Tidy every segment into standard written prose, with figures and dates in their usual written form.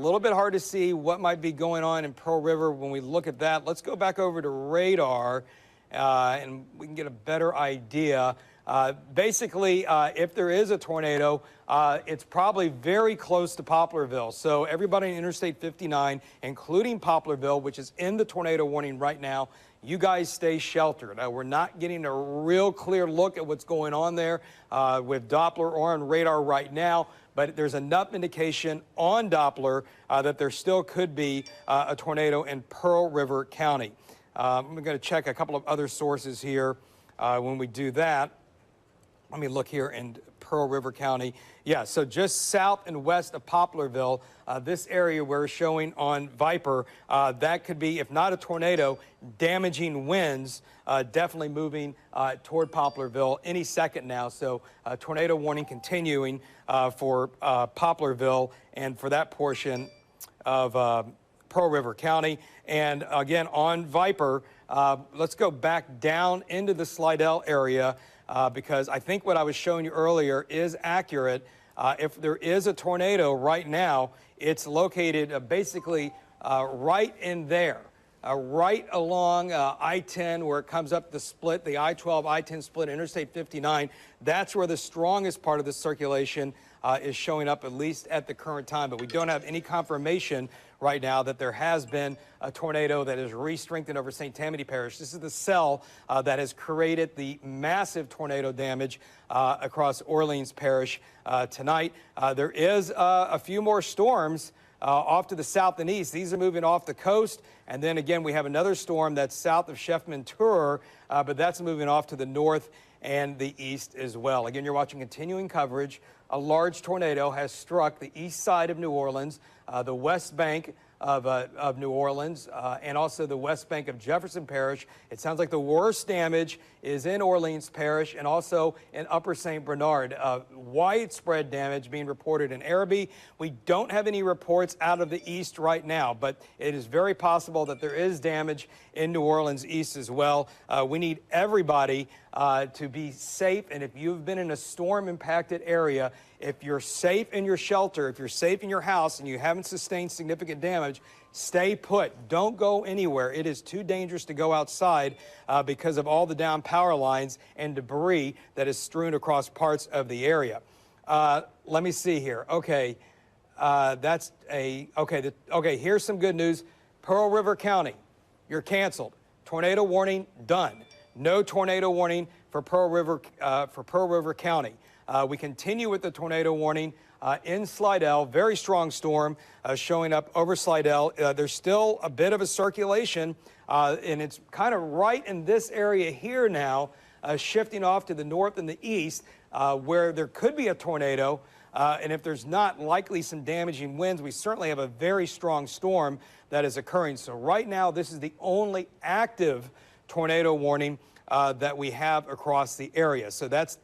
A little bit hard to see what might be going on in Pearl River when we look at that. Let's go back over to radar and we can get a better idea. Basically, if there is a tornado, it's probably very close to Poplarville. So everybody in Interstate 59, including Poplarville, which is in the tornado warning right now, you guys stay sheltered. We're not getting a real clear look at what's going on there with Doppler or on radar right now, but there's enough indication on Doppler that there still could be a tornado in Pearl River County. I'm going to check a couple of other sources here when we do that. Let me look here in Pearl River County. Yeah, so just south and west of Poplarville, this area we're showing on Viper, that could be, if not a tornado, damaging winds, definitely moving toward Poplarville any second now. So tornado warning continuing for Poplarville and for that portion of Pearl River County. And again, on Viper, let's go back down into the Slidell area. Because I think what I was showing you earlier is accurate. If there is a tornado right now, it's located basically right in there, right along I-10 where it comes up the split, the I-12, I-10 split, Interstate 59. That's where the strongest part of the circulation is showing up, at least at the current time. But we don't have any confirmation right now that there has been a tornado that is re-strengthened over St. Tammany Parish. This is the cell that has created the massive tornado damage across Orleans Parish tonight. There is a few more storms off to the south and east. These are moving off the coast. And then again, we have another storm that's south of Chef-Menteur, but that's moving off to the north and the east as well. Again, you're watching continuing coverage. A large tornado has struck the east side of New Orleans, the west bank of New Orleans, and also the west bank of Jefferson Parish. It sounds like the worst damage is in Orleans Parish and also in Upper St. Bernard. Widespread damage being reported in Arabi. We don't have any reports out of the east right now, but it is very possible that there is damage in New Orleans east as well. We need everybody to be safe, and if you've been in a storm-impacted area, if you're safe in your shelter, if you're safe in your house and you haven't sustained significant damage, stay put. Don't go anywhere. It is too dangerous to go outside because of all the down power lines and debris that is strewn across parts of the area. Let me see here. Okay, okay, here's some good news. Pearl River County, you're canceled. Tornado warning, done. No tornado warning for Pearl River County. We continue with the tornado warning in Slidell. Very strong storm showing up over Slidell. There's still a bit of a circulation, and it's kind of right in this area here now, shifting off to the north and the east, where there could be a tornado. And if there's not likely some damaging winds, we certainly have a very strong storm that is occurring. So right now, this is the only active tornado warning that we have across the area. So that's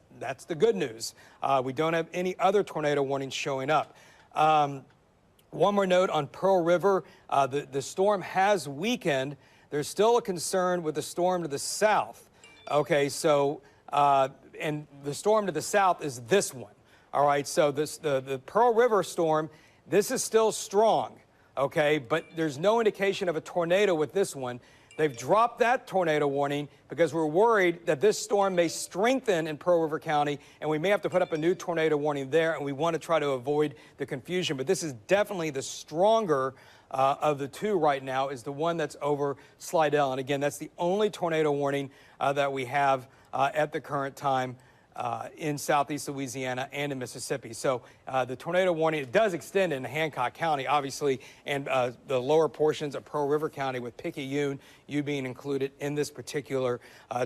the good news. We don't have any other tornado warnings showing up. One more note on Pearl River. The storm has weakened. There's still a concern with the storm to the south. Okay, so, and the storm to the south is this one. All right, so the Pearl River storm, this is still strong, okay, but there's no indication of a tornado with this one. They've dropped that tornado warning because we're worried that this storm may strengthen in Pearl River County and we may have to put up a new tornado warning there, and we want to try to avoid the confusion. But this is definitely the stronger of the two right now, is the one that's over Slidell. And again, that's the only tornado warning that we have at the current time in southeast Louisiana and in Mississippi. So the tornado warning, it does extend into Hancock County, obviously, and the lower portions of Pearl River County, with Picayune, you being included in this particular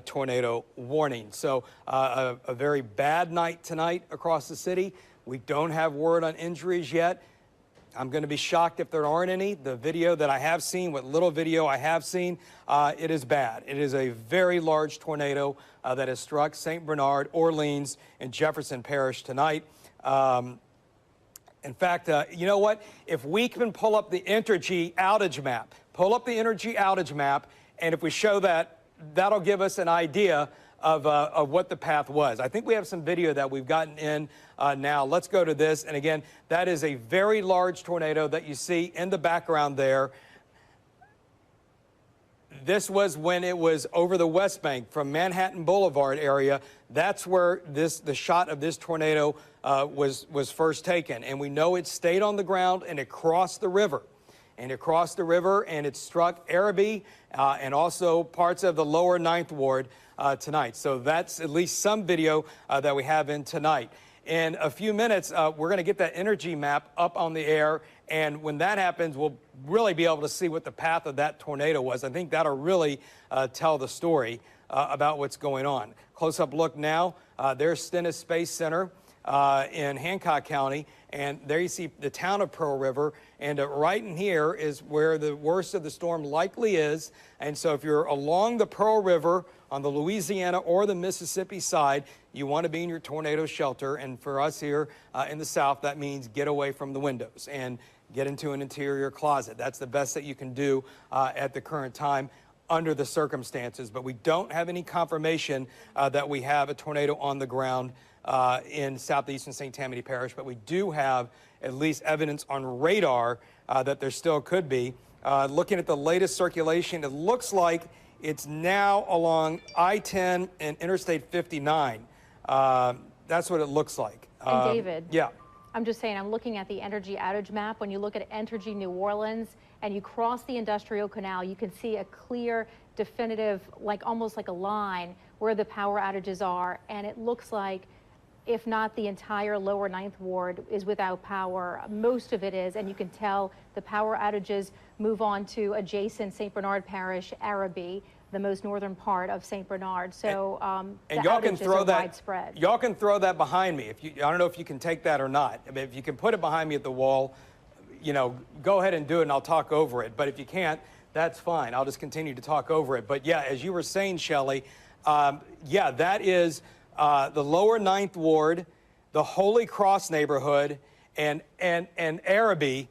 tornado warning. So a very bad night tonight across the city. We don't have word on injuries yet. I'm going to be shocked if there aren't any. The video that I have seen, what little video I have seen, it is bad. It is a very large tornado that has struck St. Bernard, Orleans, and Jefferson Parish tonight. In fact, you know what? If we can pull up the Entergy outage map, and if we show that, that'll give us an idea of what the path was. I think we have some video that we've gotten in now. Let's go to this. And again, that is a very large tornado that you see in the background there. This was when it was over the West Bank from Manhattan Boulevard area. That's where the shot of this tornado was first taken. And we know it stayed on the ground and it crossed the river. And it crossed the river and it struck Arabi and also parts of the lower 9th Ward tonight. So that's at least some video that we have in tonight. In a few minutes, we're going to get that energy map up on the air. And when that happens, we'll really be able to see what the path of that tornado was. I think that'll really tell the story about what's going on. Close-up look now. There's Stennis Space Center in Hancock County. And there you see the town of Pearl River. And right in here is where the worst of the storm likely is. And so if you're along the Pearl River on the Louisiana or the Mississippi side, you want to be in your tornado shelter. And for us here in the South, that means get away from the windows and get into an interior closet. That's the best that you can do at the current time under the circumstances. But we don't have any confirmation that we have a tornado on the ground in southeastern St. Tammany Parish, but we do have at least evidence on radar that there still could be. Looking at the latest circulation, it looks like it's now along I-10 and Interstate 59. That's what it looks like. And David, yeah. I'm just saying, I'm looking at the energy outage map. When you look at Entergy New Orleans and you cross the Industrial Canal, you can see a clear, definitive, like almost like a line where the power outages are. And it looks like, if not the entire lower 9th Ward is without power, most of it is, and you can tell the power outages move on to adjacent St. Bernard Parish, Arabi, the most northern part of St. Bernard. So and y'all can throw that widespread. Y'all can throw that behind me. If you, I don't know if you can take that or not. I mean, if you can put it behind me at the wall, you know, go ahead and do it, and I'll talk over it. But if you can't, that's fine. I'll just continue to talk over it. But yeah, as you were saying, Shelley, yeah, that is the lower 9th Ward, the Holy Cross neighborhood, and Arabi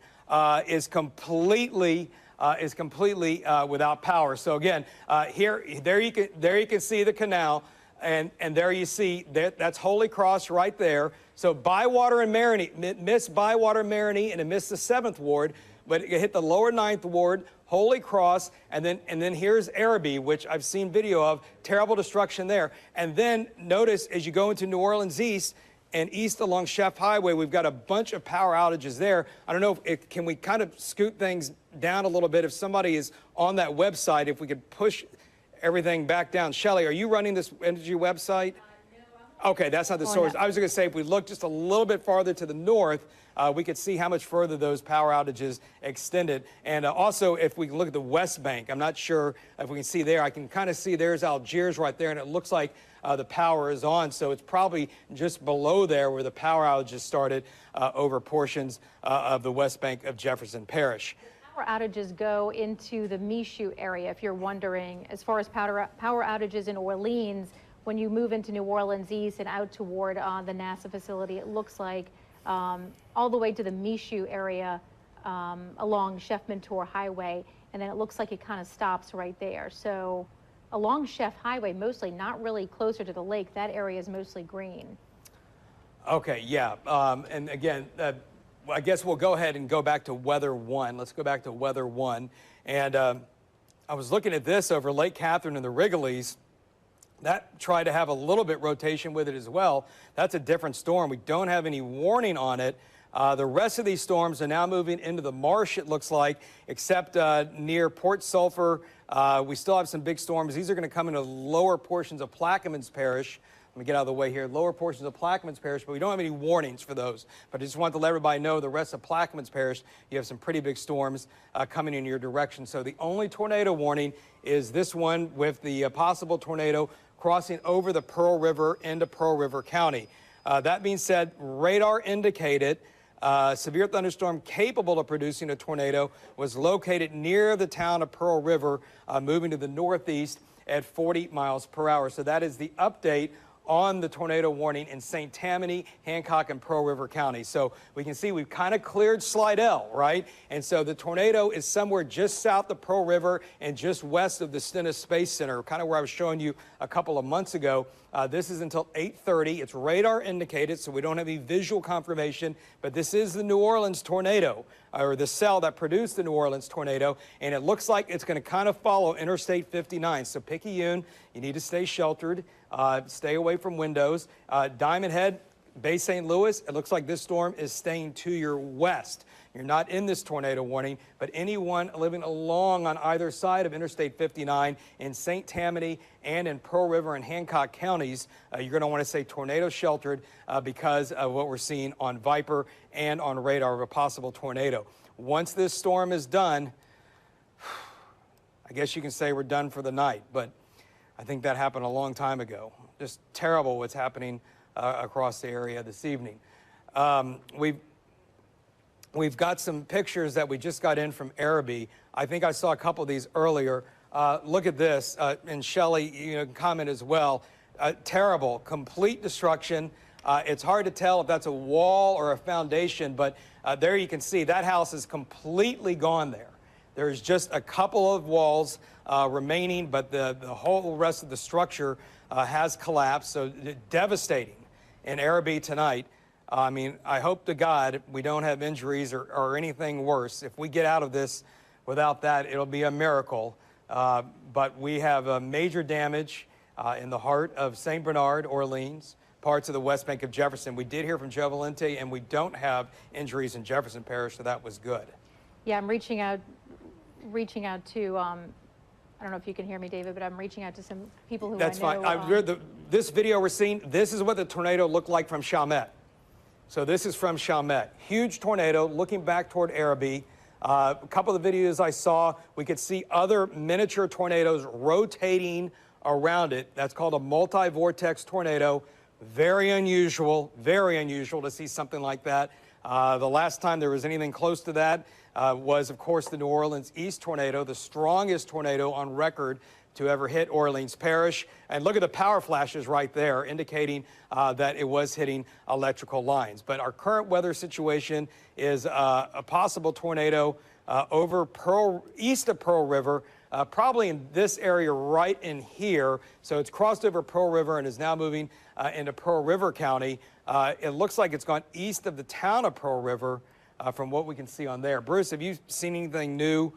is completely without power. So again, there you can see the canal, and there you see that's Holy Cross right there. So Bywater and Marigny, missed Bywater, Marigny, and it missed the 7th Ward, but it hit the lower 9th Ward, Holy Cross, and then here's Arabi, which I've seen video of. Terrible destruction there. And then notice as you go into New Orleans East and east along Chef Highway, we've got a bunch of power outages there. I don't know if can we kind of scoot things down a little bit if somebody is on that website, if we could push everything back down. Shelley, are you running this energy website? No. Okay, that's not the source. I was going to say if we look just a little bit farther to the north, we could see how much further those power outages extended. And also, if we look at the West Bank, I'm not sure if we can see there. I can kind of see there's Algiers right there, and it looks like the power is on. So it's probably just below there where the power outages started over portions of the West Bank of Jefferson Parish. Power outages go into the Michoud area, if you're wondering. As far as power outages in Orleans, when you move into New Orleans East and out toward the NASA facility, it looks like all the way to the Michoud area along Chef Mentor Highway, and then it looks like it kind of stops right there. So along Chef Highway, mostly, not really closer to the lake, that area is mostly green. Okay, yeah, and again, I guess we'll go ahead and go back to Weather 1. Let's go back to Weather 1. And I was looking at this over Lake Catherine and the Wrigley's. That tried to have a little bit rotation with it as well. That's a different storm. We don't have any warning on it. The rest of these storms are now moving into the marsh, it looks like, except near Port Sulphur. We still have some big storms. These are going to come into lower portions of Plaquemines Parish. Let me get out of the way here. Lower portions of Plaquemines Parish, but we don't have any warnings for those. But I just want to let everybody know the rest of Plaquemines Parish, you have some pretty big storms coming in your direction. So the only tornado warning is this one with the possible tornado crossing over the Pearl River into Pearl River County. That being said, radar indicated severe thunderstorm capable of producing a tornado was located near the town of Pearl River, moving to the northeast at 40 miles per hour. So that is the update on the tornado warning in St. Tammany, Hancock, and Pearl River County. So we can see we've kind of cleared Slidell, right? And so the tornado is somewhere just south of Pearl River and just west of the Stennis Space Center, kind of where I was showing you a couple of months ago. This is until 8:30. It's radar indicated, so we don't have any visual confirmation, but this is the New Orleans tornado, or the cell that produced the New Orleans tornado, and it looks like it's going to kind of follow Interstate 59. So Picayune, you need to stay sheltered, stay away from windows. Diamond Head, Bay St. Louis, it looks like this storm is staying to your west. You're not in this tornado warning, but anyone living along on either side of Interstate 59 in St. Tammany and in Pearl River and Hancock counties, you're going to want to stay tornado sheltered because of what we're seeing on Viper and on radar of a possible tornado. Once this storm is done, I guess you can say we're done for the night, but I think that happened a long time ago. Just terrible what's happening across the area this evening. We've got some pictures that we just got in from Arabi. I think I saw a couple of these earlier. Look at this, and Shelley, you know, can comment as well. Terrible, complete destruction. It's hard to tell if that's a wall or a foundation, but there you can see that house is completely gone there. There's just a couple of walls remaining, but the whole rest of the structure has collapsed, so devastating in Arabi tonight. I mean, I hope to God we don't have injuries or anything worse. If we get out of this without that, it'll be a miracle. But we have major damage in the heart of St. Bernard, Orleans, parts of the West Bank of Jefferson. We did hear from Joe Valente, and we don't have injuries in Jefferson Parish, so that was good. Yeah, I'm reaching out to, I don't know if you can hear me, David, but I'm reaching out to some people who That's I know. That's fine. This video we're seeing, this is what the tornado looked like from Chalmette. So this is from Chalmette. Huge tornado looking back toward Arabi. A couple of the videos I saw, we could see other miniature tornadoes rotating around it. That's called a multi-vortex tornado. Very unusual to see something like that. The last time there was anything close to that was, of course, the New Orleans East tornado, the strongest tornado on record to ever hit Orleans Parish. And look at the power flashes right there, indicating that it was hitting electrical lines. But our current weather situation is a possible tornado over east of Pearl River, probably in this area right in here. So it's crossed over Pearl River and is now moving into Pearl River County. It looks like it's gone east of the town of Pearl River from what we can see on there. Bruce, have you seen anything new?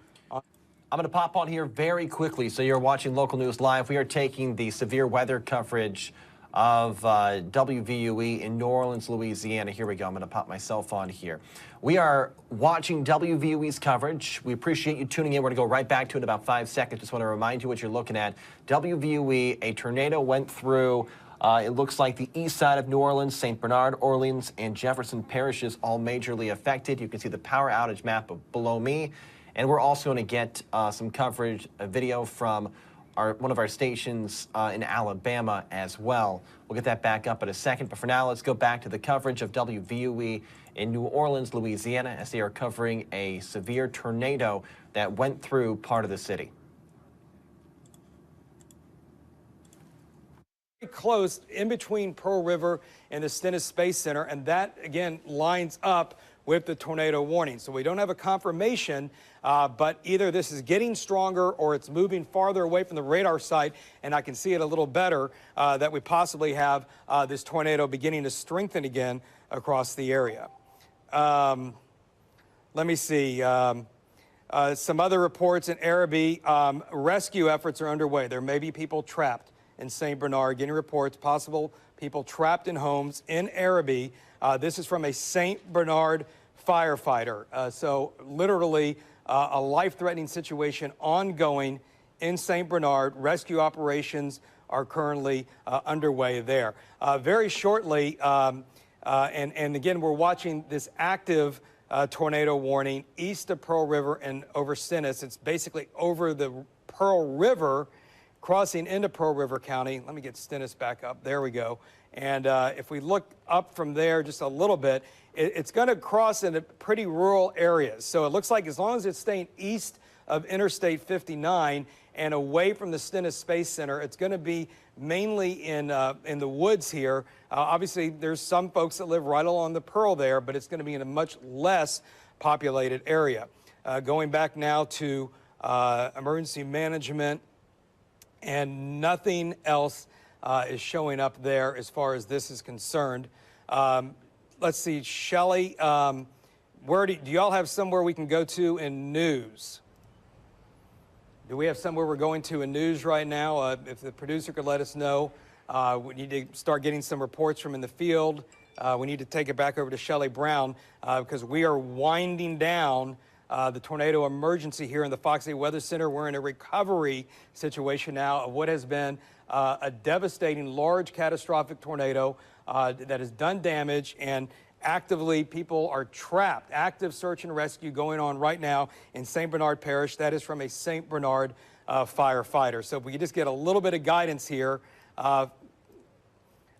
I'm going to pop on here very quickly. So you're watching Local News Live. We are taking the severe weather coverage of WVUE in New Orleans, Louisiana. Here we go. I'm going to pop myself on here. We are watching WVUE's coverage. We appreciate you tuning in. We're going to go right back to it in about 5 seconds. Just want to remind you what you're looking at. WVUE, a tornado went through, it looks like the east side of New Orleans, St. Bernard, Orleans, and Jefferson parishes all majorly affected. You can see the power outage map below me. And we're also going to get some coverage, a video from one of our stations in Alabama as well. We'll get that back up in a second. But for now, let's go back to the coverage of WVUE in New Orleans, Louisiana, as they are covering a severe tornado that went through part of the city. Close in between Pearl River and the Stennis Space Center, and that again lines up with the tornado warning. So we don't have a confirmation, but either this is getting stronger or it's moving farther away from the radar site, and I can see it a little better that we possibly have this tornado beginning to strengthen again across the area. Let me see. Some other reports in Arabi. Rescue efforts are underway. There may be people trapped in St. Bernard, getting reports, possible people trapped in homes in Arabi. This is from a St. Bernard firefighter. So literally a life-threatening situation ongoing in St. Bernard. Rescue operations are currently underway there. Very shortly, and again, we're watching this active tornado warning east of Pearl River and over Stennis. It's basically over the Pearl River, crossing into Pearl River County. Let me get Stennis back up. There we go. And if we look up from there just a little bit, it's going to cross into pretty rural areas. So it looks like as long as it's staying east of Interstate 59 and away from the Stennis Space Center. It's going to be mainly in the woods here. Obviously, there's some folks that live right along the Pearl there, but it's going to be in a much less populated area. Going back now to emergency management, and nothing else is showing up there as far as this is concerned. Let's see, Shelley, where do y'all have somewhere we can go to in news? Do we have somewhere we're going to in news right now? If the producer could let us know. We need to start getting some reports from in the field. We need to take it back over to Shelley Brown because we are winding down the tornado emergency here in the Fox 8 Weather Center. We're in a recovery situation now of what has been a devastating, large, catastrophic tornado that has done damage, and actively people are trapped. Active search and rescue going on right now in St. Bernard Parish. That is from a St. Bernard firefighter. So if we could just get a little bit of guidance here.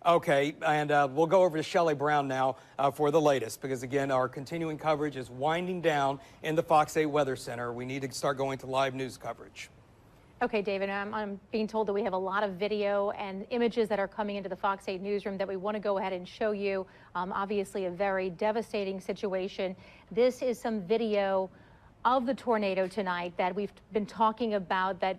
Okay, and we'll go over to Shelley Brown now for the latest, because again, our continuing coverage is winding down in the Fox 8 Weather Center. We need to start going to live news coverage. Okay, David, I'm being told that we have a lot of video and images that are coming into the Fox 8 newsroom that we want to go ahead and show you. Obviously, a very devastating situation. This is some video of the tornado tonight that we've been talking about that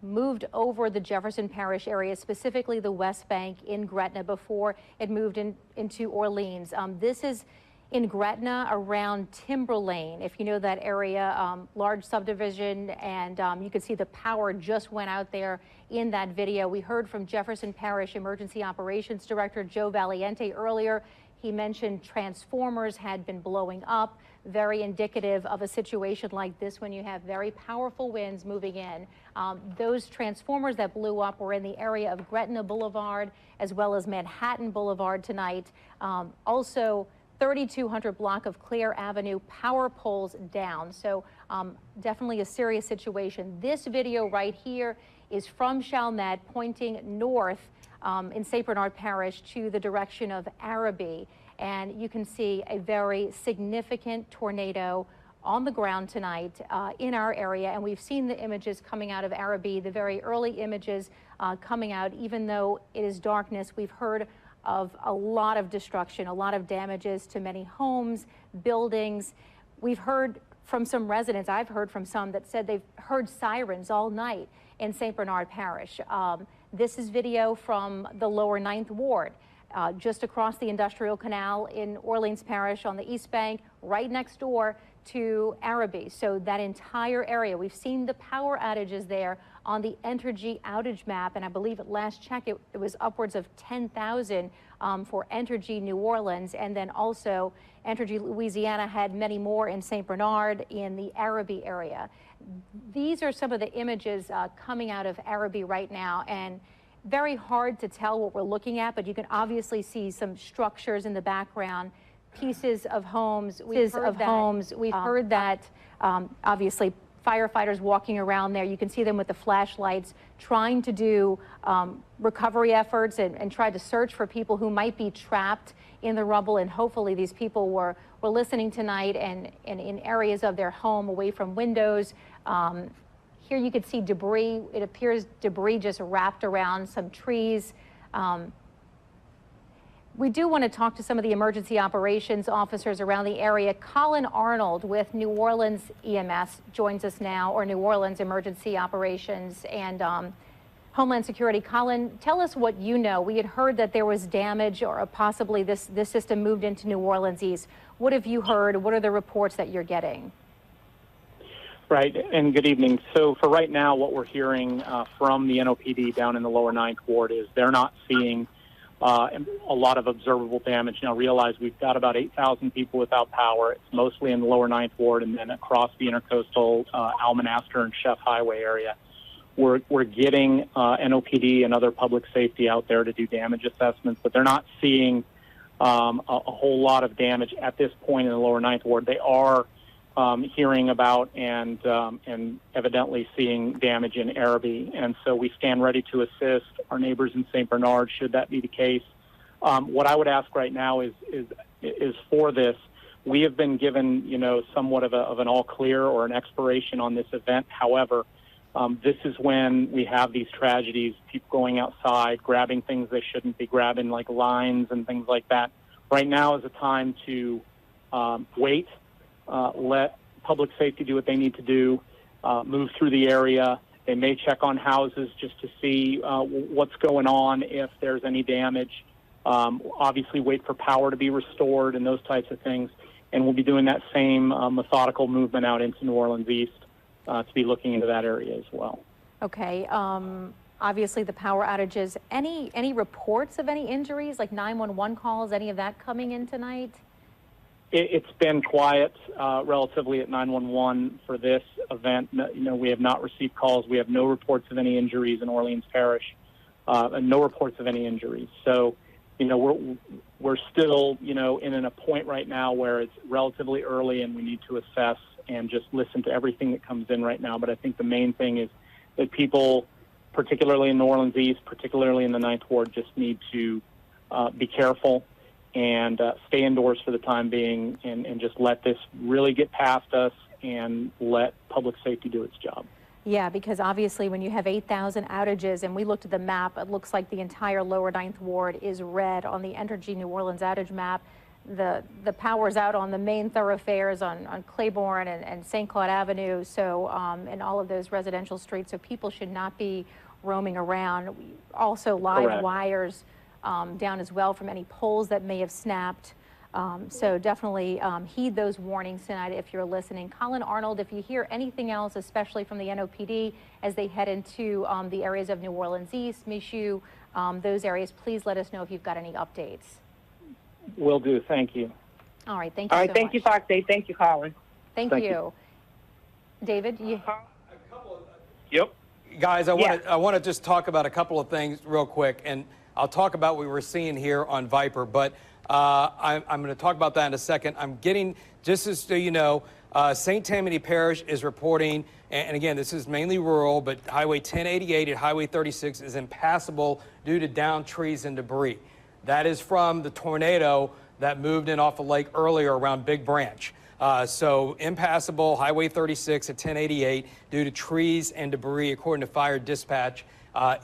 moved over the Jefferson Parish area, specifically the West Bank in Gretna, before it moved into Orleans. This is in Gretna around Timber Lane, if you know that area, large subdivision, and you can see the power just went out there in that video. We heard from Jefferson Parish Emergency Operations Director Joe Valiente earlier. He mentioned transformers had been blowing up, very indicative of a situation like this when you have very powerful winds moving in. Those transformers that blew up were in the area of Gretna Boulevard as well as Manhattan Boulevard tonight. Also, 3200 block of Clare Avenue, power poles down. So definitely a serious situation. This video right here is from Chalmette pointing north in St. Bernard Parish to the direction of Arabi. And you can see a very significant tornado on the ground tonight in our area. And we've seen the images coming out of Arabi, the very early images coming out. Even though it is darkness, we've heard of a lot of destruction, a lot of damages to many homes, buildings. We've heard from some residents, I've heard from some that said they've heard sirens all night in St. Bernard Parish. This is video from the lower 9th Ward, just across the Industrial Canal in Orleans Parish on the East Bank, right next door to Arabi. So that entire area, we've seen the power outages there on the Entergy outage map, and I believe at last check it was upwards of 10,000 for Entergy New Orleans, and then also Entergy Louisiana had many more in St. Bernard in the Arabi area. These are some of the images coming out of Arabi right now, and very hard to tell what we're looking at, but you can obviously see some structures in the background, pieces of homes. We've heard that obviously firefighters walking around there. You can see them with the flashlights trying to do recovery efforts and try to search for people who might be trapped in the rubble. And hopefully these people were listening tonight and in areas of their home away from windows. Here you can see debris. It appears debris just wrapped around some trees. We do want to talk to some of the emergency operations officers around the area. Colin Arnold with New Orleans EMS joins us now, or New Orleans Emergency Operations and Homeland Security. Colin, tell us what you know. We had heard that there was damage or possibly this system moved into New Orleans East. What have you heard? What are the reports that you're getting? Right, and good evening. So for right now, what we're hearing from the NOPD down in the lower 9th Ward is they're not seeing a lot of observable damage. Now realize we've got about 8,000 people without power. It's mostly in the lower 9th Ward and then across the intercoastal Almanaster and Chef Highway area. We're getting NOPD and other public safety out there to do damage assessments, but they're not seeing a whole lot of damage at this point in the lower 9th Ward. They are hearing about and evidently seeing damage in Arabi. And so we stand ready to assist our neighbors in St. Bernard should that be the case. What I would ask right now is for this, We have been given, somewhat of an all clear or an expiration on this event. However, this is when we have these tragedies, people going outside, grabbing things they shouldn't be grabbing, like lines and things like that. Right now is a time to wait, let public safety do what they need to do, move through the area. They may check on houses just to see what's going on, if there's any damage. Obviously, wait for power to be restored and those types of things. And we'll be doing that same methodical movement out into New Orleans East to be looking into that area as well. Okay. Obviously, the power outages. Any reports of any injuries, like 911 calls, any of that coming in tonight? It's been quiet relatively at 911 for this event. We have not received calls. We have no reports of any injuries in Orleans Parish, and no reports of any injuries. So, we're still, in a point right now where it's relatively early and we need to assess and just listen to everything that comes in right now. But I think the main thing is that people, particularly in New Orleans East, particularly in the 9th Ward, just need to be careful and stay indoors for the time being, and just let this really get past us and let public safety do its job. Yeah, because obviously when you have 8,000 outages, and we looked at the map, it looks like the entire lower 9th Ward is red on the Entergy New Orleans outage map. The power's out on the main thoroughfares on Claiborne and St. Claude Avenue, so and all of those residential streets, so people should not be roaming around. Also live Correct. Wires down as well from any poles that may have snapped. So definitely heed those warnings tonight if you're listening. Colin Arnold, if you hear anything else, especially from the NOPD as they head into the areas of New Orleans East, Michoud, those areas, please let us know if you've got any updates. Will do. Thank you. All right. Thank you. All right. so Thank much. you, Fox 8. Thank you, Colin. Thank you. David, you. Yep. Guys, I want to just talk about a couple of things real quick, and I'll talk about what we were seeing here on Viper, but I'm going to talk about that in a second. I'm getting, just so you know, St. Tammany Parish is reporting, and again, this is mainly rural, but Highway 1088 and Highway 36 is impassable due to downed trees and debris. That is from the tornado that moved in off the lake earlier around Big Branch. So impassable Highway 36 at 1088 due to trees and debris, according to fire dispatch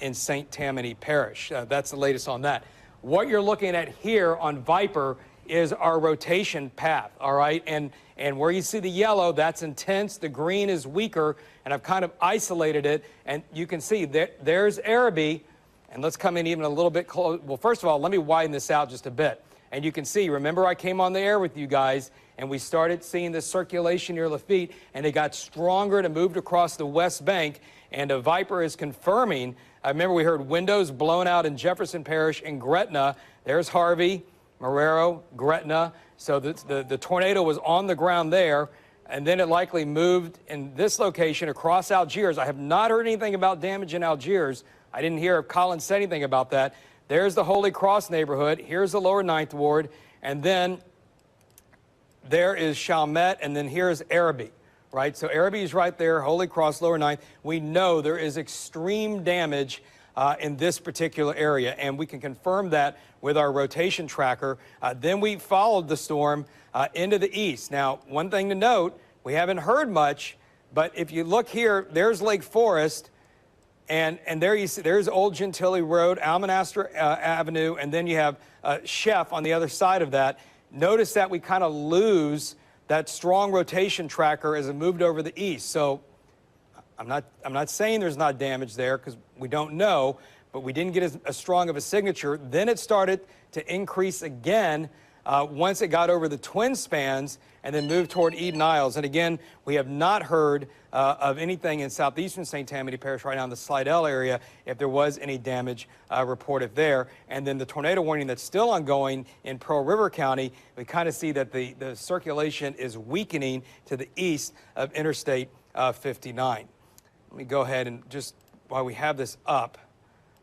in St. Tammany Parish. That's the latest on that. What you're looking at here on Viper is our rotation path, all right? And where you see the yellow, that's intense. The green is weaker, and I've kind of isolated it. And you can see there's Arabi. And let's come in even a little bit close. Well, first of all, let me widen this out just a bit. And you can see, remember I came on the air with you guys, and we started seeing the circulation near Lafitte, and it got stronger and it moved across the West Bank. And a Viper is confirming. I remember we heard windows blown out in Jefferson Parish and Gretna. There's Harvey, Marrero, Gretna. So the tornado was on the ground there, and then it likely moved in this location across Algiers. I have not heard anything about damage in Algiers. I didn't hear if Colin said anything about that. There's the Holy Cross neighborhood. Here's the lower 9th Ward. And then there is Chalmette, and then here's Arabi, right? So Arabi is right there, Holy Cross, lower 9th. We know there is extreme damage in this particular area, and we can confirm that with our rotation tracker. Then we followed the storm into the east. Now, one thing to note, we haven't heard much, but if you look here, there's Lake Forest, and there you see, there's Old Gentilly Road, Almonaster Avenue, and then you have Chef on the other side of that. Notice that we kind of lose that strong rotation tracker as it moved over the east. So I'm not saying there's not damage there, because we don't know, but we didn't get as strong of a signature. Then it started to increase again once it got over the twin spans and then moved toward Eden Isles. And again, we have not heard of anything in southeastern St. Tammany Parish right now in the Slidell area, if there was any damage reported there. And then the tornado warning that's still ongoing in Pearl River County, we kind of see that the circulation is weakening to the east of Interstate 59. Let me go ahead and just, while we have this up,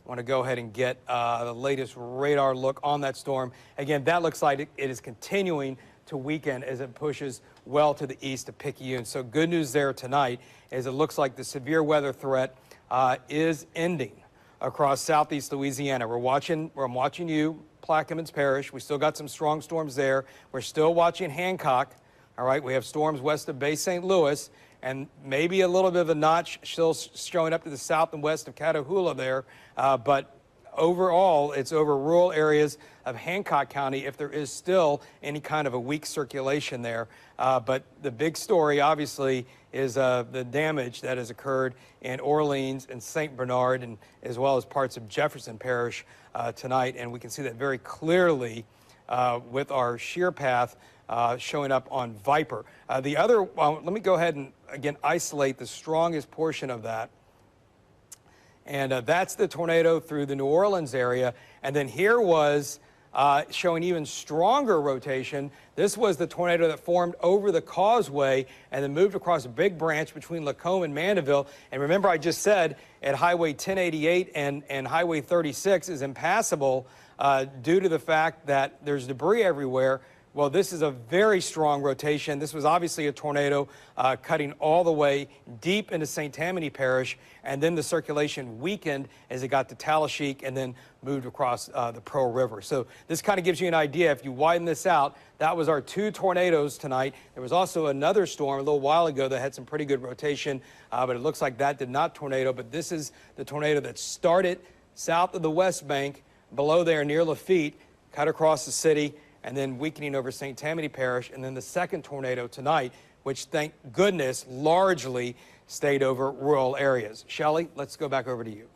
I want to go ahead and get the latest radar look on that storm. Again, that looks like it is continuing to weaken as it pushes well to the east of Picayune. So good news there tonight, is it looks like the severe weather threat is ending across southeast Louisiana. I'm watching you Plaquemines Parish. We still got some strong storms there. We're still watching Hancock. All right, we have storms west of Bay St. Louis, and maybe a little bit of a notch still showing up to the south and west of Catahoula there, but overall, it's over rural areas of Hancock County if there is still any kind of a weak circulation there. But the big story, obviously, is the damage that has occurred in Orleans and St. Bernard, and as well as parts of Jefferson Parish tonight. And we can see that very clearly with our shear path showing up on Viper. The other, let me go ahead and, again, isolate the strongest portion of that. And that's the tornado through the New Orleans area. And then here was showing even stronger rotation. This was the tornado that formed over the causeway and then moved across a big branch between Lacombe and Mandeville. And remember, I just said at Highway 1088 and Highway 36 is impassable due to the fact that there's debris everywhere. Well, this is a very strong rotation. This was obviously a tornado cutting all the way deep into St. Tammany Parish, and then the circulation weakened as it got to Tallahassee and then moved across the Pearl River. So this kind of gives you an idea. If you widen this out, that was our 2 tornadoes tonight. There was also another storm a little while ago that had some pretty good rotation, but it looks like that did not tornado. But this is the tornado that started south of the West Bank, below there near Lafitte, cut across the city, and then weakening over St. Tammany Parish, and then the second tornado tonight, which, thank goodness, largely stayed over rural areas. Shelley, let's go back over to you.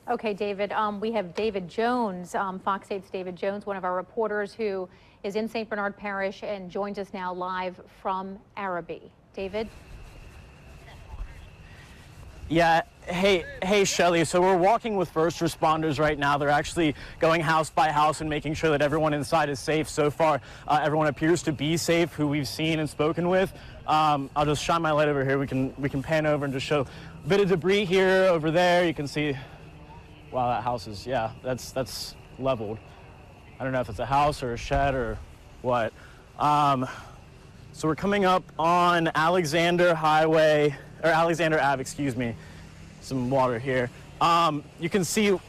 Okay, David, we have David Jones, Fox 8's David Jones, one of our reporters who is in St. Bernard Parish and joins us now live from Arabi. David? Yeah, hey, Shelley. So we're walking with first responders right now. They're actually going house by house and making sure that everyone inside is safe. So far, everyone appears to be safe, who we've seen and spoken with. I'll just shine my light over here. We can pan over and just show a bit of debris here, over there. You can see, wow, that house is, yeah, that's leveled. I don't know if it's a house or a shed or what. So we're coming up on Alexander Highway, or Alexander Ave, excuse me. Some water here. You can see what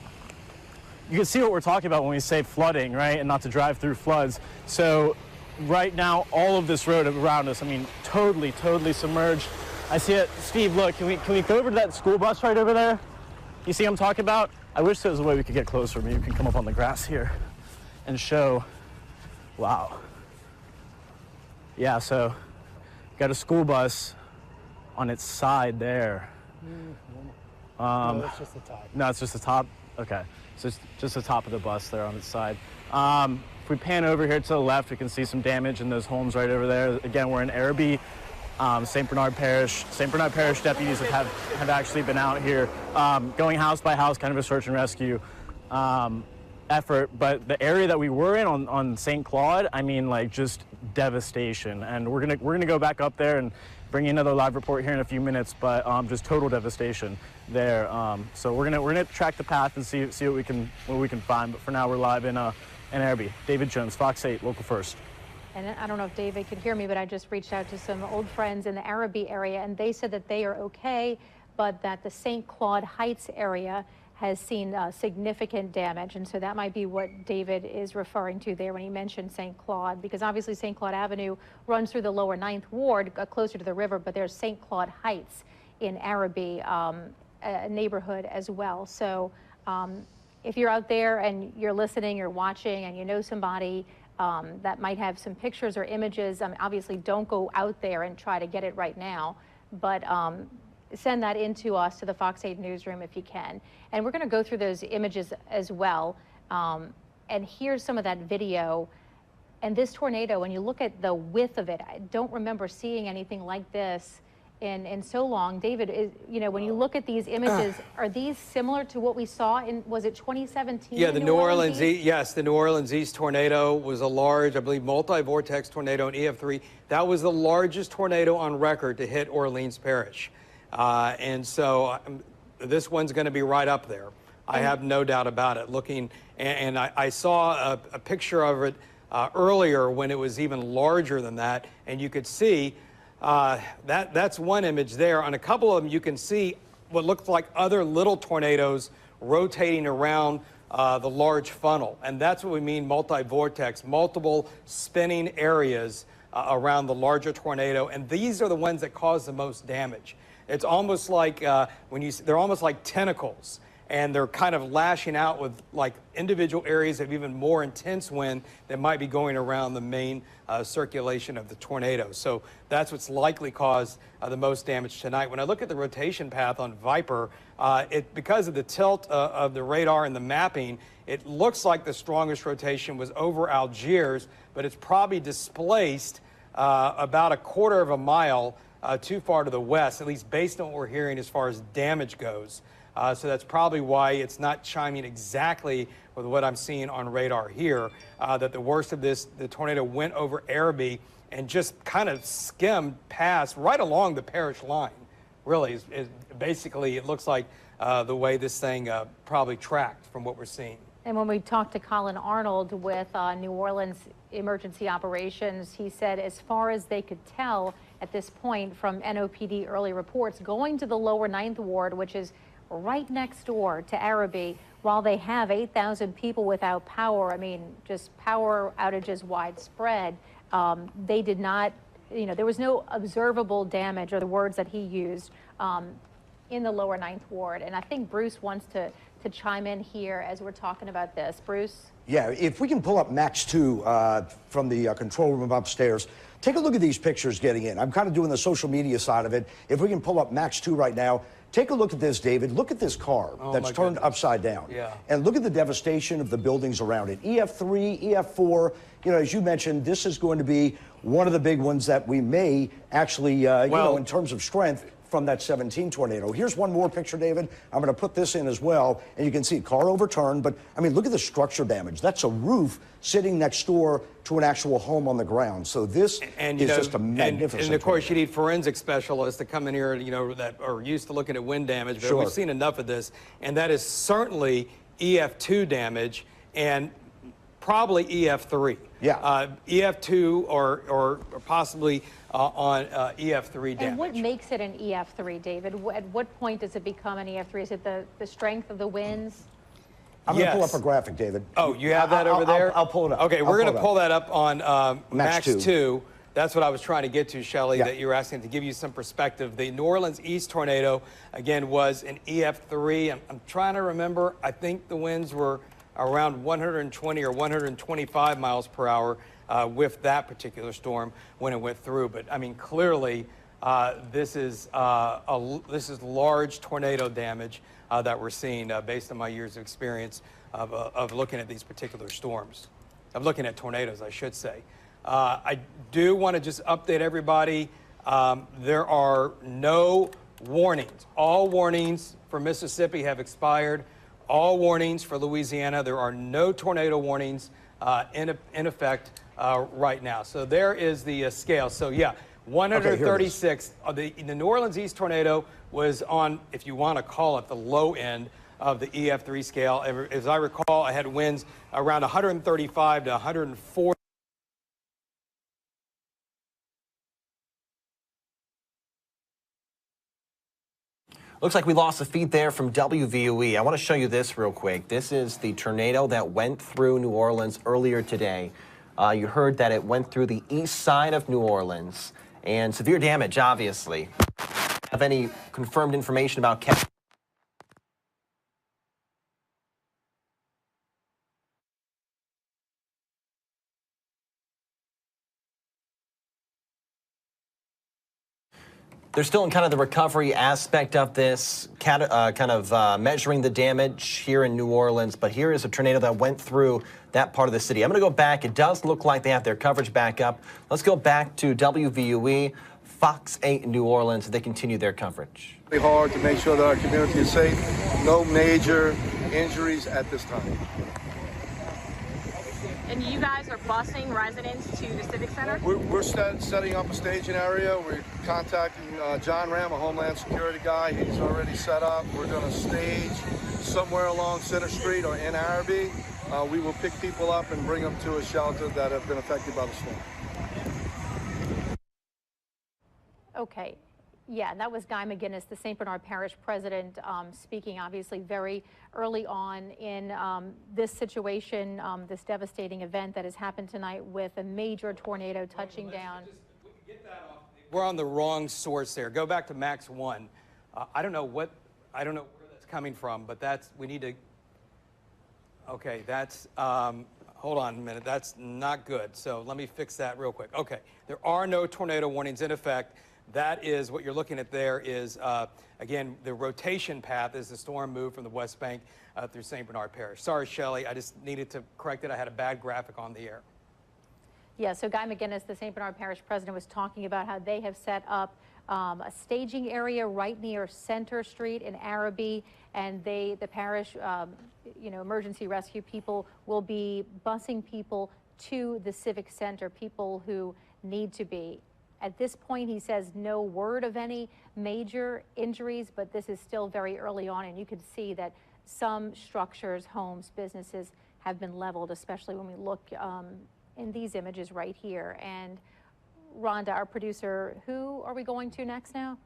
we're talking about when we say flooding, right? And not to drive through floods. So right now, all of this road around us, I mean, totally submerged. I see it. Steve, look, can we go over to that school bus right over there? You see what I'm talking about? I wish there was a way we could get closer. Maybe we can come up on the grass here and show, wow. Yeah, so got a school bus on its side there. No, it's just the top. No, it's just the top? Okay. So it's just the top of the bus there on its side. If we pan over here to the left, we can see some damage in those homes right over there. Again, we're in Arabi, St. Bernard Parish. St. Bernard Parish deputies have actually been out here going house by house, kind of a search and rescue effort. But the area that we were in on St. Claude, I mean, like, just devastation. And we're gonna go back up there and bring you another live report here in a few minutes, but just total devastation there. So we're gonna track the path and see what we can find. But for now, we're live in Arabi. David Jones, Fox 8, Local First. And I don't know if David could hear me, but I just reached out to some old friends in the Arabi area, and they said that they are okay, but that the St. Claude Heights area has seen significant damage. And so that might be what David is referring to there when he mentioned St. Claude, because obviously St. Claude Avenue runs through the lower 9th Ward, closer to the river, but there's St. Claude Heights in Arabi, a neighborhood as well. So if you're out there and you're listening, you're watching, and you know somebody that might have some pictures or images, obviously don't go out there and try to get it right now, but send that in to us, to the Fox 8 newsroom if you can. And we're going to go through those images as well. And here's some of that video. And this tornado, when you look at the width of it, I don't remember seeing anything like this in so long. David, when you look at these images, are these similar to what we saw in, was it 2017? Yeah, the New Orleans East? Yes, the New Orleans East tornado was a large, I believe, multi-vortex tornado in EF3. That was the largest tornado on record to hit Orleans Parish. And so this one's going to be right up there. I have no doubt about it. Looking, and I saw a picture of it earlier when it was even larger than that, and you could see that's one image there. On a couple of them, you can see what looks like other little tornadoes rotating around the large funnel. And that's what we mean multi-vortex, multiple spinning areas around the larger tornado. And these are the ones that cause the most damage. It's almost like they're almost like tentacles, and they're kind of lashing out with like individual areas of even more intense wind that might be going around the main circulation of the tornado. So that's what's likely caused the most damage tonight. When I look at the rotation path on Viper, because of the tilt of the radar and the mapping, it looks like the strongest rotation was over Algiers, but it's probably displaced about a quarter of a mile too far to the west, at least based on what we're hearing as far as damage goes. So that's probably why it's not chiming exactly with what I'm seeing on radar here, that the worst of the tornado went over Arabi and just kind of skimmed past right along the Parish line. Really, basically, it looks like the way this thing probably tracked from what we're seeing. And when we talked to Colin Arnold with New Orleans Emergency Operations, he said as far as they could tell at this point from NOPD early reports, going to the lower 9th Ward, which is right next door to Arabi, while they have 8,000 people without power, I mean, just power outages widespread, they did not, there was no observable damage, or the words that he used, in the lower 9th Ward. And I think Bruce wants to chime in here as we're talking about this. Bruce? Yeah, if we can pull up Max 2 from the control room upstairs, take a look at these pictures getting in. I'm kind of doing the social media side of it. If we can pull up Max 2 right now, take a look at this, David. Look at this car that's turned upside down. Yeah. And look at the devastation of the buildings around it. EF3, EF4, as you mentioned, this is going to be one of the big ones that we may actually, in terms of strength, from that 17 tornado. Here's one more picture, David. I'm going to put this in as well, and you can see car overturned, but I mean, look at the structure damage. That's a roof sitting next door to an actual home on the ground. So this is just a magnificent And of course, tornado. you need forensic specialists to come in here, that are used to looking at wind damage, but Sure. we've seen enough of this, and that is certainly EF2 damage and probably EF3. Yeah. EF2 or possibly on EF3 damage. And what makes it an EF3, David? At what point does it become an EF3? Is it the strength of the winds? I'm going to pull up a graphic, David. Oh, you have that over there? I'll pull it up. Okay, we're going to pull that up on Max 2. 2. That's what I was trying to get to, Shelley, Yeah. that you were asking to give you some perspective. The New Orleans East tornado, again, was an EF3. I'm trying to remember. I think the winds were around 120 or 125 miles per hour with that particular storm when it went through. But I mean, clearly, this is large tornado damage that we're seeing based on my years of experience of looking at these particular storms, of looking at tornadoes, I should say. I do want to just update everybody. There are no warnings. All warnings for Mississippi have expired. All warnings for Louisiana. There are no tornado warnings in effect right now. So there is the scale. So yeah, 136. The New Orleans East tornado was on, if you want to call it, the low end of the EF3 scale. As I recall, I had winds around 135 to 140. Looks like we lost a feed there from WVUE. I want to show you this real quick. This is the tornado that went through New Orleans earlier today. You heard that it went through the east side of New Orleans, and severe damage, obviously. Have any confirmed information about They're still in kind of the recovery aspect of this, measuring the damage here in New Orleans. But here is a tornado that went through that part of the city. I'm going to go back. It does look like they have their coverage back up. Let's go back to WVUE, Fox 8 New Orleans. They continue their coverage. Very hard to make sure that our community is safe. No major injuries at this time. And you guys are busing residents to the Civic Center? We're setting up a staging area. We're contacting John Ram, a Homeland Security guy. He's already set up. We're going to stage somewhere along Center Street or in Arabi. We will pick people up and bring them to a shelter that have been affected by the storm. Okay. Yeah, and that was Guy McGinnis, the St. Bernard Parish president, speaking obviously very early on in this situation, this devastating event that has happened tonight with a major tornado touching down. We're on the wrong source there. Go back to Max 1. I don't know where that's coming from, but we need to, okay, that's, hold on a minute, that's not good. So let me fix that real quick. Okay, there are no tornado warnings in effect. That is what you're looking at there is, again, the rotation path as the storm moved from the West Bank through St. Bernard Parish. Sorry, Shelley, I just needed to correct it. I had a bad graphic on the air. Yeah, so Guy McGinnis, the St. Bernard Parish president, was talking about how they have set up a staging area right near Center Street in Arabi, and the parish, emergency rescue people will be busing people to the Civic Center, people who need to be. At this point, he says no word of any major injuries, but this is still very early on, and you can see that some structures, homes, businesses have been leveled, especially when we look in these images right here. And Rhonda, our producer, who are we going to next now?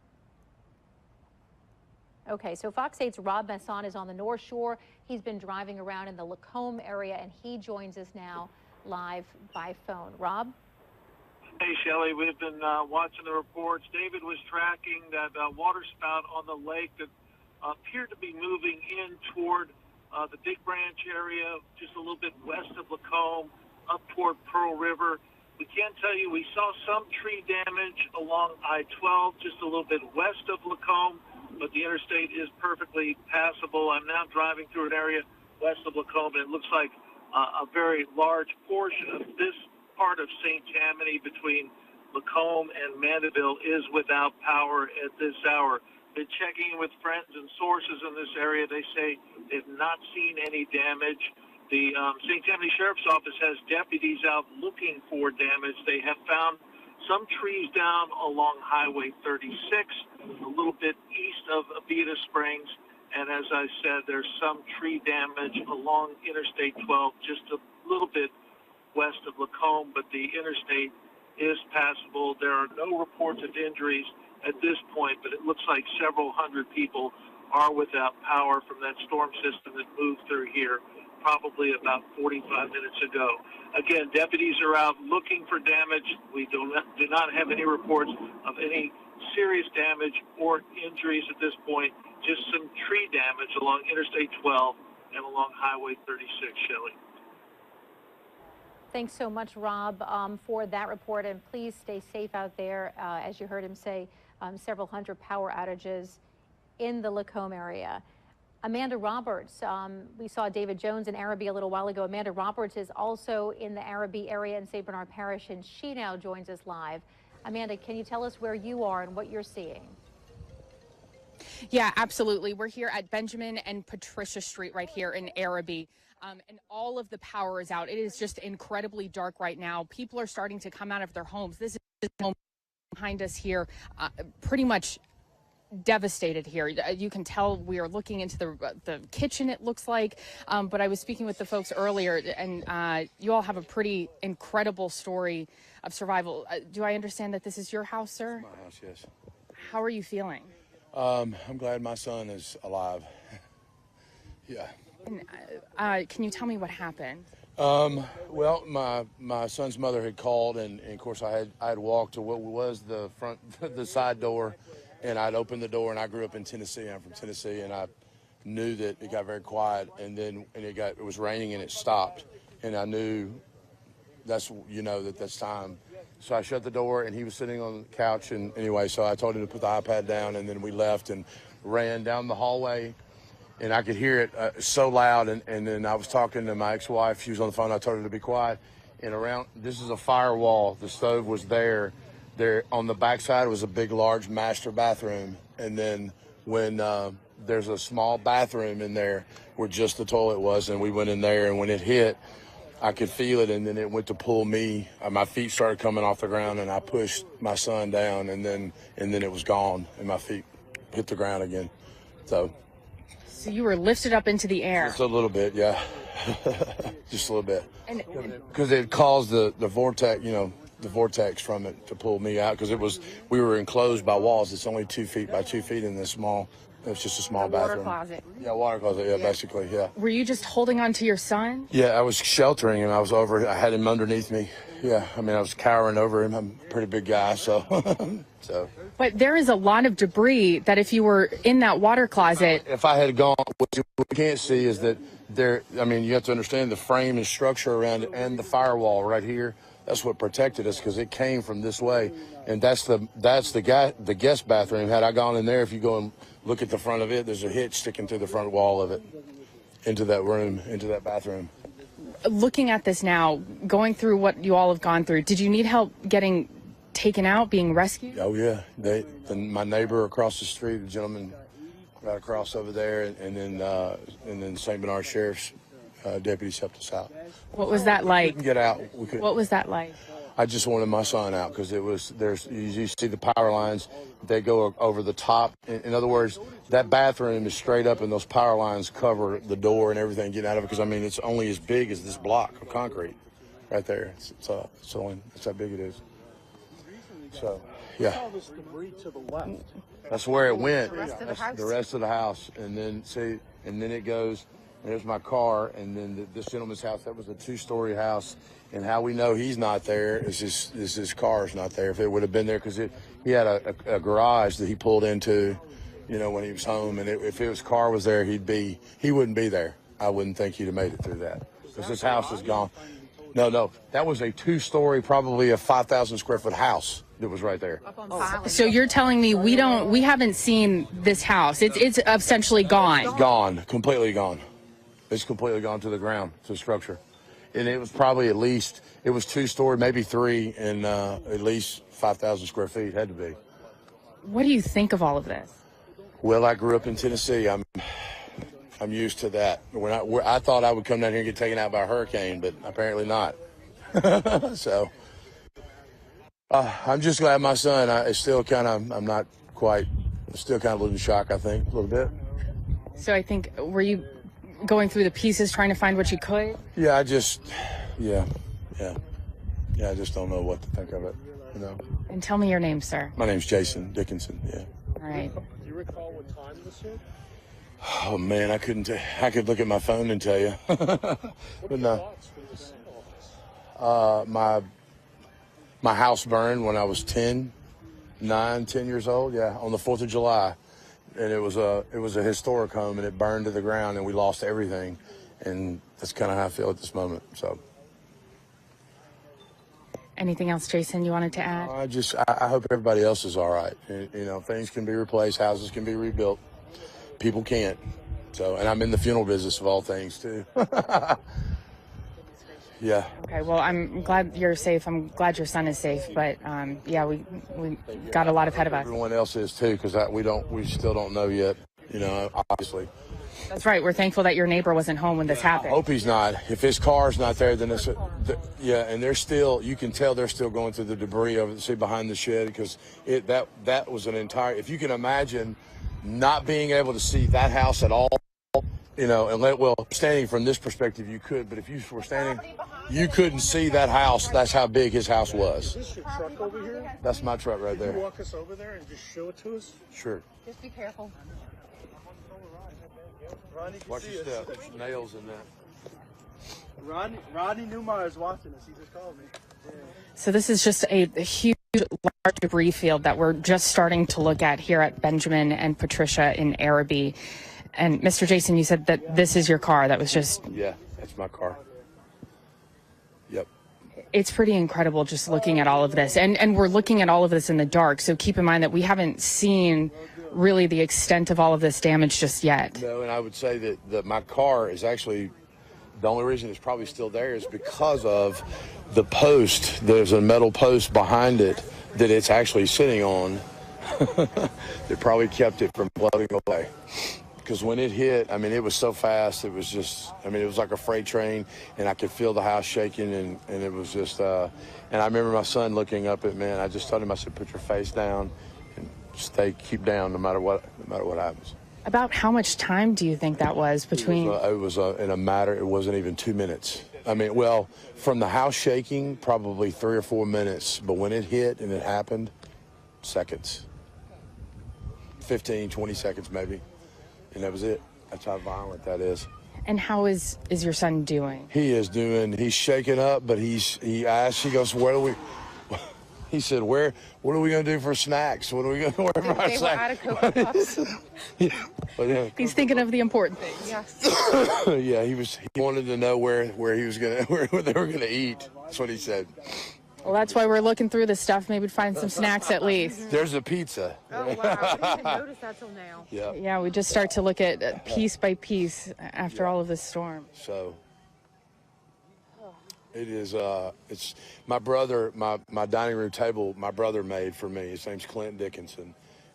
Okay, so Fox 8's Rob Masson is on the North Shore. He's been driving around in the Lacombe area, and he joins us now live by phone. Rob? Hey, Shelley, we've been watching the reports. David was tracking that water spout on the lake that appeared to be moving in toward the Big Branch area, just a little bit west of Lacombe, up toward Pearl River. We can tell you we saw some tree damage along I-12, just a little bit west of Lacombe, but the interstate is perfectly passable. I'm now driving through an area west of Lacombe, and it looks like a very large portion of this part of St. Tammany between Lacombe and Mandeville is without power at this hour. Been checking with friends and sources in this area. They say they've not seen any damage. The St. Tammany Sheriff's Office has deputies out looking for damage. They have found some trees down along Highway 36, a little bit east of Abita Springs. And as I said, there's some tree damage along Interstate 12, just a little bit west of Lacombe, but the interstate is passable. There are no reports of injuries at this point, but it looks like several hundred people are without power from that storm system that moved through here probably about 45 minutes ago. Again, deputies are out looking for damage. We do not have any reports of any serious damage or injuries at this point, just some tree damage along Interstate 12 and along Highway 36, Shelley. Thanks so much, Rob, for that report, and please stay safe out there. As you heard him say, several hundred power outages in the Lacombe area. Amanda Roberts, we saw David Jones in Arabi a little while ago. Amanda Roberts is also in the Arabi area in St. Bernard Parish, and she now joins us live. Amanda, can you tell us where you are and what you're seeing? Yeah, absolutely. We're here at Benjamin and Patricia Street right here in Arabi. And all of the power is out. It is just incredibly dark right now. People are starting to come out of their homes. This is the home behind us here, pretty much devastated here. You can tell we are looking into the kitchen, it looks like. But I was speaking with the folks earlier, and you all have a pretty incredible story of survival. Do I understand that this is your house, sir? My house, yes. How are you feeling? I'm glad my son is alive. Yeah. And, can you tell me what happened? Well, my son's mother had called, and of course I had walked to what was the front, the side door, and I'd opened the door. And I grew up in Tennessee. I'm from Tennessee, and I knew that it got very quiet, and then it was raining and it stopped, and I knew that's that's time. So I shut the door, and he was sitting on the couch, and anyway, so I told him to put the iPad down, and then we left and ran down the hallway. And I could hear it so loud, and then I was talking to my ex-wife. She was on the phone. I told her to be quiet. And this is a firewall. The stove was there. There on the backside was a big, large master bathroom. And then when there's a small bathroom in there where just the toilet was, and we went in there, and when it hit, I could feel it, and then it went to pull me. My feet started coming off the ground, and I pushed my son down, and then it was gone, and my feet hit the ground again. So you were lifted up into the air. Just a little bit, yeah. Just a little bit. Because it caused the vortex, the vortex from it to pull me out because we were enclosed by walls. It's only 2 feet by 2 feet in this small. It's just a small bathroom. Water closet. Yeah, water closet. Yeah, basically. Yeah. Were you just holding on to your son? Yeah, I was sheltering him. I had him underneath me. Yeah, I mean, I was cowering over him. I'm a pretty big guy, so. But there is a lot of debris that if you were in that water closet. If I had gone, what you can't see is that I mean, you have to understand the frame and structure around it and the firewall right here. That's what protected us because it came from this way. And that's the guest bathroom. Had I gone in there, if you go and look at the front of it, there's a hitch sticking through the front wall of it into that room, into that bathroom. Looking at this now, going through what you all have gone through, did you need help getting taken out, being rescued? Oh, yeah. My neighbor across the street, the gentleman right across over there, and then St. Bernard Sheriff's deputies helped us out. What was that like? We couldn't get out. What was that like? I just wanted my son out because you see the power lines, they go over the top. In other words, that bathroom is straight up and those power lines cover the door and everything getting out of it because, I mean, it's only as big as this block of concrete right there. That's how big it is. So, yeah. That's where it went. That's the rest of the house. And then it goes, there's my car, and then this gentleman's house, that was a 2-story house. And how we know he's not there is his car's not there. If it would have been there, because he had a garage that he pulled into, when he was home. And if his car was there, he wouldn't be there. I wouldn't think he'd have made it through that because his house is gone. No, that was a 2-story, probably a 5,000 square foot house that was right there. So you're telling me we haven't seen this house? It's essentially gone. Gone, completely gone. It's completely gone to the ground, to the structure. And it was probably it was 2-story, maybe 3, and at least 5,000 square feet, had to be. What do you think of all of this? Well, I grew up in Tennessee. I'm used to that. I thought I would come down here and get taken out by a hurricane, but apparently not. So I'm just glad my son is still kind of, still kind of living in shock, I think, a little bit. So I think, were you going through the pieces trying to find what you could? Yeah, I just don't know what to think of it, And tell me your name, sir. My name's Jason Dickinson, yeah. All right. Do you recall what time this hit? Oh, man, I could look at my phone and tell you. But no. My house burned when I was 10 years old, yeah, on the 4th of July. And it was a historic home, and it burned to the ground, and we lost everything. And that's kind of how I feel at this moment, so. Anything else, Jason, you wanted to add? I hope everybody else is all right. Things can be replaced, houses can be rebuilt. People can't. So, and I'm in the funeral business of all things too. Yeah. Okay, well, I'm glad you're safe. I'm glad your son is safe, but yeah, we got a lot ahead of us. Everyone else is too, because we still don't know yet, obviously. That's right. We're thankful that your neighbor wasn't home when this happened. I hope he's not. If his car's not there, then and you can tell they're still going through the debris behind the shed, because that was an entire, if you can imagine not being able to see that house at all, standing from this perspective you could, but if you were standing, you couldn't see that house. That's how big his house was. Is this your truck over here? That's my truck right there. Can you walk us over there and just show it to us? Sure. Just be careful. Watch your step. There's nails in that. Rodney Newmeyer is watching us. He just called me. Yeah. So this is just a huge, large debris field that we're just starting to look at here at Benjamin and Patricia in Arabi. And Mr. Jason, you said that this is your car. That was just... Yeah, that's my car. Yep. It's pretty incredible just looking at all of this. And we're looking at all of this in the dark. So keep in mind that we haven't seen really the extent of all of this damage just yet. No, and I would say that my car is actually... The only reason it's probably still there is because of the post. There's a metal post behind it that it's actually sitting on that probably kept it from floating away. Because when it hit, it was so fast. It was just, it was like a freight train, and I could feel the house shaking, and it was just, and I remember my son looking up at me, and I just told him, I said, put your face down and keep down no matter what happens. About how much time do you think that was between? It was in a matter, it wasn't even 2 minutes. I mean, well, from the house shaking, probably 3 or 4 minutes. But when it hit and it happened, seconds. 15, 20 seconds maybe. And that was it. That's how violent that is. And how is your son doing? He's shaking up, but he goes, where do we, he said, what are we going to do for snacks? What are we going to do for our snacks? They were out of Cocoa Puffs. Yeah. He's thinking of the important things. Yes. Yeah, he wanted to know where they were going to eat. That's what he said. Well, that's why we're looking through this stuff. Maybe find some snacks at least. There's a pizza. Oh, wow. I didn't even notice that till now. Yeah. Yeah, we just start to look at piece by piece after all of this storm. So it is, it's my brother, my dining room table, my brother made for me. His name's Clint Dickinson.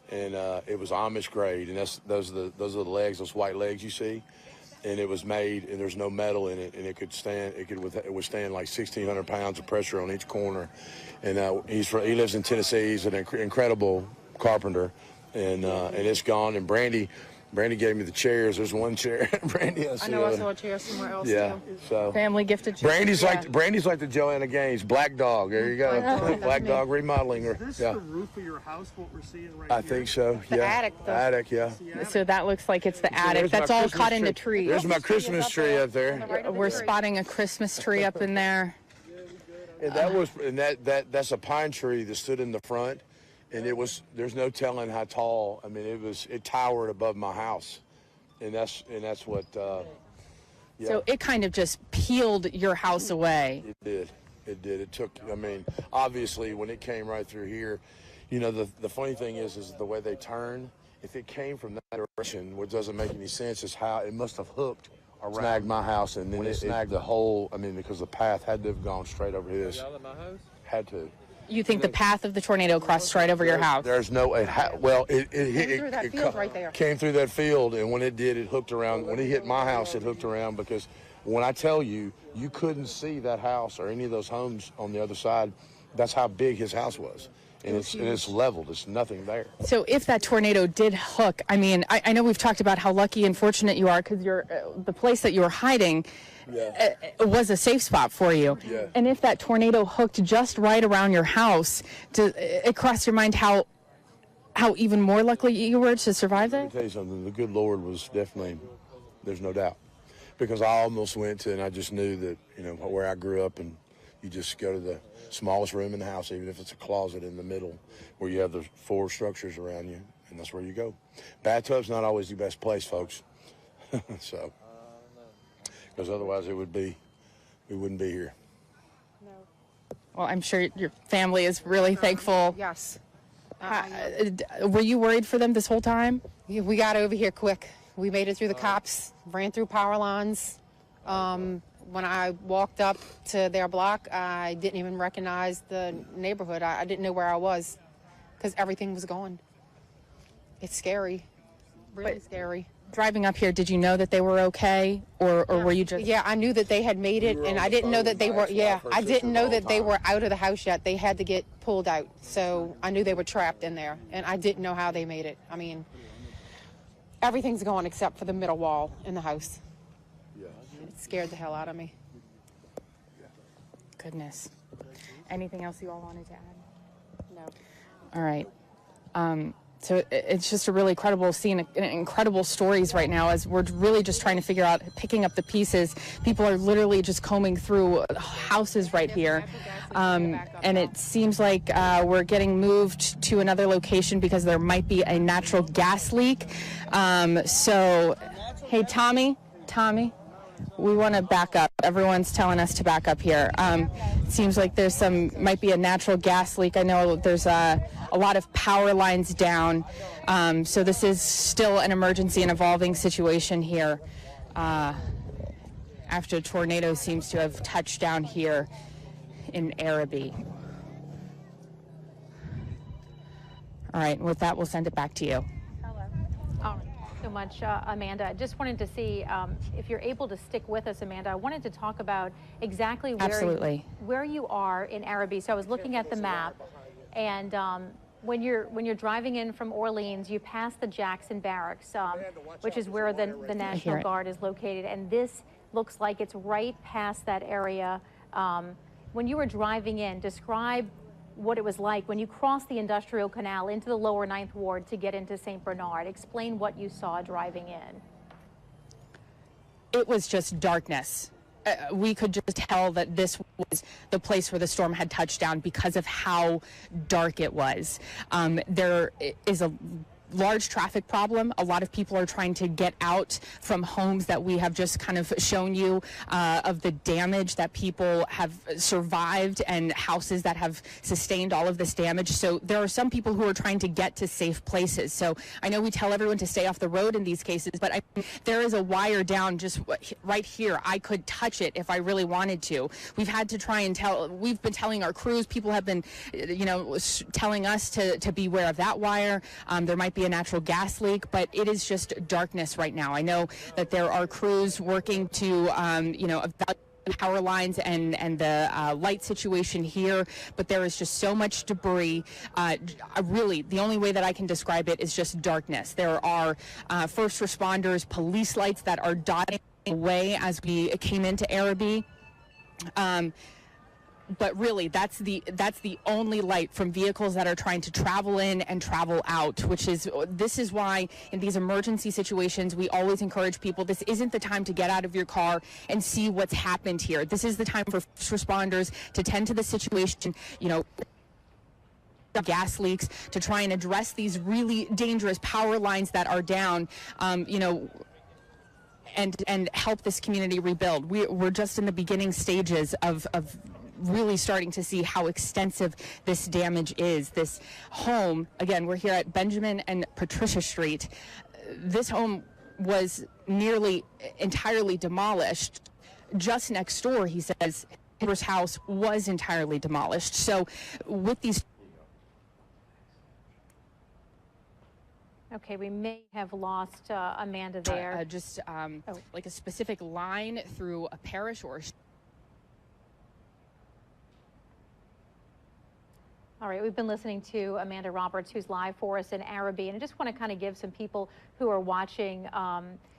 And it was Amish grade. And those are the legs, those white legs you see. And it was made, and there's no metal in it, and it could withstand like 1,600 pounds of pressure on each corner. And he lives in Tennessee. He's an incredible carpenter, and it's gone. And Brandy gave me the chairs. There's one chair. Brandy, I know I saw a chair somewhere else yeah. too. So family gifted chair. Brandy's like the Joanna Gaines, Black Dog. There you go, Black Dog remodeling. Is this the roof of your house? What we're seeing right I here? think so. The yeah. attic, though. Attic, yeah. So that looks like it's the attic. There's That's my all Christmas cut into tree. trees. There's my Christmas tree up there. We're spotting a Christmas tree up in there. And that's a pine tree that stood in the front, and there's no telling how tall. I mean, it towered above my house, and that's what. Yeah. So it kind of just peeled your house away. It did. It took. I mean, obviously, when it came right through here, you know, the funny thing is the way they turn. If it came from that direction, what doesn't make any sense is how it must have hooked around, snagged my house, and then it snagged the whole. I mean, because the path had to have gone straight over his. Had to. You think the path of the tornado crossed right over your house? There's no. It Came through that field right there. Came through that field, and when it did, it hooked around. When it hit my house, it hooked around because when I tell you, you couldn't see that house or any of those homes on the other side. That's how big his house was. And it's leveled. There's nothing there. So if that tornado did hook, I mean, I know we've talked about how lucky and fortunate you are because the place that you were hiding was a safe spot for you. Yeah. And if that tornado hooked just right around your house, it crossed your mind how even more lucky you were to survive that? Let me tell you something. The good Lord was definitely, there's no doubt. Because I almost went to, and I just knew that, you know, where I grew up, and you just go to the smallest room in the house, even if it's a closet in the middle, where you have the 4 structures around you, and that's where you go. Bathtub's not always the best place, folks. So, because otherwise we wouldn't be here. No. Well, I'm sure your family is really thankful. Yes. Were you worried for them this whole time? Yeah, we got over here quick. We made it through the cops, ran through power lines. When I walked up to their block, I didn't even recognize the neighborhood. I didn't know where I was because everything was gone. It's scary, really scary. Driving up here, did you know that they were okay, or were you just? Yeah, I knew that they had made it, and I didn't know that they were. Yeah, I didn't know that they were out of the house yet. They had to get pulled out, so I knew they were trapped in there, and I didn't know how they made it. I mean, everything's gone except for the middle wall in the house. It scared the hell out of me. Goodness. Anything else you all wanted to add? No. All right. So it's just a really incredible scene, incredible stories right now as we're really just trying to figure out, picking up the pieces. People are literally just combing through houses right here. And it seems like we're getting moved to another location because there might be a natural gas leak. So, hey, Tommy, we want to back up. Everyone's telling us to back up here. It seems like there's might be a natural gas leak. I know there's a lot of power lines down. So this is still an emergency and evolving situation here after a tornado seems to have touched down here in Arabi. All right, with that, we'll send it back to you. All right. So much, Amanda. I just wanted to see if you're able to stick with us, Amanda. I wanted to talk about exactly where you are in Arabi. So I was looking at the map, and when you're driving in from Orleans, you pass the Jackson Barracks, which is where the National Guard is located, and this looks like it's right past that area. When you were driving in, describe what it was like when you crossed the Industrial Canal into the lower 9th Ward to get into St. Bernard. Explain what you saw driving in. It was just darkness. We could just tell that this was the place where the storm had touched down because of how dark it was. There is a large traffic problem. A lot of people are trying to get out from homes that we have just kind of shown you of the damage that people have survived and houses that have sustained all of this damage. So there are some people who are trying to get to safe places. So I know we tell everyone to stay off the road in these cases, but there is a wire down just right here. I could touch it if I really wanted to. We've had to try and we've been telling our crews, people have been, telling us to beware of that wire. There might be a natural gas leak, but it is just darkness right now. I know that there are crews working to, evaluate power lines and the light situation here, but there is just so much debris. Really, the only way that I can describe it is just darkness. There are first responders, police lights that are dotting away as we came into Arabi. But really, that's the only light from vehicles that are trying to travel in and travel out, this is why in these emergency situations, we always encourage people, this isn't the time to get out of your car and see what's happened here. This is the time for first responders to tend to the situation, gas leaks, to try and address these really dangerous power lines that are down, and help this community rebuild. We're just in the beginning stages of really starting to see how extensive this damage is. This home, again, we're here at Benjamin and Patricia Street. This home was nearly entirely demolished. Just next door, he says, his house was entirely demolished. So with these... Okay, we may have lost Amanda there. Like a specific line through a parish or... All right, we've been listening to Amanda Roberts, who's live for us in Arabi, and I just want to kind of give some people who are watching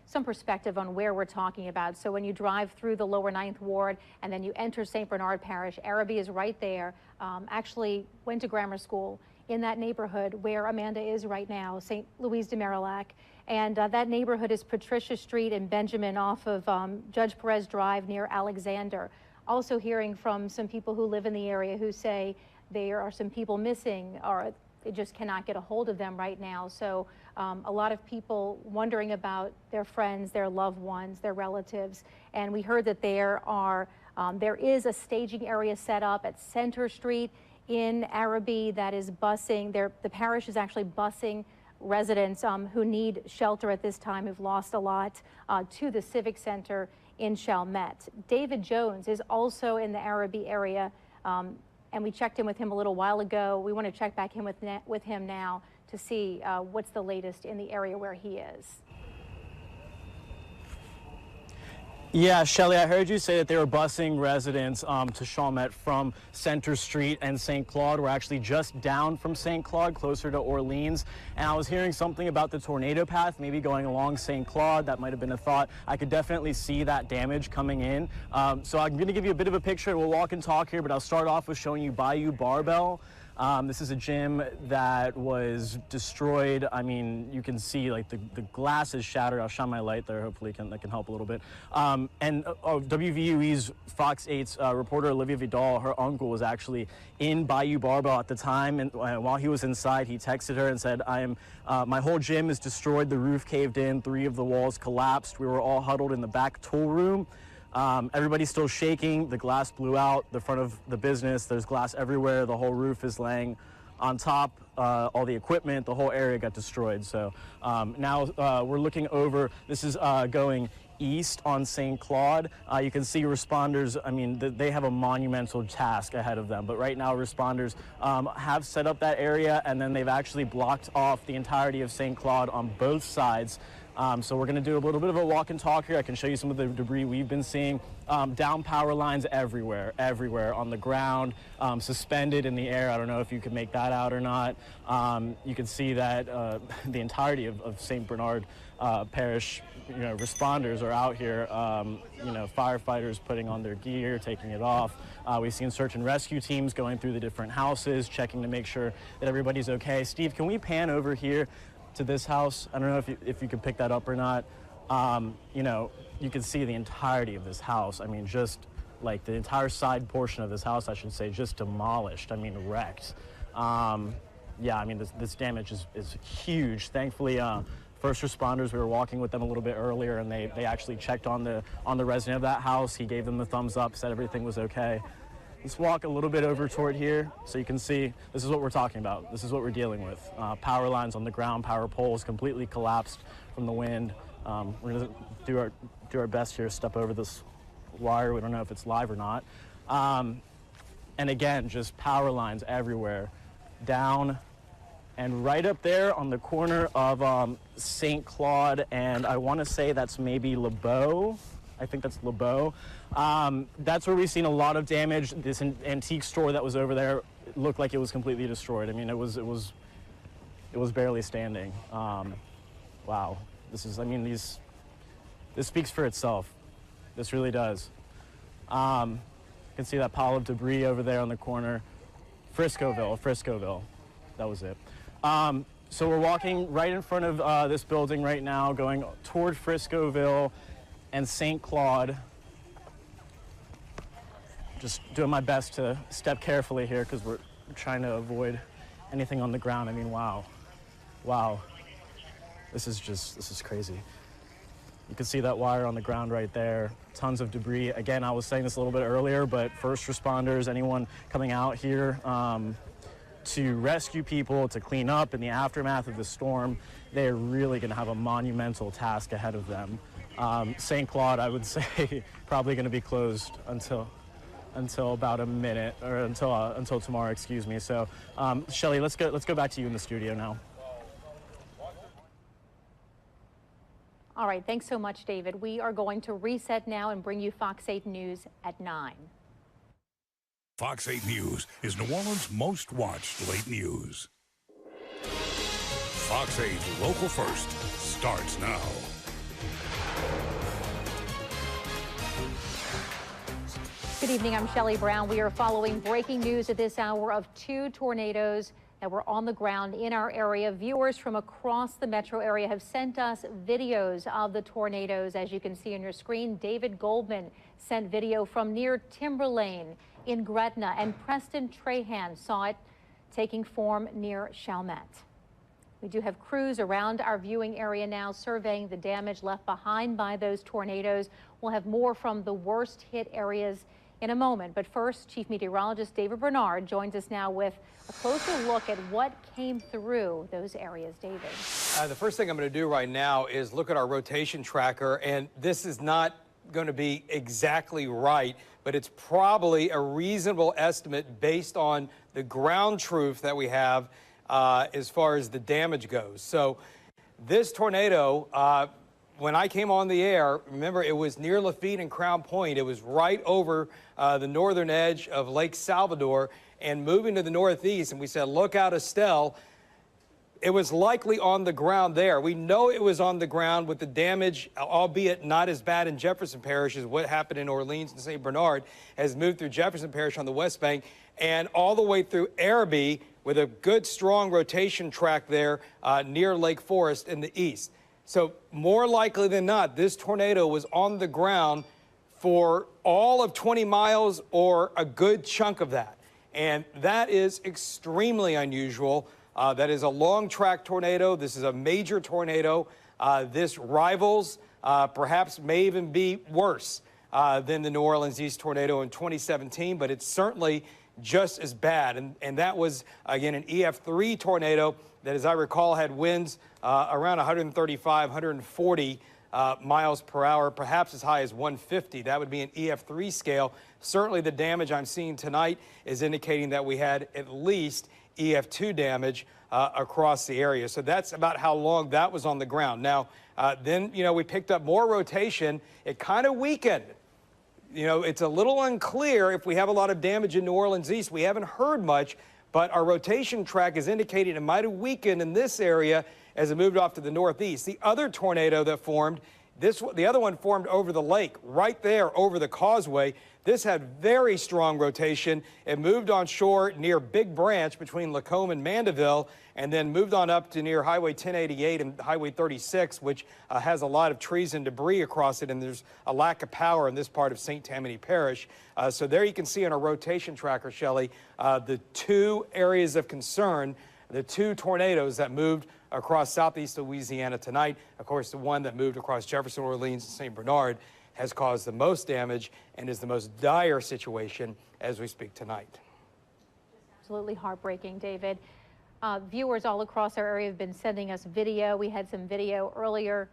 some perspective on where we're talking about. So when you drive through the lower 9th Ward and then you enter St. Bernard Parish, Arabi is right there. Actually went to grammar school in that neighborhood where Amanda is right now, St. Louise de Marillac. And that neighborhood is Patricia Street and Benjamin off of Judge Perez Drive near Alexander. Also hearing from some people who live in the area who say there are some people missing or they just cannot get a hold of them right now. So a lot of people wondering about their friends, their loved ones, their relatives. And we heard that there is a staging area set up at Center Street in Arabi that is busing. The parish is actually busing residents who need shelter at this time, who've lost a lot, to the Civic Center in Chalmette. David Jones is also in the Arabi area, and we checked in with him a little while ago. We want to check back in with him now to see what's the latest in the area where he is. Yeah, Shelley, I heard you say that they were busing residents to Chalmette from Center Street and St. Claude. We're actually just down from St. Claude, closer to Orleans. And I was hearing something about the tornado path, maybe going along St. Claude. That might have been a thought. I could definitely see that damage coming in. So I'm going to give you a bit of a picture. We'll walk and talk here, but I'll start off with showing you Bayou Barbell. This is a gym that was destroyed. I mean, you can see like the glass is shattered. I'll shine my light there. Hopefully that can help a little bit. WVUE's Fox 8's reporter Olivia Vidal, her uncle was actually in Bayou Barbell at the time. And while he was inside, he texted her and said, my whole gym is destroyed. The roof caved in. 3 of the walls collapsed. We were all huddled in the back tool room. Everybody's still shaking. The glass blew out the front of the business. There's glass everywhere. The whole roof is laying on top. All the equipment, the whole area got destroyed. So now we're looking over. This is going east on St. Claude. You can see responders, I mean, they have a monumental task ahead of them. But right now responders have set up that area, and then they've actually blocked off the entirety of St. Claude on both sides So we're going to do a little bit of a walk and talk here. I can show you some of the debris we've been seeing. Down power lines everywhere on the ground, suspended in the air. I don't know if you could make that out or not. You can see that the entirety of St. Bernard Parish, responders are out here. Firefighters putting on their gear, taking it off. We've seen search and rescue teams going through the different houses, checking to make sure that everybody's okay. Steve, can we pan over here to this house? I don't know if you could pick that up or not. You can see the entirety of this house. I mean, just like the entire side portion of this house, I should say, just demolished. I mean, wrecked. Yeah, I mean, this damage is huge. Thankfully, first responders, we were walking with them a little bit earlier, and they actually checked on the resident of that house. He gave them the thumbs up, said everything was okay. Let's walk a little bit over toward here so you can see this is what we're talking about. This is what we're dealing with. Power lines on the ground, power poles completely collapsed from the wind. We're going to do our best here to step over this wire. We don't know if it's live or not. And again, just power lines everywhere, down and right up there on the corner of St. Claude, and I want to say that's maybe LeBeau. I think that's LeBeau. That's where we've seen a lot of damage. This antique store that was over there looked like it was completely destroyed. I mean, it was barely standing. Wow, this speaks for itself. This really does. You can see that pile of debris over there on the corner. Friscoville, that was it. So we're walking right in front of this building right now, going toward Friscoville and St. Claude. Just doing my best to step carefully here because we're trying to avoid anything on the ground. I mean, wow. This is crazy. You can see that wire on the ground right there. Tons of debris. Again, I was saying this a little bit earlier, but first responders, anyone coming out here to rescue people, to clean up in the aftermath of the storm, they're really going to have a monumental task ahead of them. St. Claude, I would say, probably going to be closed until about a minute, or until tomorrow, excuse me. So, Shelley, let's go back to you in the studio now. All right, thanks so much, David. We are going to reset now and bring you Fox 8 News at 9. Fox 8 News is New Orleans' most watched late news. Fox 8 Local First starts now. Good evening, I'm Shelley Brown. We are following breaking news at this hour of 2 tornadoes that were on the ground in our area. Viewers from across the metro area have sent us videos of the tornadoes. As you can see on your screen, David Goldman sent video from near Timber Lane in Gretna, and Preston Trahan saw it taking form near Chalmette. We do have crews around our viewing area now surveying the damage left behind by those tornadoes. We'll have more from the worst hit areas in a moment. But first, Chief Meteorologist David Bernard joins us now with a closer look at what came through those areas. David. The first thing I'm going to do right now is look at our rotation tracker, and this is not going to be exactly right, but it's probably a reasonable estimate based on the ground truth that we have as far as the damage goes. So this tornado, when I came on the air, remember, it was near Lafitte and Crown Point. It was right over the northern edge of Lake Salvador and moving to the northeast. And we said, look out, Estelle. It was likely on the ground there. We know it was on the ground with the damage, albeit not as bad in Jefferson Parish as what happened in Orleans and St. Bernard, has moved through Jefferson Parish on the west bank and all the way through Arabi with a good, strong rotation track there near Lake Forest in the east. So more likely than not, this tornado was on the ground for all of 20 miles or a good chunk of that. And that is extremely unusual. That is a long track tornado. This is a major tornado. This rivals, perhaps may even be worse than the New Orleans East tornado in 2017, but it's certainly just as bad. And that was, again, an EF3 tornado that, as I recall, had winds around 135, 140 miles per hour, perhaps as high as 150. That would be an EF3 scale. Certainly the damage I'm seeing tonight is indicating that we had at least EF2 damage across the area. So that's about how long that was on the ground. Now, then, we picked up more rotation. It kind of weakened. It's a little unclear if we have a lot of damage in New Orleans East. We haven't heard much, but our rotation track is indicating it might have weakened in this area as it moved off to the northeast. The other tornado that formed, the other one formed over the lake, right there over the causeway. This had very strong rotation. It moved on shore near Big Branch between Lacombe and Mandeville, and then moved on up to near Highway 1088 and Highway 36, which has a lot of trees and debris across it, and there's a lack of power in this part of St. Tammany Parish. So there you can see on our rotation tracker, Shelley, the two areas of concern, the two tornadoes that moved across southeast Louisiana tonight. Of course, the one that moved across Jefferson, Orleans, and St. Bernard has caused the most damage and is the most dire situation as we speak tonight. Absolutely heartbreaking, David. Viewers all across our area have been sending us video. We had some video earlier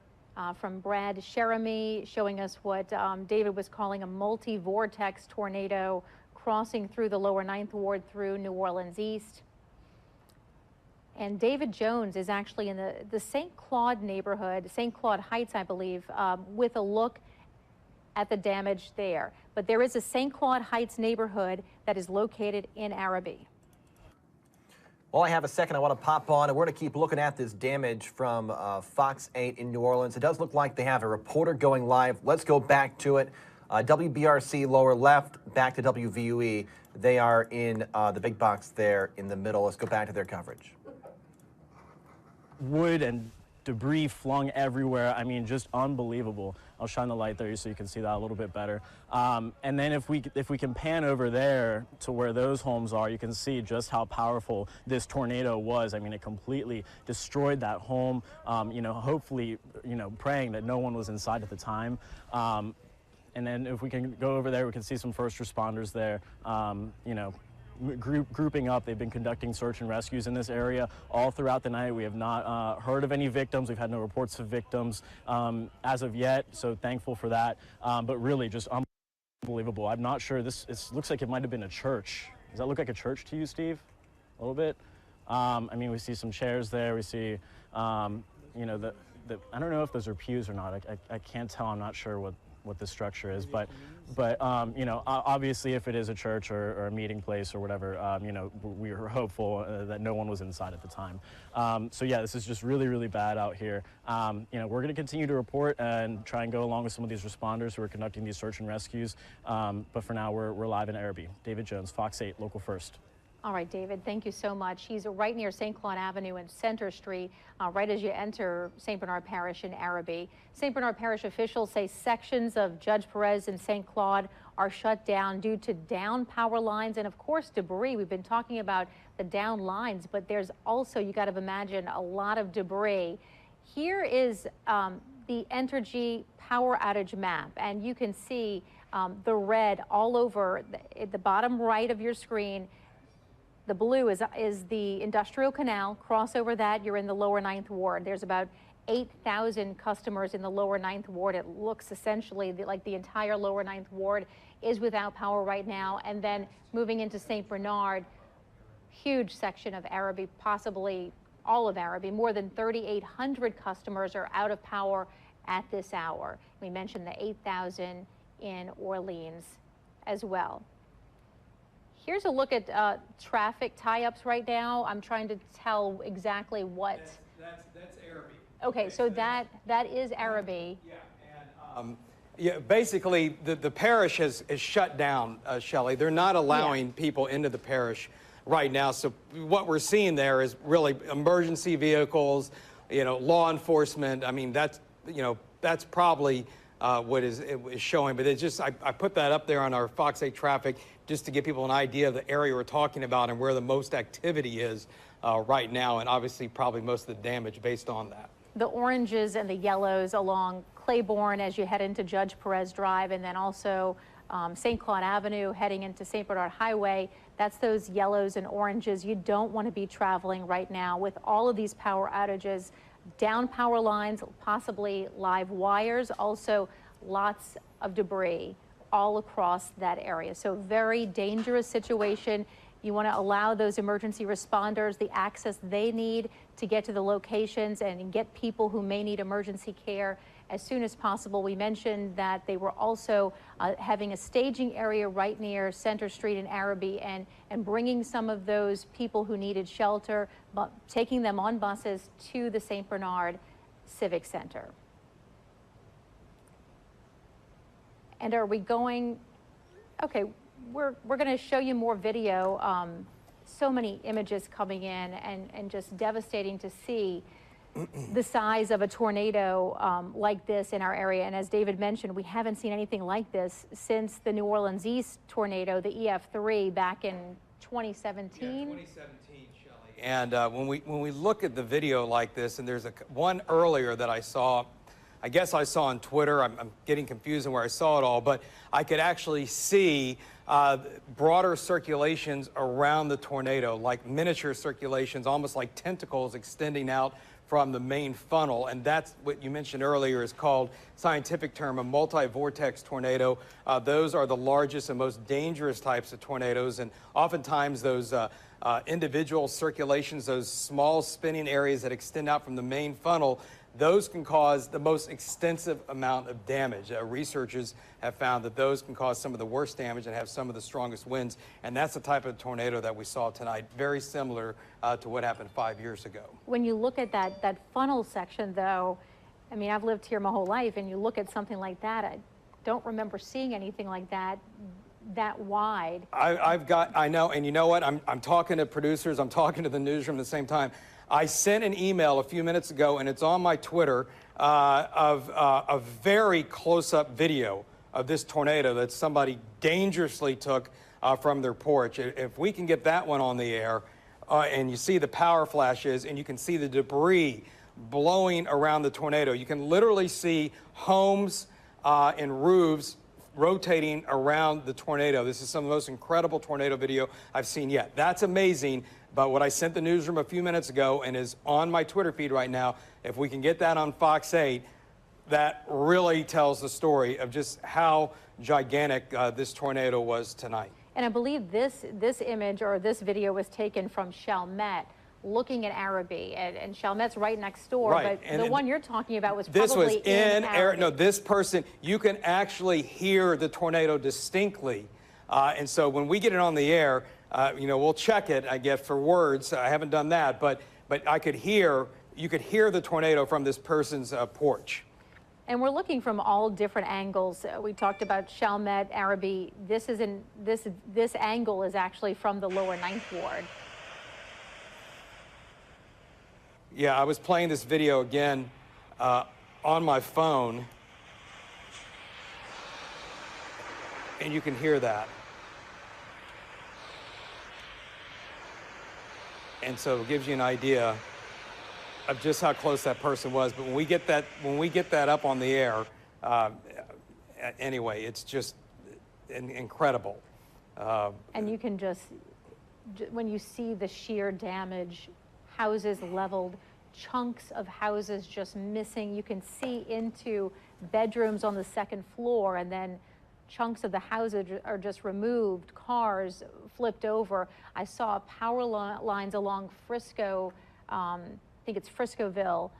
from Brad Sheremy showing us what David was calling a multi-vortex tornado crossing through the lower 9th Ward through New Orleans East. And David Jones is actually in the St. Claude neighborhood, St. Claude Heights, I believe, with a look at the damage there. But there is a St. Claude Heights neighborhood that is located in Arabi. Well, I have a second I want to pop on, and we're going to keep looking at this damage from Fox 8 in New Orleans. It does look like they have a reporter going live. Let's go back to it. WBRC lower left, back to WVUE. They are in the big box there in the middle. Let's go back to their coverage. Wood and debris flung everywhere. I mean, just unbelievable. I'll shine the light there so you can see that a little bit better. And then if we can pan over there to where those homes are, you can see just how powerful this tornado was. I mean, it completely destroyed that home. Hopefully, praying that no one was inside at the time. And then if we can go over there, we can see some first responders there. Grouping up. They've been conducting search and rescues in this area all throughout the night. We have not heard of any victims. We've had no reports of victims as of yet, so thankful for that. But really just unbelievable. I'm not sure. This looks like it might have been a church. Does that look like a church to you, Steve? A little bit? I mean, we see some chairs there. We see, I don't know if those are pews or not. I can't tell. I'm not sure what the structure is, but obviously if it is a church or a meeting place or whatever, we were hopeful that no one was inside at the time. So yeah, this is just really, really bad out here. We're going to continue to report and try and go along with some of these responders who are conducting these search and rescues. But for now, we're live in Arabi. David Jones, Fox 8, Local First. All right, David, thank you so much. He's right near St. Claude Avenue and Center Street, right as you enter St. Bernard Parish in Arabi. St. Bernard Parish officials say sections of Judge Perez and St. Claude are shut down due to down power lines and, of course, debris. We've been talking about the down lines, but there's also, you got to imagine, a lot of debris. Here is the Entergy power outage map, and you can see the red all over the bottom right of your screen. The blue is the industrial canal. Cross over that, you're in the lower 9th Ward. There's about 8,000 customers in the lower 9th Ward. It looks essentially like the entire lower 9th Ward is without power right now. And then moving into St. Bernard, huge section of Arabi, possibly all of Arabi. More than 3,800 customers are out of power at this hour. We mentioned the 8,000 in Orleans as well. Here's a look at traffic tie-ups right now. I'm trying to tell exactly what. That's Arabi. Okay, so that is Arabi. Yeah, basically the parish is shut down, Shelley. They're not allowing people into the parish right now. So what we're seeing there is really emergency vehicles, law enforcement. I mean, that's probably what is showing. But it's just I put that up there on our Fox 8 traffic just to give people an idea of the area we're talking about and where the most activity is right now, and obviously probably most of the damage based on that. The oranges and the yellows along Claiborne as you head into Judge Perez Drive, and then also St. Claude Avenue heading into St. Bernard Highway. That's those yellows and oranges. You don't want to be traveling right now with all of these power outages, down power lines, possibly live wires, also lots of debris all across that area. So very dangerous situation. You want to allow those emergency responders the access they need to get to the locations and get people who may need emergency care as soon as possible. We mentioned that they were also having a staging area right near Center Street in Arabi and bringing some of those people who needed shelter, but taking them on buses to the St. Bernard Civic Center. And are we going, okay, we're going to show you more video. So many images coming in and just devastating to see the size of a tornado like this in our area. And as David mentioned, we haven't seen anything like this since the New Orleans East tornado, the EF3, back in 2017. Yeah, 2017, Shelley. And when we look at the video like this, and there's one earlier that I saw, I guess I saw on Twitter. I'm getting confused on where I saw it all, but I could actually see broader circulations around the tornado, like miniature circulations, almost like tentacles extending out from the main funnel. And that's what you mentioned earlier is called, scientific term, a multi-vortex tornado. Those are the largest and most dangerous types of tornadoes. And oftentimes those individual circulations, those small spinning areas that extend out from the main funnel, those can cause the most extensive amount of damage. Researchers have found that those can cause some of the worst damage and have some of the strongest winds. And that's the type of tornado that we saw tonight, very similar to what happened 5 years ago. When you look at that funnel section, though, I mean, I've lived here my whole life, and you look at something like that, I don't remember seeing anything like that wide. I know, and you know what? I'm talking to producers, I'm talking to the newsroom at the same time. I sent an email a few minutes ago, and it's on my Twitter, of a very close-up video of this tornado that somebody dangerously took from their porch. If we can get that one on the air, and you see the power flashes, and you can see the debris blowing around the tornado, you can literally see homes and roofs rotating around the tornado. This is some of the most incredible tornado video I've seen yet. That's amazing. But what I sent the newsroom a few minutes ago and is on my Twitter feed right now, if we can get that on Fox 8, that really tells the story of just how gigantic this tornado was tonight. And I believe this image or this video was taken from Chalmette, looking at Arabi, and Chalmette's right next door. Right. But the one you're talking about was this probably was in Arabi. No, this person, you can actually hear the tornado distinctly. And so when we get it on the air, you know, we'll check it, I guess, for words. I haven't done that, but I could hear, you could hear the tornado from this person's porch. And we're looking from all different angles. We talked about Chalmette, Arabi. This angle is actually from the lower 9th Ward. Yeah, I was playing this video again on my phone, and you can hear that. And so it gives you an idea of just how close that person was. But when we get that up on the air, anyway, it's just incredible. And you can just, when you see the sheer damage, houses leveled, chunks of houses just missing. You can see into bedrooms on the 2nd floor, and then chunks of the houses are just removed, cars flipped over. I saw power lines along Frisco, I think it's Friscoville,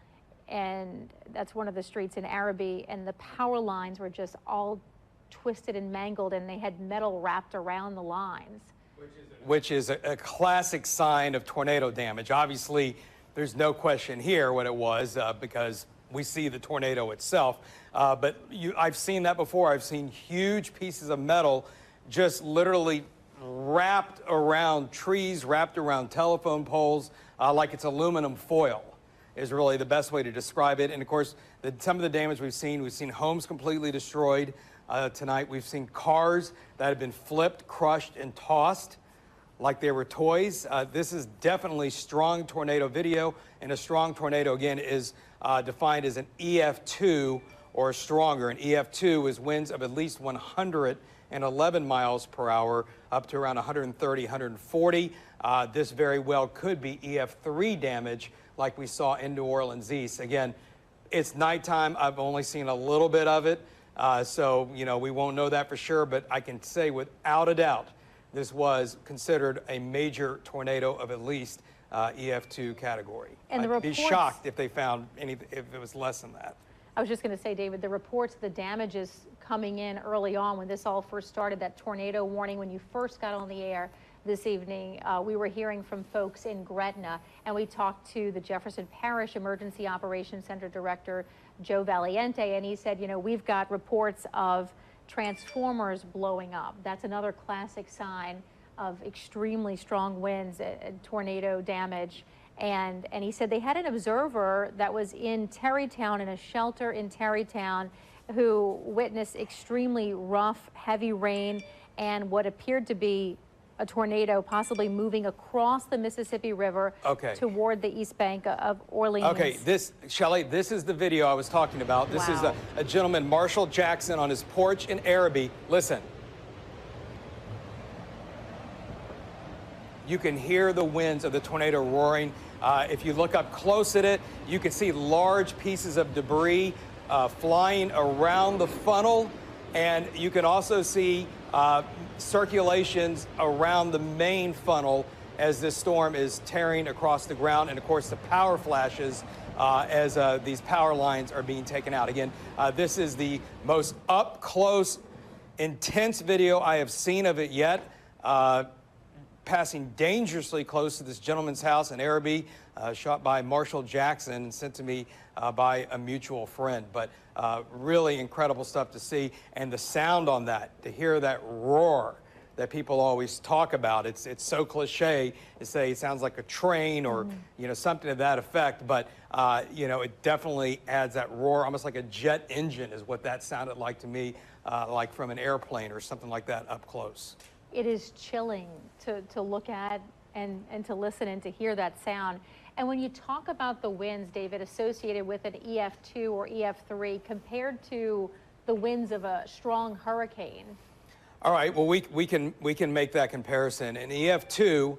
and that's one of the streets in Arabi, and the power lines were just all twisted and mangled, and they had metal wrapped around the lines. Which is a classic sign of tornado damage. Obviously, there's no question here what it was because we see the tornado itself. But I've seen that before. I've seen huge pieces of metal just literally wrapped around trees, wrapped around telephone poles, like it's aluminum foil is really the best way to describe it. And of course, some of the damage we've seen homes completely destroyed tonight. We've seen cars that have been flipped, crushed, and tossed like they were toys. This is definitely strong tornado video, and a strong tornado, again, is defined as an EF2 or stronger. An EF2 is winds of at least 111 miles per hour up to around 130, 140. This very well could be EF3 damage like we saw in New Orleans East. Again, it's nighttime. I've only seen a little bit of it, so you know we won't know that for sure, but I can say without a doubt this was considered a major tornado of at least EF2 category. And I'd be shocked if they found if it was less than that. I was just going to say, David, the reports, the damages coming in early on when this all first started, that tornado warning when you first got on the air this evening, we were hearing from folks in Gretna, and we talked to the Jefferson Parish Emergency Operations Center Director, Joe Valiente, and he said, you know, we've got reports of transformers blowing up. That's another classic sign of extremely strong winds and tornado damage. And he said they had an observer that was in Terrytown, in a shelter in Terrytown, who witnessed extremely rough, heavy rain and what appeared to be a tornado possibly moving across the Mississippi River toward the east bank of Orleans. Okay, Shelley, this is the video I was talking about. This is a gentleman, Marshall Jackson, on his porch in Arabi. Listen. You can hear the winds of the tornado roaring. If you look up close at it, you can see large pieces of debris flying around the funnel, and you can also see circulations around the main funnel as this storm is tearing across the ground, and of course the power flashes as these power lines are being taken out. Again, this is the most up-close, intense video I have seen of it yet. Passing dangerously close to this gentleman's house in Arabi, shot by Marshall Jackson and sent to me by a mutual friend. But really incredible stuff to see, and the sound on that, to hear that roar that people always talk about. It's so cliche to say it sounds like a train or you know, something to that effect, but you know, it definitely adds that roar, almost like a jet engine is what that sounded like to me, like from an airplane or something like that up close. It is chilling to look at and to listen and to hear that sound. And when you talk about the winds, David, associated with an EF2 or EF3 compared to the winds of a strong hurricane. All right, well, we can make that comparison. In EF2,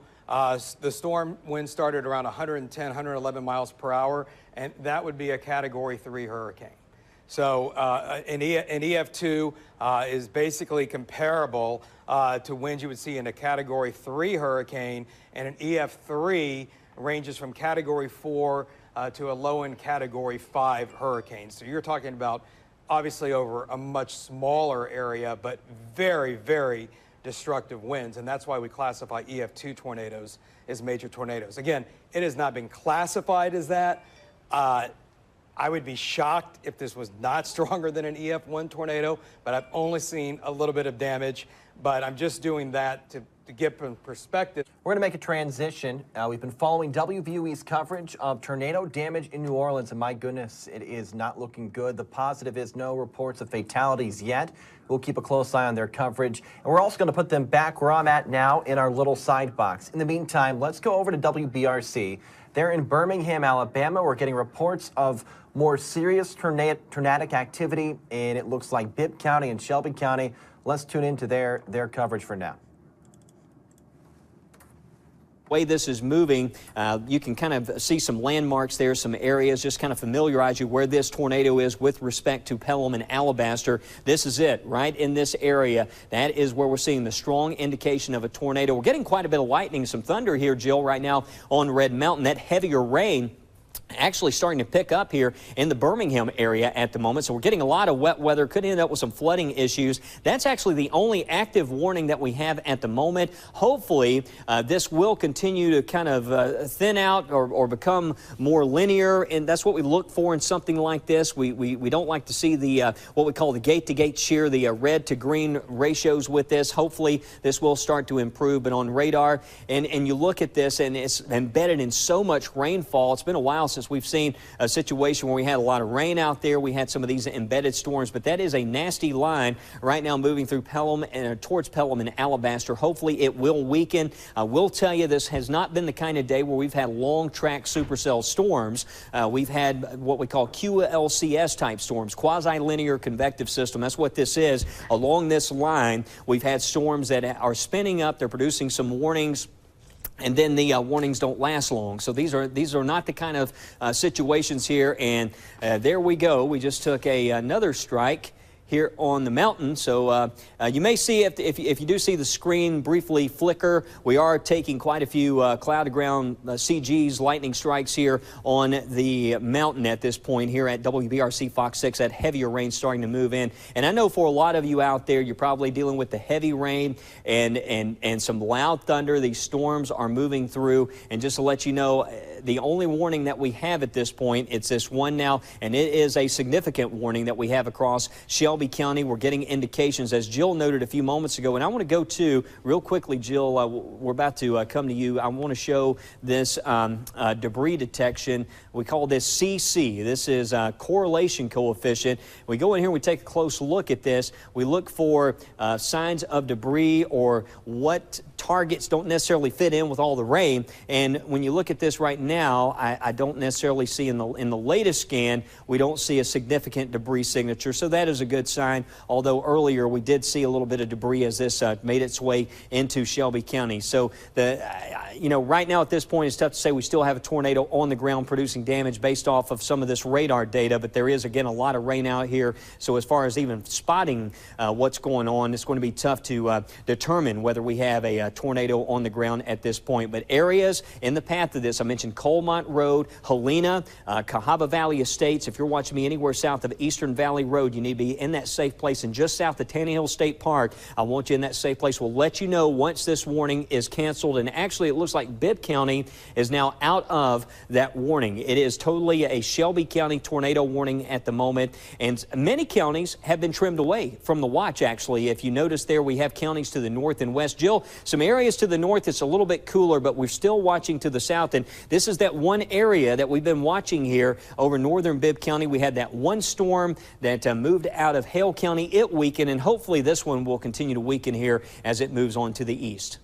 the storm wind started around 110, 111 miles per hour, and that would be a Category 3 hurricane. So an EF2 is basically comparable to winds you would see in a Category 3 hurricane, and an EF3 ranges from Category 4 to a low-end Category 5 hurricane. So you're talking about obviously over a much smaller area, but very, very destructive winds, and that's why we classify EF2 tornadoes as major tornadoes. Again, it has not been classified as that. I would be shocked if this was not stronger than an EF1 tornado, but I've only seen a little bit of damage, but I'm just doing that to get some perspective. We're going to make a transition. We've been following WVUE's coverage of tornado damage in New Orleans, and my goodness, it is not looking good. The positive is no reports of fatalities yet. We'll keep a close eye on their coverage, and we're also going to put them back where I'm at now in our little side box. In the meantime, let's go over to WBRC. They're in Birmingham, Alabama. We're getting reports of more serious tornadic activity, and it looks like Bibb County and Shelby County. Let's tune into their coverage for now. Way this is moving, you can kind of see some landmarks there, some areas, just kind of familiarize you where this tornado is with respect to Pelham and Alabaster. This is it, right in this area. That is where we're seeing the strong indication of a tornado. We're getting quite a bit of lightning, some thunder here, Jill, right now on Red Mountain. That heavier rain actually starting to pick up here in the Birmingham area at the moment. So we're getting a lot of wet weather. Could end up with some flooding issues. That's actually the only active warning that we have at the moment. Hopefully, this will continue to kind of thin out or become more linear, and that's what we look for in something like this. We don't like to see the what we call the gate-to-gate shear, the red to green ratios with this. Hopefully, this will start to improve. But on radar, and you look at this, and it's embedded in so much rainfall. It's been a while since we've seen a situation where we had a lot of rain out there. We had some of these embedded storms, but that is a nasty line right now moving through Pelham and towards Pelham and Alabaster. Hopefully it will weaken. I will tell you, this has not been the kind of day where we've had long track supercell storms. We've had what we call QLCS type storms, quasi-linear convective system. That's what this is. Along this line, we've had storms that are spinning up. They're producing some warnings, and then the warnings don't last long. So these are not the kind of situations here. And there we go. We just took another strike here on the mountain. So you may see, if you do see the screen briefly flicker, we are taking quite a few cloud-to-ground CGs, lightning strikes here on the mountain at this point here at WBRC Fox 6. That heavier rain starting to move in. And I know for a lot of you out there, you're probably dealing with the heavy rain and some loud thunder. These storms are moving through. And just to let you know, the only warning that we have at this point, it's this one now, and it is a significant warning that we have across Shelby County. We're getting indications, as Jill noted a few moments ago, and I want to go to, real quickly, Jill, we're about to come to you. I want to show this debris detection. We call this CC. This is correlation coefficient. We go in here, we take a close look at this. We look for signs of debris or what targets don't necessarily fit in with all the rain. And when you look at this right now, I don't necessarily see in the latest scan, we don't see a significant debris signature. So that is a good sign. Although earlier we did see a little bit of debris as this made its way into Shelby County. So right now at this point, it's tough to say. We still have a tornado on the ground producing damage based off of some of this radar data, but there is again a lot of rain out here. So as far as even spotting what's going on, it's going to be tough to determine whether we have a tornado on the ground at this point. But areas in the path of this, I mentioned Colmont Road, Helena, Cahaba Valley Estates. If you're watching me anywhere south of Eastern Valley Road, you need to be in that safe place. And just south of Tannehill State Park, I want you in that safe place. We'll let you know once this warning is canceled. And actually, it looks like Bibb County is now out of that warning. It is totally a Shelby County tornado warning at the moment. And many counties have been trimmed away from the watch, actually. If you notice there, we have counties to the north and west. Jill, some areas to the north, it's a little bit cooler, but we're still watching to the south. And this is that one area that we've been watching here over northern Bibb County. We had that one storm that moved out of Hale County. It weakened, and hopefully this one will continue to weaken here as it moves on to the east.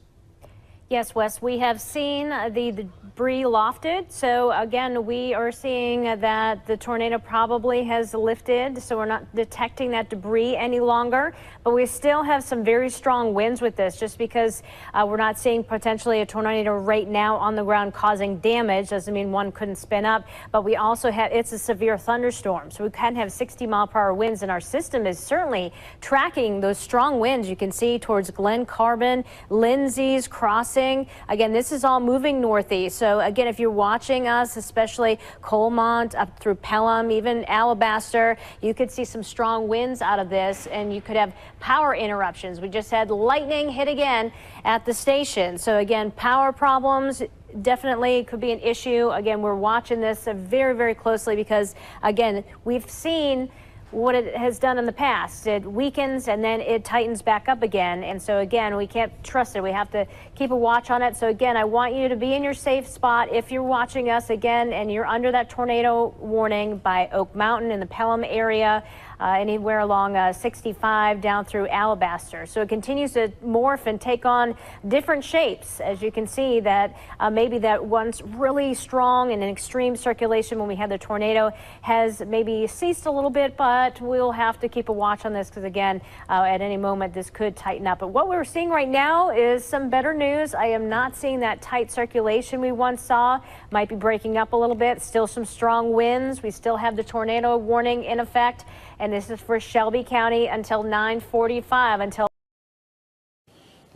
Yes, Wes, we have seen the debris lofted. So again, we are seeing that the tornado probably has lifted. So we're not detecting that debris any longer, but we still have some very strong winds with this. Just because we're not seeing potentially a tornado right now on the ground causing damage doesn't mean one couldn't spin up, but we also have, it's a severe thunderstorm. So we can have 60-mile-per-hour winds, and our system is certainly tracking those strong winds. You can see towards Glen Carbon, Lindsay's Crossing. Again, this is all moving northeast. So again, if you're watching us, especially Colmont up through Pelham, even Alabaster, you could see some strong winds out of this, and you could have power interruptions. We just had lightning hit again at the station. So again, power problems definitely could be an issue. Again, we're watching this very, very closely because, again, we've seen what it has done in the past. It weakens and then it tightens back up again. And so again, we can't trust it. We have to keep a watch on it. So again, I want you to be in your safe spot. If you're watching us again and you're under that tornado warning by Oak Mountain in the Pelham area, anywhere along 65 down through Alabaster. So it continues to morph and take on different shapes. As you can see that maybe that once really strong and an extreme circulation when we had the tornado has maybe ceased a little bit, but we'll have to keep a watch on this because again, at any moment this could tighten up. But what we're seeing right now is some better news. I am not seeing that tight circulation we once saw. Might be breaking up a little bit. Still some strong winds. We still have the tornado warning in effect. And this is for Shelby County until 9:45. Until.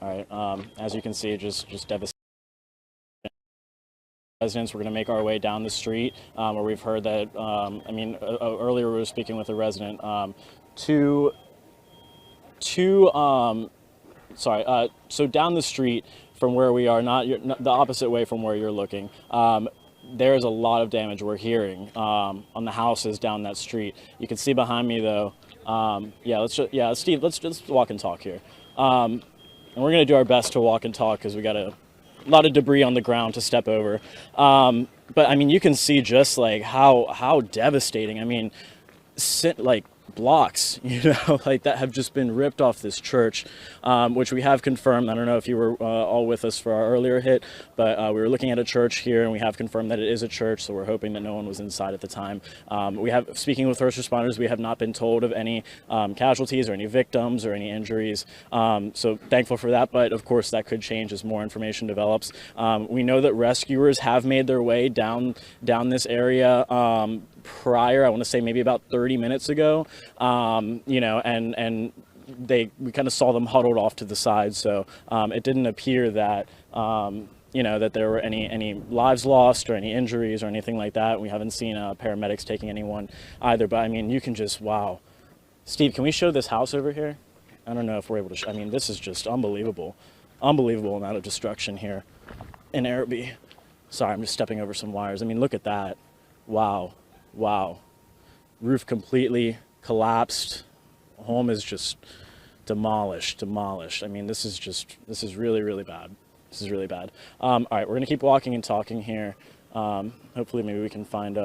All right. As you can see, just devastating. Residents, we're going to make our way down the street where we've heard that. Earlier we were speaking with a resident. So down the street from where we are, not the opposite way from where you're looking. There's a lot of damage we're hearing on the houses down that street. You can see behind me though. Steve, let's just walk and talk here. And we're gonna do our best to walk and talk because we got a lot of debris on the ground to step over. But I mean, you can see just like how devastating. I mean, blocks, that have just been ripped off this church, which we have confirmed. I don't know if you were all with us for our earlier hit, but we were looking at a church here and we have confirmed that it is a church, so we're hoping that no one was inside at the time. Speaking with first responders, we have not been told of any casualties or any victims or any injuries, so thankful for that, but of course that could change as more information develops. We know that rescuers have made their way down this area prior, I want to say maybe about 30 minutes ago. you know, and we kind of saw them huddled off to the side. So it didn't appear that, you know, that there were any lives lost or any injuries or anything like that. We haven't seen paramedics taking anyone either. But I mean, you can just, wow. Steve, can we show this house over here? I don't know if we're able to. I mean, this is just unbelievable. Unbelievable amount of destruction here in Arabi. Sorry, I'm just stepping over some wires. I mean, look at that. Wow. Wow. Roof completely collapsed. Home is just demolished. I mean, this is really, really bad. This is really bad. All right, we're gonna keep walking and talking here. Hopefully maybe we can find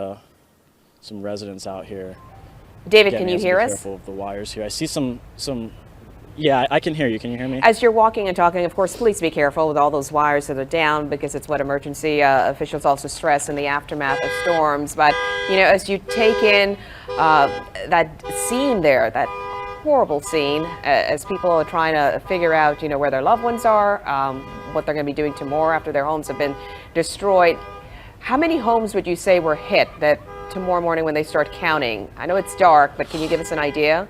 some residents out here. David, can you hear us? Be careful of the wires here. I see some, yeah, I can hear you. Can you hear me? As you're walking and talking, of course, please be careful with all those wires that are down, because it's what emergency officials also stress in the aftermath of storms. But, you know, as you take in that scene there, that horrible scene, as people are trying to figure out, you know, where their loved ones are, what they're going to be doing tomorrow after their homes have been destroyed. How many homes would you say were hit that tomorrow morning when they start counting? I know it's dark, but can you give us an idea?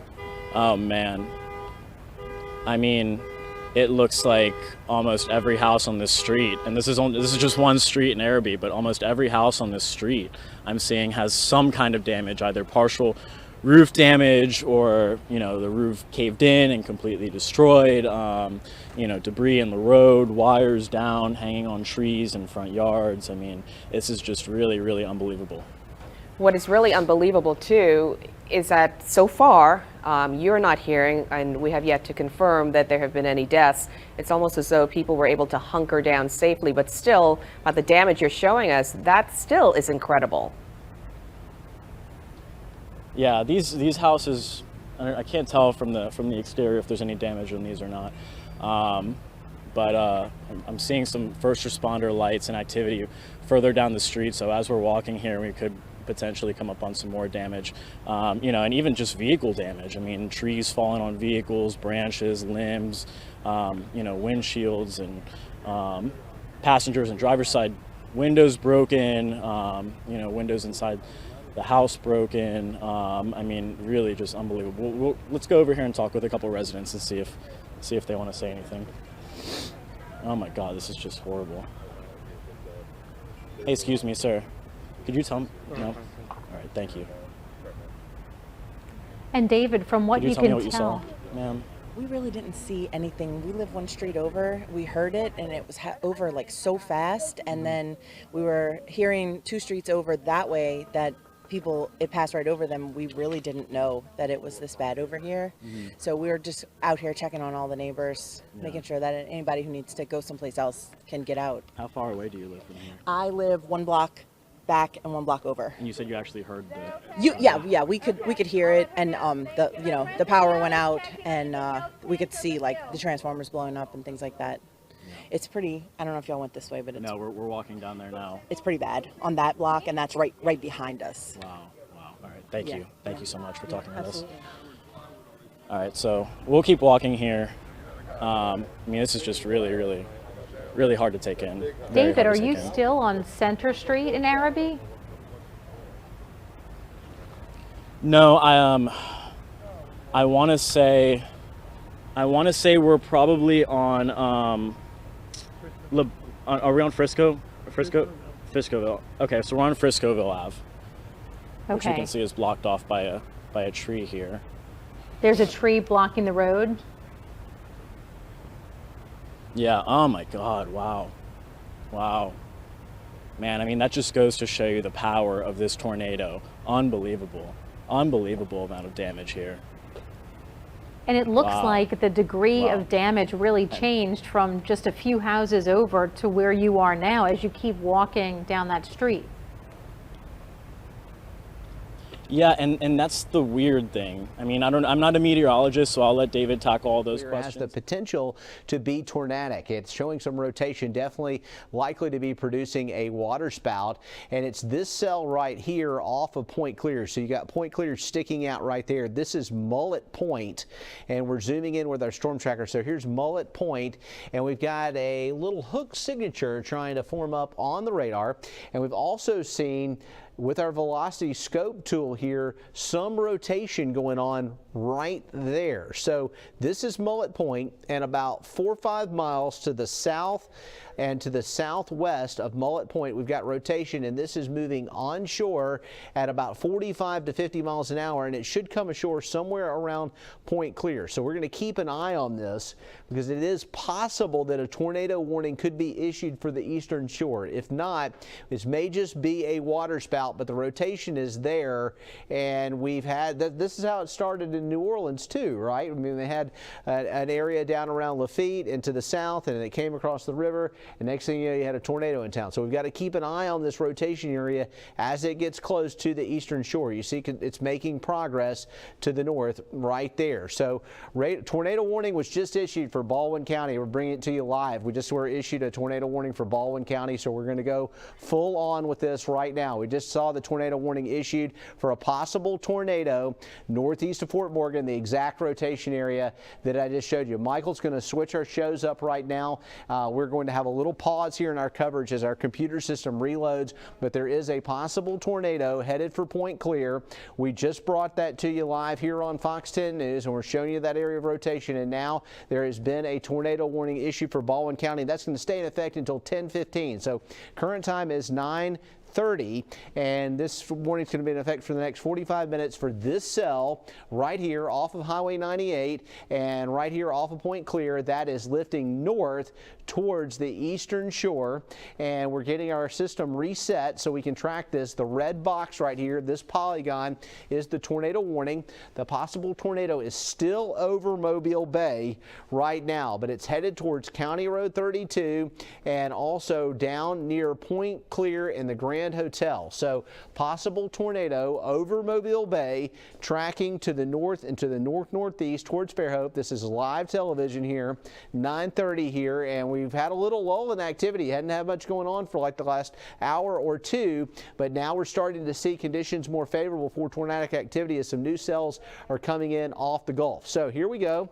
Oh man, I mean, it looks like almost every house on this street, and this is just one street in Arabi, but almost every house on this street I'm seeing has some kind of damage, either partial roof damage or, you know, the roof caved in and completely destroyed, you know, debris in the road, wires down, hanging on trees in front yards. I mean, this is just really, really unbelievable. What is really unbelievable too is that so far you're not hearing, and we have yet to confirm that there have been any deaths. It's almost as though people were able to hunker down safely, but still, by the damage you're showing us, that still is incredible. Yeah, these houses, I can't tell from the exterior if there's any damage on these or not. But I'm seeing some first responder lights and activity further down the street. So as we're walking here, we could potentially come up on some more damage, you know, and even just vehicle damage. I mean, trees falling on vehicles, branches, limbs, you know, windshields, and passengers and driver's side windows broken, you know, windows inside the house broken. I mean, really just unbelievable. Let's go over here and talk with a couple residents and see if they want to say anything. Oh my God, this is just horrible. Hey, excuse me, sir. Could you tell me? No? All right, thank you. And David, from what you can tell, ma'am? We really didn't see anything. We live one street over. We heard it, and it was over like so fast. And then we were hearing 2 streets over that way that it passed right over them. We really didn't know that it was this bad over here. So we were just out here checking on all the neighbors, making sure that anybody who needs to go someplace else can get out. How far away do you live from here? I live 1 block back and 1 block over. And you said you actually heard the... Yeah, we could hear it, and the power went out, and we could see like the transformers blowing up and things like that. It's pretty, I don't know if y'all went this way, but it's... No, we're walking down there now. It's pretty bad on that block, and that's right behind us. Wow. All right, thank you. Thank you so much for talking with us. Absolutely. All right, so we'll keep walking here. I mean, this is just really, really, really hard to take in. David, are you still on Center Street in Arabi? No, I want to say we're probably on are we on Friscoville? Okay, so we're on Friscoville Ave, which you can see is blocked off by a tree here. There's a tree blocking the road. Yeah. Oh my God. Wow. Man, I mean, that just goes to show you the power of this tornado. Unbelievable amount of damage here. And it looks like the degree of damage really changed from just a few houses over to where you are now as you keep walking down that street. Yeah, and that's the weird thing. I mean, I'm not a meteorologist, so I'll let David tackle all those questions. It has the potential to be tornadic. It's showing some rotation, definitely likely to be producing a water spout. And it's this cell right here off of Point Clear. So you got Point Clear sticking out right there. This is Mullet Point, and we're zooming in with our storm tracker. So here's Mullet Point, and we've got a little hook signature trying to form up on the radar. And we've also seen with our velocity scope tool here, some rotation going on right there. So this is Mullet Point, and about 4 or 5 miles to the south and to the southwest of Mullet Point, we've got rotation, and this is moving onshore at about 45 to 50 miles an hour, and it should come ashore somewhere around Point Clear. So we're going to keep an eye on this because it is possible that a tornado warning could be issued for the eastern shore. If not, this may just be a water spout, but the rotation is there, and we've had this is how it started in New Orleans too, right? I mean, they had an area down around Lafitte and to the south, and it came across the river, and next thing you know, you had a tornado in town. So we've got to keep an eye on this rotation area as it gets close to the eastern shore. You see it's making progress to the north right there. So tornado warning was just issued for Baldwin County. We're bringing it to you live. We just were issued a tornado warning for Baldwin County, so we're going to go full on with this right now. We just saw the tornado warning issued for a possible tornado northeast of Fort Morgan, the exact rotation area that I just showed you. Michael's going to switch our shows up right now. We're going to have a little pause here in our coverage as our computer system reloads, but there is a possible tornado headed for Point Clear. We just brought that to you live here on Fox 10 News, and we're showing you that area of rotation, and now there has been a tornado warning issued for Baldwin County. That's going to stay in effect until 10:15. So current time is 9:30, and this warning is going to be in effect for the next 45 minutes for this cell right here off of Highway 98 and right here off of Point Clear. That is lifting north towards the eastern shore, and we're getting our system reset so we can track this. The red box right here, this polygon, is the tornado warning. The possible tornado is still over Mobile Bay right now, but it's headed towards County Road 32 and also down near Point Clear in the Grand Hotel. So possible tornado over Mobile Bay, tracking to the north and to the north-northeast towards Fairhope. This is live television here, 9:30 here, and we've had a little lull in activity. Hadn't had much going on for like the last hour or two, but now we're starting to see conditions more favorable for tornadic activity as some new cells are coming in off the Gulf. So here we go.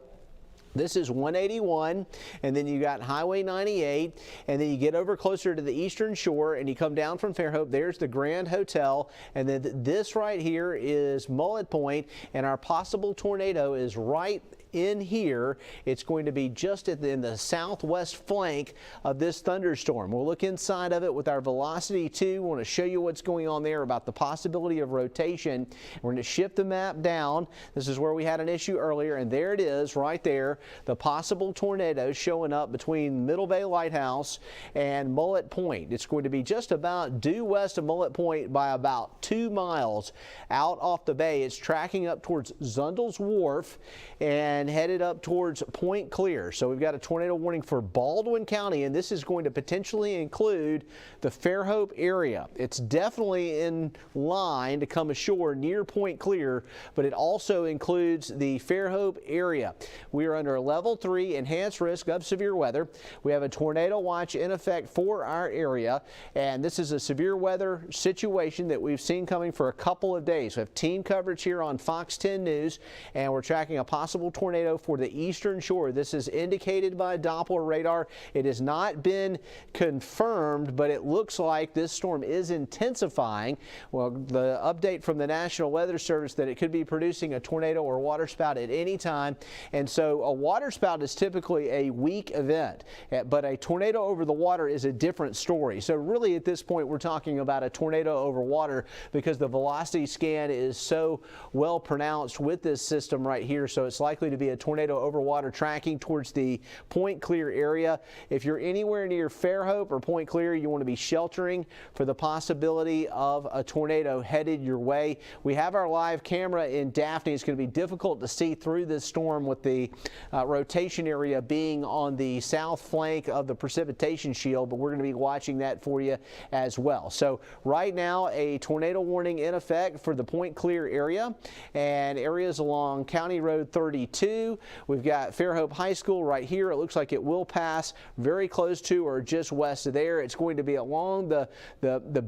This is 181, and then you got Highway 98, and then you get over closer to the eastern shore, and you come down from Fairhope. There's the Grand Hotel, and then this right here is Mullet Point, and our possible tornado is right in here. It's going to be just in the southwest flank of this thunderstorm. We'll look inside of it with our velocity 2. We want to show you what's going on there about the possibility of rotation. We're going to shift the map down. This is where we had an issue earlier, and there it is right there, the possible tornado showing up between Middle Bay Lighthouse and Mullet Point. It's going to be just about due west of Mullet Point by about 2 miles out off the bay. It's tracking up towards Zundels Wharf and headed up towards Point Clear. So we've got a tornado warning for Baldwin County, and this is going to potentially include the Fairhope area. It's definitely in line to come ashore near Point Clear, but it also includes the Fairhope area. We are under a level 3 enhanced risk of severe weather. We have a tornado watch in effect for our area, and this is a severe weather situation that we've seen coming for a couple of days. We have team coverage here on Fox 10 News, and we're tracking a possible tornado for the eastern shore. This is indicated by Doppler radar. It has not been confirmed, but it looks like this storm is intensifying. Well, the update from the National Weather Service that it could be producing a tornado or water spout at any time, and so a water spout is typically a weak event, but a tornado over the water is a different story. So really at this point we're talking about a tornado over water because the velocity scan is so well pronounced with this system right here, so it's likely to be a tornado over water tracking towards the Point Clear area. If you're anywhere near Fairhope or Point Clear, you want to be sheltering for the possibility of a tornado headed your way. We have our live camera in Daphne. It's going to be difficult to see through this storm with the rotation area being on the south flank of the precipitation shield, but we're going to be watching that for you as well. So right now a tornado warning in effect for the Point Clear area and areas along County Road 32. We've got Fairhope High School right here. It looks like it will pass very close to or just west of there. It's going to be along the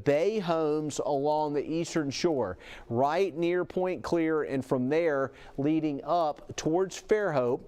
bay homes along the eastern shore, right near Point Clear, and from there leading up towards Fairhope.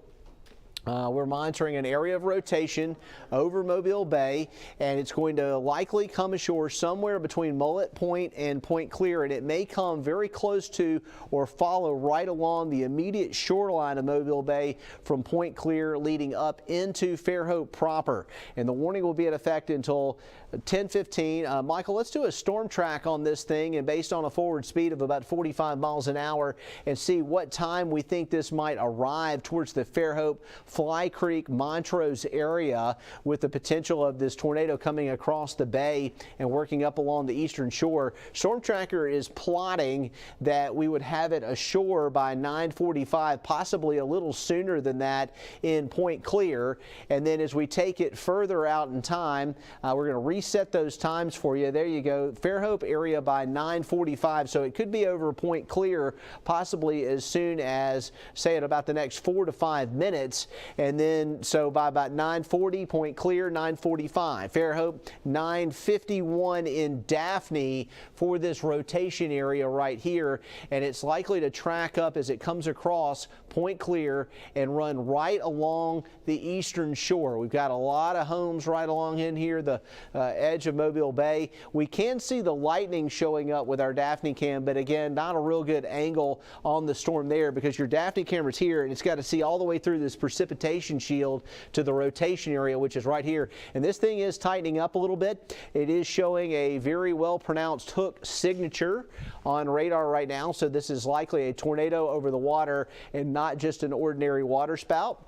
We're monitoring an area of rotation over Mobile Bay, and it's going to likely come ashore somewhere between Mullet Point and Point Clear, and it may come very close to or follow right along the immediate shoreline of Mobile Bay from Point Clear leading up into Fairhope proper. And the warning will be in effect until 10:15. Michael, let's do a storm track on this thing, and based on a forward speed of about 45 miles an hour, and see what time we think this might arrive towards the Fairhope, Fly Creek, Montrose area, with the potential of this tornado coming across the bay and working up along the eastern shore. Storm Tracker is plotting that we would have it ashore by 9:45, possibly a little sooner than that in Point Clear. And then as we take it further out in time, we're going to reset those times for you. There you go. Fairhope area by 9:45. So it could be over Point Clear possibly as soon as, say, in about the next 4 to 5 minutes. And then, so by about 9:40, Point Clear, 9:45. Fairhope, 9:51 in Daphne for this rotation area right here. And it's likely to track up as it comes across Point Clear and run right along the eastern shore. We've got a lot of homes right along in here, the edge of Mobile Bay. We can see the lightning showing up with our Daphne cam, but again, not a real good angle on the storm there because your Daphne camera's here and it's got to see all the way through this precipitation shield to the rotation area, which is right here. And this thing is tightening up a little bit. It is showing a very well pronounced hook signature on radar right now, so this is likely a tornado over the water and not just an ordinary water spout.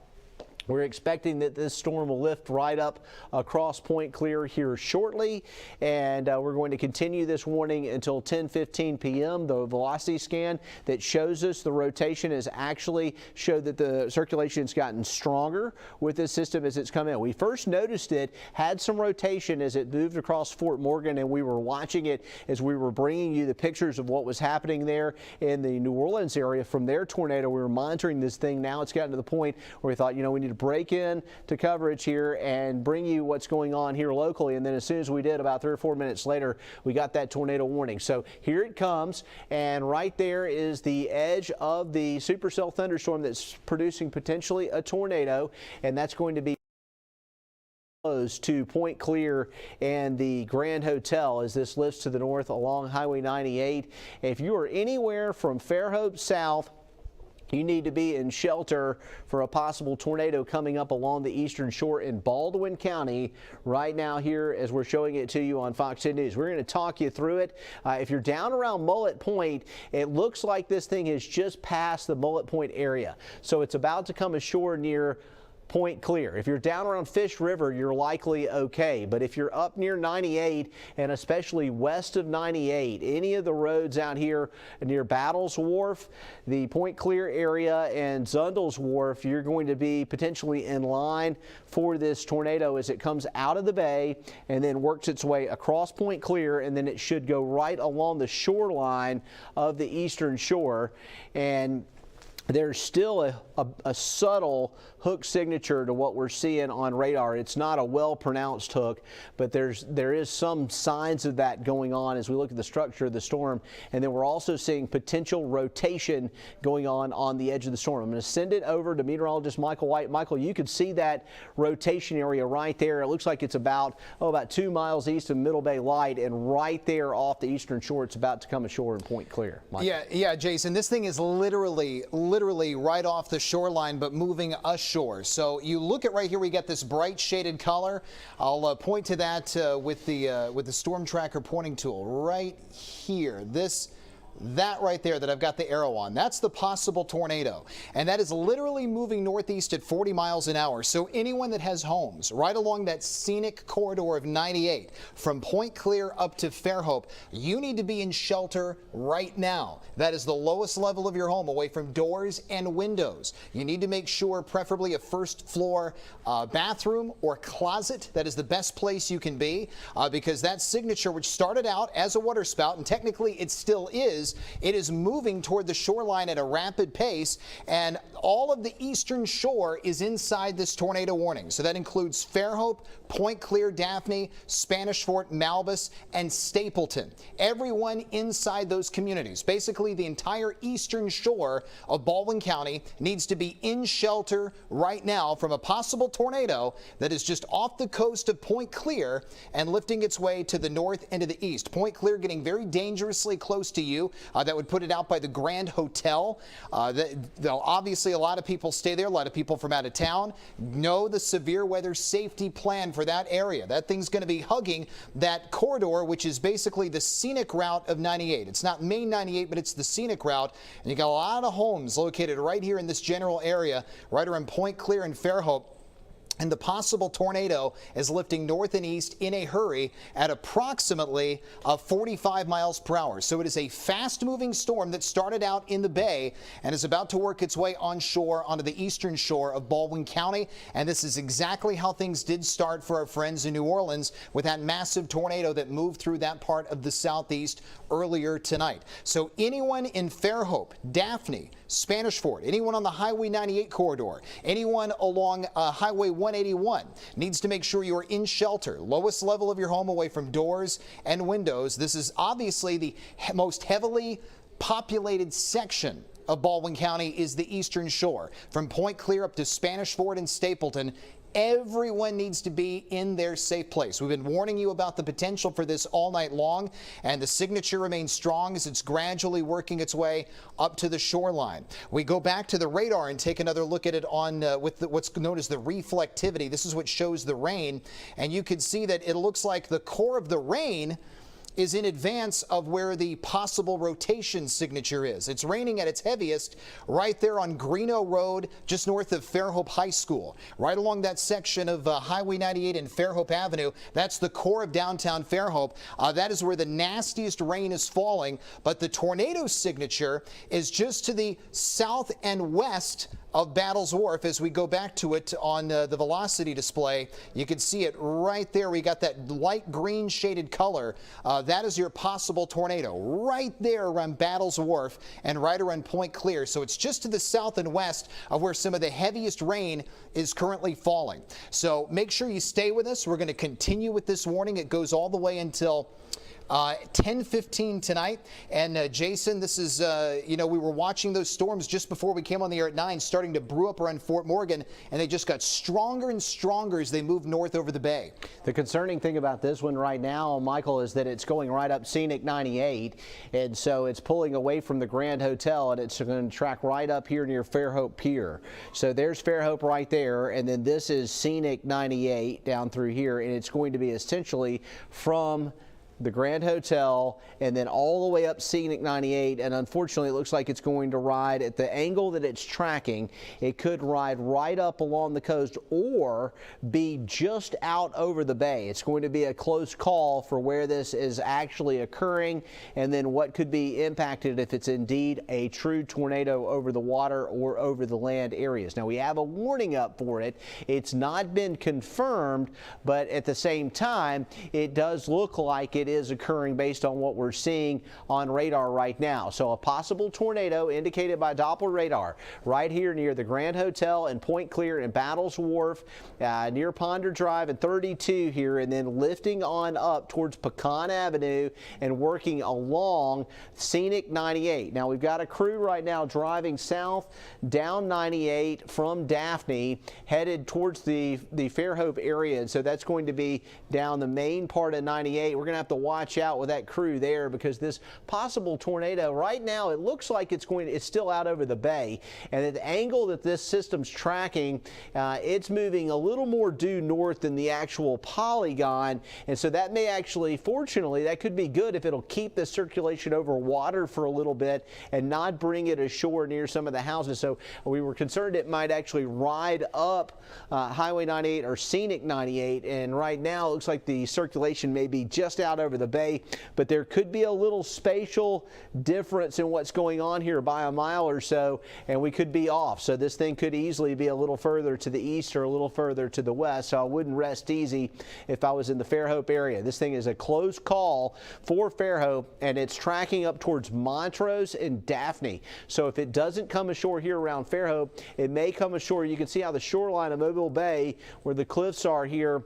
We're expecting that this storm will lift right up across Point Clear here shortly, and we're going to continue this warning until 10:15 p.m. The velocity scan that shows us the rotation has actually showed that the circulation's gotten stronger with this system as it's come in. We first noticed it had some rotation as it moved across Fort Morgan, and we were watching it as we were bringing you the pictures of what was happening there in the New Orleans area from their tornado. We were monitoring this thing. Now it's gotten to the point where we thought, you know, we need to break in to coverage here and bring you what's going on here locally. And then as soon as we did, about 3 or 4 minutes later, we got that tornado warning. So here it comes, and right there is the edge of the supercell thunderstorm that's producing potentially a tornado, and that's going to be close to Point Clear and the Grand Hotel as this lifts to the north along Highway 98. If you are anywhere from Fairhope south, you need to be in shelter for a possible tornado coming up along the eastern shore in Baldwin County right now here as we're showing it to you on Fox 10 News. We're going to talk you through it. If you're down around Mullet Point, it looks like this thing has just passed the Mullet Point area. So it's about to come ashore near Point Clear. If you're down around Fish River, you're likely okay. But if you're up near 98 and especially west of 98, any of the roads out here near Battles Wharf, the Point Clear area, and Zundels Wharf, you're going to be potentially in line for this tornado as it comes out of the bay and then works its way across Point Clear, and then it should go right along the shoreline of the eastern shore. And there's still a subtle hook signature to what we're seeing on radar. It's not a well-pronounced hook, but there is some signs of that going on as we look at the structure of the storm. And then we're also seeing potential rotation going on the edge of the storm. I'm going to send it over to meteorologist Michael White. Michael, you can see that rotation area right there. It looks like it's about 2 miles east of Middle Bay Light, and right there off the eastern shore, it's about to come ashore in Point Clear. Michael. Yeah, Jason, this thing is literally right off the shoreline, but moving ashore. So you look at right here, we got this bright shaded color. I'll point to that with the storm tracker pointing tool right here. That right there that I've got the arrow on, that's the possible tornado. And that is literally moving northeast at 40 miles an hour. So anyone that has homes right along that scenic corridor of 98 from Point Clear up to Fairhope, you need to be in shelter right now. That is the lowest level of your home, away from doors and windows. You need to make sure preferably a first floor bathroom or closet. That is the best place you can be because that signature, which started out as a water spout and technically it still is, is, it is moving toward the shoreline at a rapid pace, and all of the eastern shore is inside this tornado warning. So that includes Fairhope, Point Clear, Daphne, Spanish Fort, Malbus, and Stapleton. Everyone inside those communities, basically the entire eastern shore of Baldwin County, needs to be in shelter right now from a possible tornado that is just off the coast of Point Clear and lifting its way to the north and to the east. Point Clear getting very dangerously close to you. That would put it out by the Grand Hotel. Obviously, a lot of people stay there. A lot of people from out of town know the severe weather safety plan for that area. That thing's going to be hugging that corridor, which is basically the scenic route of 98. It's not Main 98, but it's the scenic route. And you got a lot of homes located right here in this general area, right around Point Clear and Fairhope. And the possible tornado is lifting north and east in a hurry at approximately 45 miles per hour. So it is a fast-moving storm that started out in the bay and is about to work its way onshore onto the eastern shore of Baldwin County. And this is exactly how things did start for our friends in New Orleans with that massive tornado that moved through that part of the southeast earlier tonight. So anyone in Fairhope, Daphne, Spanish Fort, anyone on the Highway 98 corridor, anyone along Highway 181 needs to make sure you are in shelter, lowest level of your home away from doors and windows. This is obviously the most heavily populated section of Baldwin County is the eastern shore, from Point Clear up to Spanish Fort and Stapleton. Everyone needs to be in their safe place. We've been warning you about the potential for this all night long, and the signature remains strong as it's gradually working its way up to the shoreline. We go back to the radar and take another look at it on with what's known as the reflectivity. This is what shows the rain, and you can see that it looks like the core of the rain is in advance of where the possible rotation signature is. It's raining at its heaviest right there on Greeno Road, just north of Fairhope High School. Right along that section of Highway 98 and Fairhope Avenue, that's the core of downtown Fairhope. That is where the nastiest rain is falling, but the tornado signature is just to the south and west of Battles Wharf. As we go back to it on the velocity display, you can see it right there. We got that light green shaded color. That is your possible tornado right there around Battles Wharf and right around Point Clear. So it's just to the south and west of where some of the heaviest rain is currently falling. So make sure you stay with us. We're going to continue with this warning. It goes all the way until 10:15 tonight. And Jason, this is, we were watching those storms just before we came on the air at 9, starting to brew up around Fort Morgan, and they just got stronger and stronger as they moved north over the bay. The concerning thing about this one right now, Michael, is that it's going right up Scenic 98, and so it's pulling away from the Grand Hotel, and it's going to track right up here near Fairhope Pier. So there's Fairhope right there, and then this is Scenic 98 down through here, and it's going to be essentially from the Grand Hotel and then all the way up Scenic 98, and unfortunately it looks like it's going to ride at the angle that it's tracking. It could ride right up along the coast or be just out over the bay. It's going to be a close call for where this is actually occurring and then what could be impacted if it's indeed a true tornado over the water or over the land areas. Now we have a warning up for it. It's not been confirmed, but at the same time it does look like it is occurring based on what we're seeing on radar right now. So a possible tornado indicated by Doppler radar right here near the Grand Hotel and Point Clear and Battles Wharf, near Ponder Drive and 32 here, and then lifting on up towards Pecan Avenue and working along Scenic 98. Now we've got a crew right now driving south down 98 from Daphne headed towards the Fairhope area, and so that's going to be down the main part of 98. We're going to have to watch out with that crew there because this possible tornado right now, it looks like it's still out over the bay, and at the angle that this system's tracking, it's moving a little more due north than the actual polygon, and so that may actually, fortunately, that could be good if it'll keep the circulation over water for a little bit and not bring it ashore near some of the houses. So we were concerned it might actually ride up Highway 98 or Scenic 98, and right now it looks like the circulation may be just out over the bay, but there could be a little spatial difference in what's going on here by a mile or so, and we could be off. So this thing could easily be a little further to the east or a little further to the west, so I wouldn't rest easy if I was in the Fairhope area. This thing is a close call for Fairhope, and it's tracking up towards Montrose and Daphne. So if it doesn't come ashore here around Fairhope, it may come ashore. You can see how the shoreline of Mobile Bay, where the cliffs are here,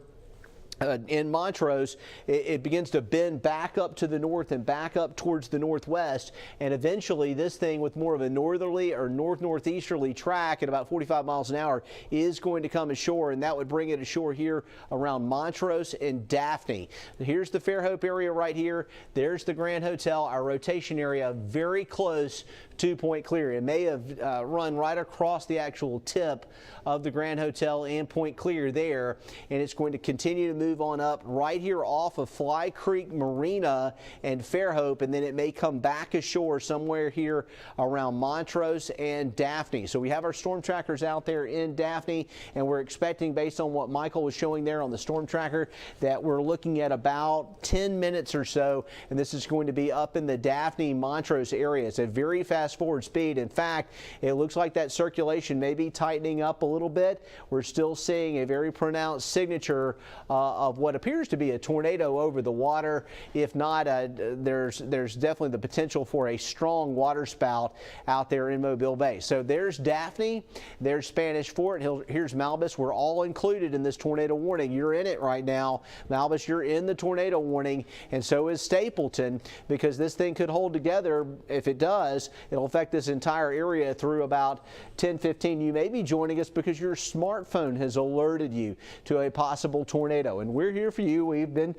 in Montrose, it begins to bend back up to the north and back up towards the northwest, and eventually this thing with more of a northerly or northeasterly track at about 45 miles an hour is going to come ashore, and that would bring it ashore here around Montrose and Daphne. Here's the Fairhope area right here. There's the Grand Hotel, our rotation area, very close to Point Clear. It may have run right across the actual tip of the Grand Hotel and Point Clear there, and it's going to continue to move on up right here off of Fly Creek Marina and Fairhope, and then it may come back ashore somewhere here around Montrose and Daphne. So we have our storm trackers out there in Daphne, and we're expecting, based on what Michael was showing there on the storm tracker, that we're looking at about 10 minutes or so, and this is going to be up in the Daphne Montrose area. It's a very fast forward speed. In fact, it looks like that circulation may be tightening up a little bit. We're still seeing a very pronounced signature of what appears to be a tornado over the water. If not, there's definitely the potential for a strong water spout out there in Mobile Bay. So there's Daphne, there's Spanish Fort, here's Malbus. We're all included in this tornado warning. You're in it right now. Malbus, you're in the tornado warning, and so is Stapleton, because this thing could hold together. If it does, it'll affect this entire area through about 10:15. You may be joining us because your smartphone has alerted you to a possible tornado, and we're here for you. We've been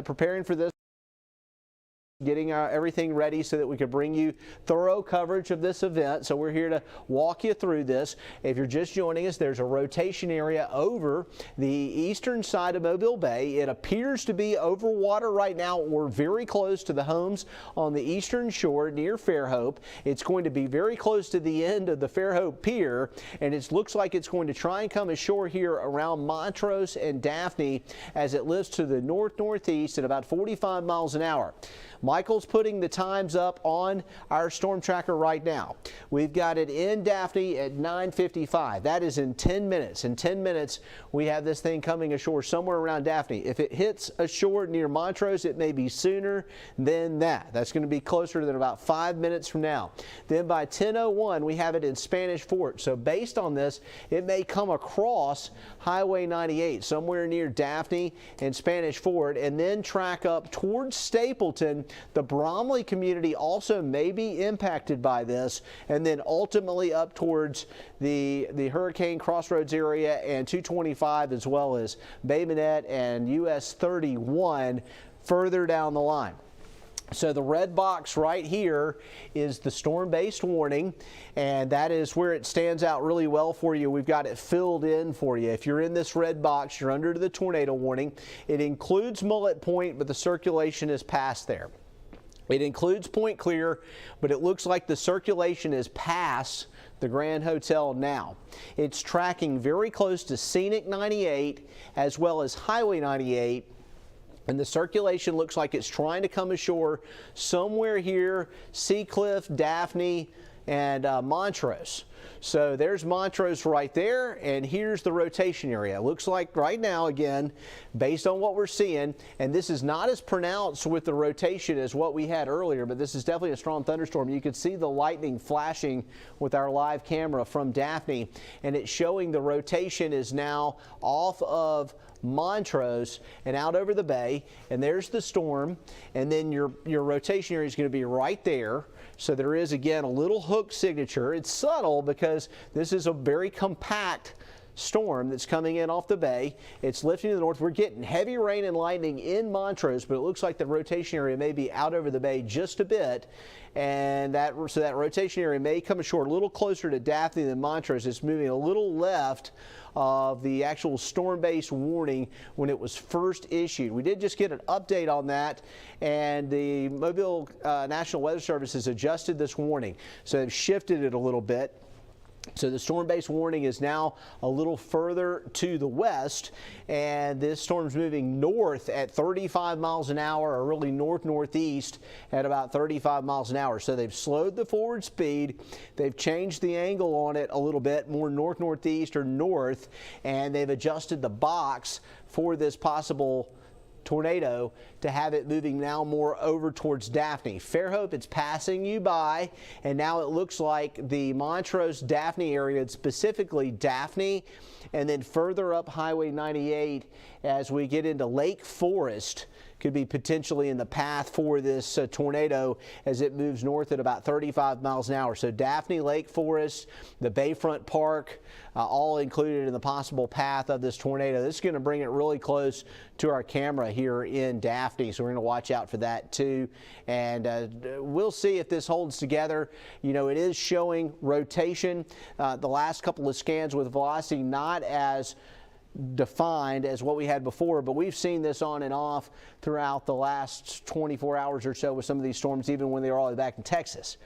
preparing for this, getting everything ready so that we could bring you thorough coverage of this event. So we're here to walk you through this. If you're just joining us, there's a rotation area over the eastern side of Mobile Bay. It appears to be over water right now. We're very close to the homes on the eastern shore near Fairhope. It's going to be very close to the end of the Fairhope Pier, and it looks like it's going to try and come ashore here around Montrose and Daphne as it lifts to the northeast at about 45 miles an hour. Michael's putting the times up on our storm tracker right now. We've got it in Daphne at 9:55. That is in 10 minutes. In 10 minutes, we have this thing coming ashore somewhere around Daphne. If it hits ashore near Montrose, it may be sooner than that. That's going to be closer than about 5 minutes from now. Then by 10:01, we have it in Spanish Fort. So based on this, it may come across Highway 98, somewhere near Daphne and Spanish Fort, and then track up towards Stapleton. The Bromley community also may be impacted by this, and then ultimately up towards the Hurricane Crossroads area and 225, as well as Bay Minette and US 31 further down the line. So the red box right here is the storm-based warning, and that is where it stands out really well for you. We've got it filled in for you. If you're in this red box, you're under the tornado warning. It includes Mullet Point, but the circulation is past there. It includes Point Clear, but it looks like the circulation is past the Grand Hotel now. It's tracking very close to Scenic 98 as well as Highway 98. And the circulation looks like it's trying to come ashore somewhere here, Seacliff, Daphne, and Montrose. So there's Montrose right there, and here's the rotation area. Looks like right now, again, based on what we're seeing, and this is not as pronounced with the rotation as what we had earlier, but this is definitely a strong thunderstorm. You can see the lightning flashing with our live camera from Daphne, and it's showing the rotation is now off of Montrose and out over the bay, and there's the storm, and then your rotation area is going to be right there. So there is, again, a little hook signature. It's subtle because this is a very compact storm that's coming in off the bay. It's lifting to the north. We're getting heavy rain and lightning in Montrose, but it looks like the rotation area may be out over the bay just a bit, and so that rotation area may come ashore a little closer to Daphne than Montrose. It's moving a little left of the actual storm-based warning when it was first issued. We did just get an update on that, and the Mobile National Weather Service has adjusted this warning, so they've shifted it a little bit. So the storm-based warning is now a little further to the west, and this storm's moving north at 35 miles an hour, or really north-northeast at about 35 miles an hour. So they've slowed the forward speed, they've changed the angle on it a little bit, more north-northeast or north, and they've adjusted the box for this possible tornado to have it moving now more over towards Daphne. Fairhope, it's passing you by, and now it looks like the Montrose Daphne area, specifically Daphne, and then further up Highway 98 as we get into Lake Forest, could be potentially in the path for this tornado as it moves north at about 35 miles an hour. So Daphne, Lake Forest, the Bayfront Park, all included in the possible path of this tornado. This is going to bring it really close to our camera here in Daphne, so we're going to watch out for that too. And we'll see if this holds together. You know, it is showing rotation. The last couple of scans with velocity not as defined as what we had before, but we've seen this on and off throughout the last 24 hours or so with some of these storms, even when they were all the way back in Texas.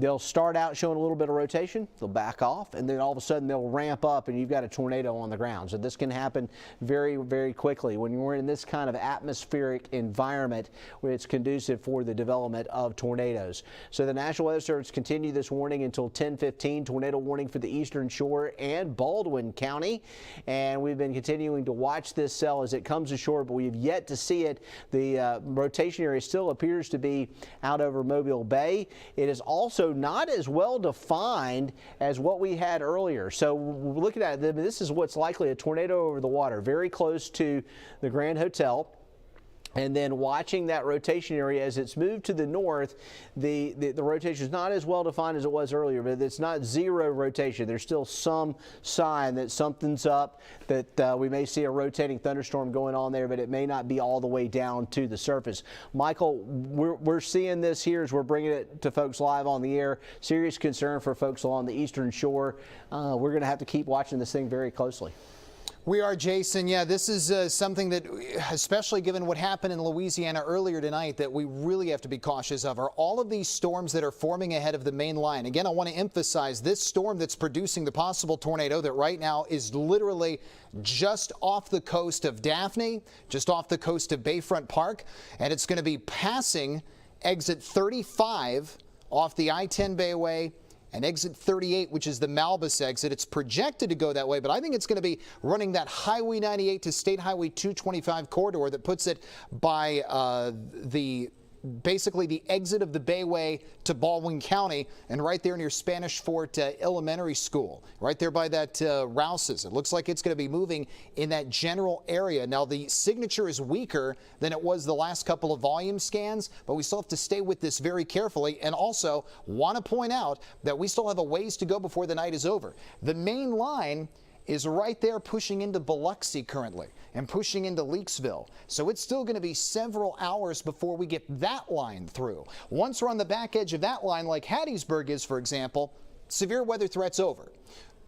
They'll start out showing a little bit of rotation, they'll back off, and then all of a sudden they'll ramp up and you've got a tornado on the ground. So this can happen very, very quickly when you're in this kind of atmospheric environment where it's conducive for the development of tornadoes. So the National Weather Service continue this warning until 10:15, tornado warning for the Eastern Shore and Baldwin County. And we've been continuing to watch this cell as it comes ashore, but we've yet to see it. The rotation area still appears to be out over Mobile Bay. It is also not as well defined as what we had earlier. So looking at it, this is what's likely a tornado over the water, very close to the Grand Hotel. And then watching that rotation area as it's moved to the north, the rotation is not as well defined as it was earlier, but it's not zero rotation. There's still some sign that something's up, that we may see a rotating thunderstorm going on there, but it may not be all the way down to the surface. Michael, we're seeing this here as we're bringing it to folks live on the air. Serious concern for folks along the Eastern Shore. We're going to have to keep watching this thing very closely. We are, Jason. Yeah, this is something that, especially given what happened in Louisiana earlier tonight, that we really have to be cautious of are all of these storms that are forming ahead of the main line. Again, I want to emphasize this storm that's producing the possible tornado that right now is literally just off the coast of Daphne, just off the coast of Bayfront Park, and it's going to be passing exit 35 off the I-10 Bayway and exit 38, which is the Malbus exit. It's projected to go that way, but I think it's going to be running that Highway 98 to State Highway 225 corridor that puts it by basically the exit of the Bayway to Baldwin County, and right there near Spanish Fort Elementary School, right there by that Rouse's. It looks like it's going to be moving in that general area. Now, the signature is weaker than it was the last couple of volume scans, but we still have to stay with this very carefully, and also want to point out that we still have a ways to go before the night is over. The main line is right there pushing into Biloxi currently and pushing into Leakesville. So it's still going to be several hours before we get that line through. Once we're on the back edge of that line, like Hattiesburg is, for example, severe weather threat's over.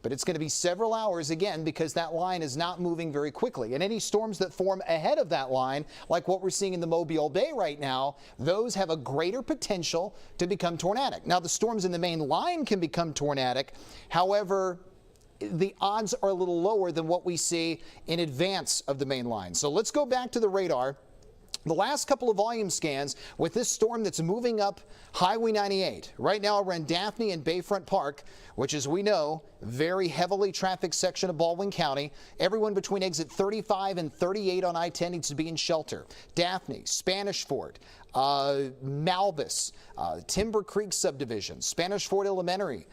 But it's going to be several hours again because that line is not moving very quickly. And any storms that form ahead of that line, like what we're seeing in the Mobile Bay right now, those have a greater potential to become tornadic. Now, the storms in the main line can become tornadic. However, the odds are a little lower than what we see in advance of the main line. So let's go back to the radar. The last couple of volume scans with this storm that's moving up Highway 98. Right now around Daphne and Bayfront Park, which, as we know, very heavily trafficked section of Baldwin County. Everyone between exit 35 and 38 on I-10 needs to be in shelter. Daphne, Spanish Fort, Malbus, Timber Creek subdivision, Spanish Fort Elementary,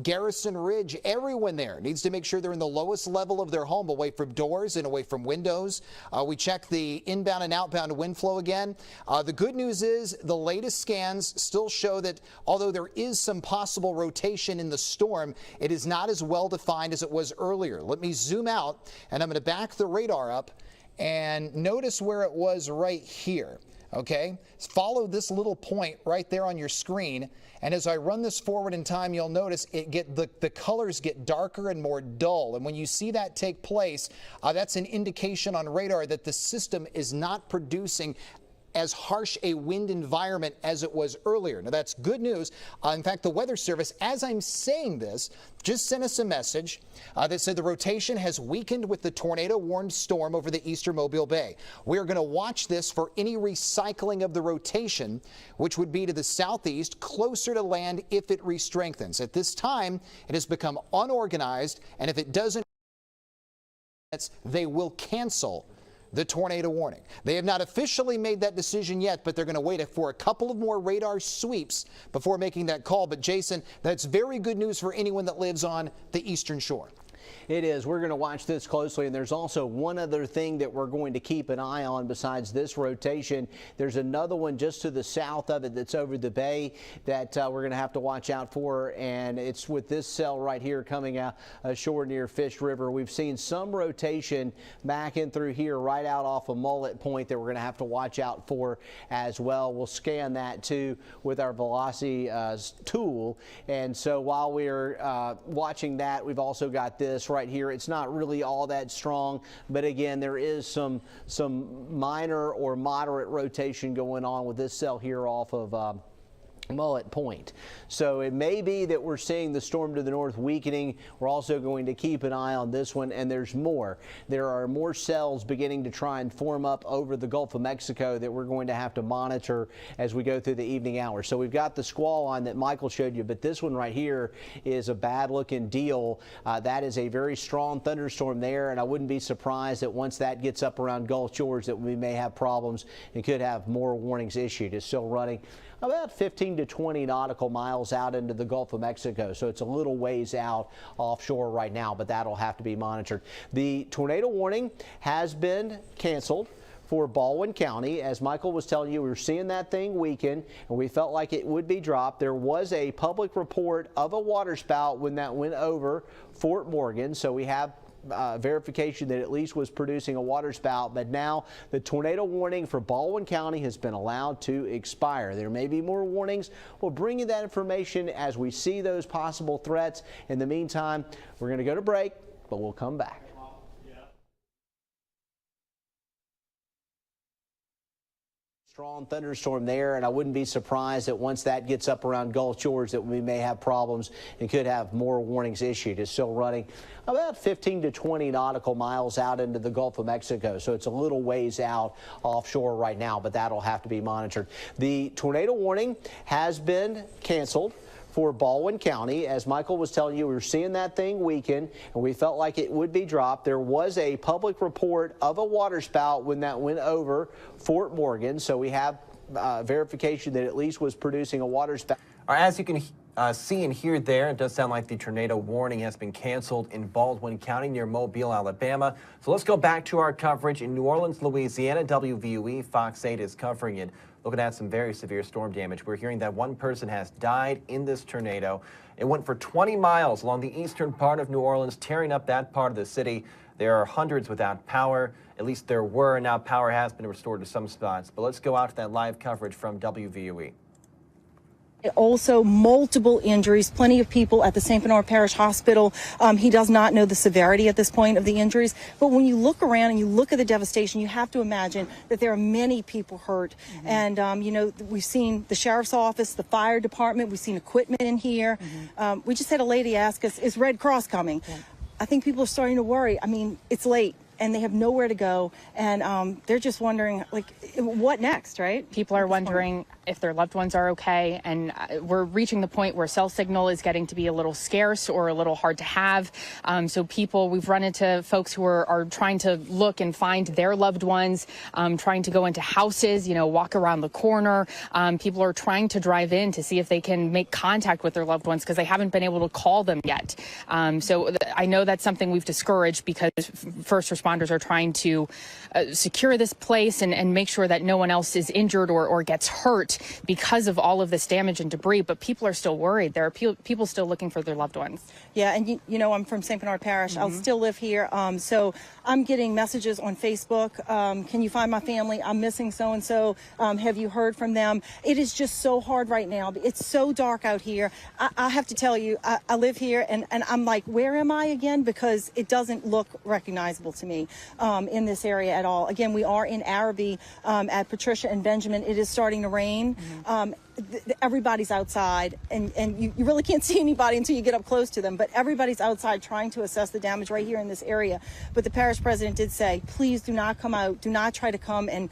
Garrison Ridge, everyone there needs to make sure they're in the lowest level of their home, away from doors and away from windows. We check the inbound and outbound wind flow again. The good news is the latest scans still show that although there is some possible rotation in the storm, it is not as well defined as it was earlier. Let me zoom out, and I'm going to back the radar up and notice where it was right here. Okay, follow this little point right there on your screen, and as I run this forward in time, you'll notice the colors get darker and more dull. And when you see that take place, that's an indication on radar that the system is not producing as harsh a wind environment as it was earlier. Now, that's good news. In fact, the Weather Service, as I'm saying this, just sent us a message that said the rotation has weakened with the tornado-warned storm over the eastern Mobile Bay. We are going to watch this for any recycling of the rotation, which would be to the southeast, closer to land if it re-strengthens. At this time, it has become unorganized, and if it doesn't, they will cancel the tornado warning. They have not officially made that decision yet, but they're going to wait for a couple of more radar sweeps before making that call. But Jason, that's very good news for anyone that lives on the eastern shore. It is. We're going to watch this closely, and there's also one other thing that we're going to keep an eye on besides this rotation. There's another one just to the south of it that's over the bay that we're going to have to watch out for, and it's with this cell right here coming out ashore near Fish River. We've seen some rotation back in through here right out off of Mullet Point that we're going to have to watch out for as well. We'll scan that too with our velocity tool, and so while we're watching that, we've also got this right here. It's not really all that strong, but again, there is some minor or moderate rotation going on with this cell here off of Mullet Point. So it may be that we're seeing the storm to the north weakening. We're also going to keep an eye on this one, and there's more. There are more cells beginning to try and form up over the Gulf of Mexico that we're going to have to monitor as we go through the evening hours. So we've got the squall line that Michael showed you, but this one right here is a bad looking deal. That is a very strong thunderstorm there, and I wouldn't be surprised that once that gets up around Gulf Shores that we may have problems and could have more warnings issued. It's still running about 15 to 20 nautical miles out into the Gulf of Mexico. So it's a little ways out offshore right now, but that'll have to be monitored. The tornado warning has been canceled for Baldwin County. As Michael was telling you, we were seeing that thing weaken, and we felt like it would be dropped. There was a public report of a waterspout when that went over Fort Morgan, so we have verification that at least was producing a waterspout, but now the tornado warning for Baldwin County has been allowed to expire. There may be more warnings. We'll bring you that information as we see those possible threats. In the meantime, we're going to go to break, but we'll come back. Strong thunderstorm there, and I wouldn't be surprised that once that gets up around Gulf Shores that we may have problems and could have more warnings issued. It's still running about 15 to 20 nautical miles out into the Gulf of Mexico, so it's a little ways out offshore right now, but that'll have to be monitored. The tornado warning has been canceled for Baldwin County. As Michael was telling you, we were seeing that thing weaken, and we felt like it would be dropped. There was a public report of a waterspout when that went over Fort Morgan, so we have verification that at least was producing a waterspout. All right, as you can see and hear there, it does sound like the tornado warning has been canceled in Baldwin County near Mobile, Alabama. So let's go back to our coverage in New Orleans, Louisiana. WVUE Fox 8 is covering it. Looking at some very severe storm damage. We're hearing that one person has died in this tornado. It went for 20 miles along the eastern part of New Orleans, tearing up that part of the city. There are hundreds without power. At least there were. Now power has been restored to some spots. But let's go out to that live coverage from WVUE. Also, multiple injuries, plenty of people at the St. Bernard Parish Hospital. He does not know the severity at this point of the injuries. But when you look around and you look at the devastation, you have to imagine that there are many people hurt. And, you know, we've seen the sheriff's office, the fire department, we've seen equipment in here. We just had a lady ask us, is Red Cross coming? I think people are starting to worry. I mean, it's late and they have nowhere to go. And they're just wondering, like, what next, right? People are wondering if their loved ones are okay, and we're reaching the point where cell signal is getting to be a little scarce or a little hard to have. So we've run into folks who are trying to look and find their loved ones, trying to go into houses, you know, walk around the corner. People are trying to drive in to see if they can make contact with their loved ones because they haven't been able to call them yet. So I know that's something we've discouraged because first responders are trying to secure this place and make sure that no one else is injured or gets hurt because of all of this damage and debris, but people are still worried. There are people still looking for their loved ones. Yeah, and you know, I'm from St. Bernard Parish. I'll still live here, so I'm getting messages on Facebook. Can you find my family? I'm missing so-and-so. Have you heard from them? It is just so hard right now. It's so dark out here. I have to tell you, I live here, and I'm like, where am I again? Because it doesn't look recognizable to me. me in this area at all. Again, we are in Arabi at Patricia and Benjamin. It is starting to rain. Everybody's outside, and you really can't see anybody until you get up close to them, but everybody's outside trying to assess the damage right here in this area. But the parish president did say, please do not come out, do not try to come and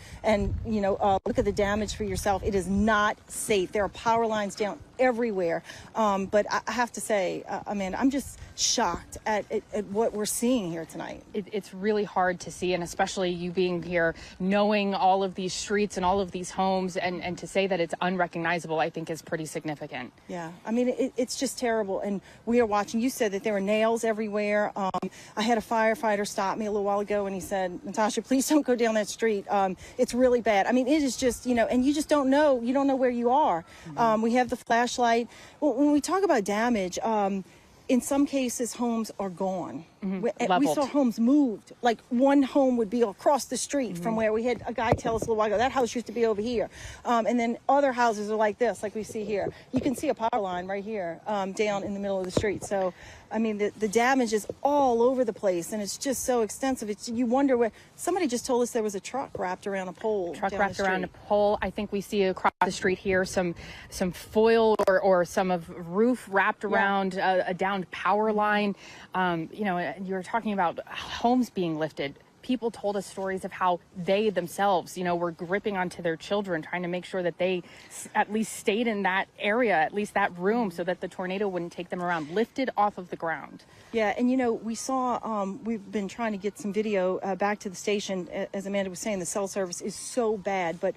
look at the damage for yourself. It is not safe. There are power lines down everywhere. But I have to say, Amanda, I'm just shocked at what we're seeing here tonight. It's really hard to see, and especially you being here, knowing all of these streets and all of these homes, and to say that it's unrecognizable, I think is pretty significant. Yeah, I mean, it's just terrible. And we are watching. You said that there were nails everywhere. I had a firefighter stop me a little while ago, and he said, Natasha, please don't go down that street. It's really bad. I mean, it is just, and you just don't know. You don't know where you are. We have the flashlight. Well, when we talk about damage, in some cases, homes are gone. We saw homes moved. Like one home would be across the street from where we had a guy tell us a little while ago, that house used to be over here. And then other houses are like this, like we see here. You can see a power line right here down in the middle of the street. So, I mean, the damage is all over the place, and it's just so extensive. You wonder where. Somebody just told us there was a truck wrapped around a pole. Truck wrapped around a pole. I think we see across the street here some foil or some of roof wrapped around a downed power line. You were talking about homes being lifted. People told us stories of how they themselves, were gripping onto their children, trying to make sure that they at least stayed in that area, at least that room, so that the tornado wouldn't take them around, lifted off of the ground. Yeah, and we saw, we've been trying to get some video back to the station. As Amanda was saying, the cell service is so bad, but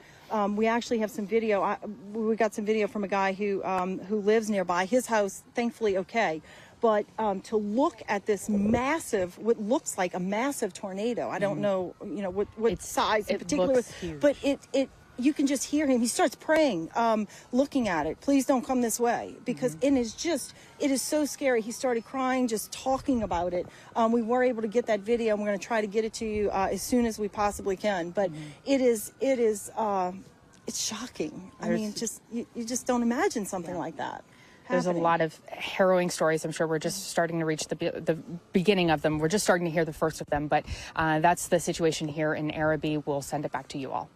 we actually have some video. We got some video from a guy who lives nearby. His house, thankfully, okay. But to look at this massive, what looks like a massive tornado, I don't know, what size in particular, but you can just hear him. He starts praying, looking at it. Please don't come this way, because it is so scary. He started crying, just talking about it. We were able to get that video, and we're going to try to get it to you as soon as we possibly can. But it's shocking. I mean, you just don't imagine something like that. There's a lot of harrowing stories. I'm sure we're just starting to reach the beginning of them. We're just starting to hear the first of them. But that's the situation here in Arabi. We'll send it back to you all.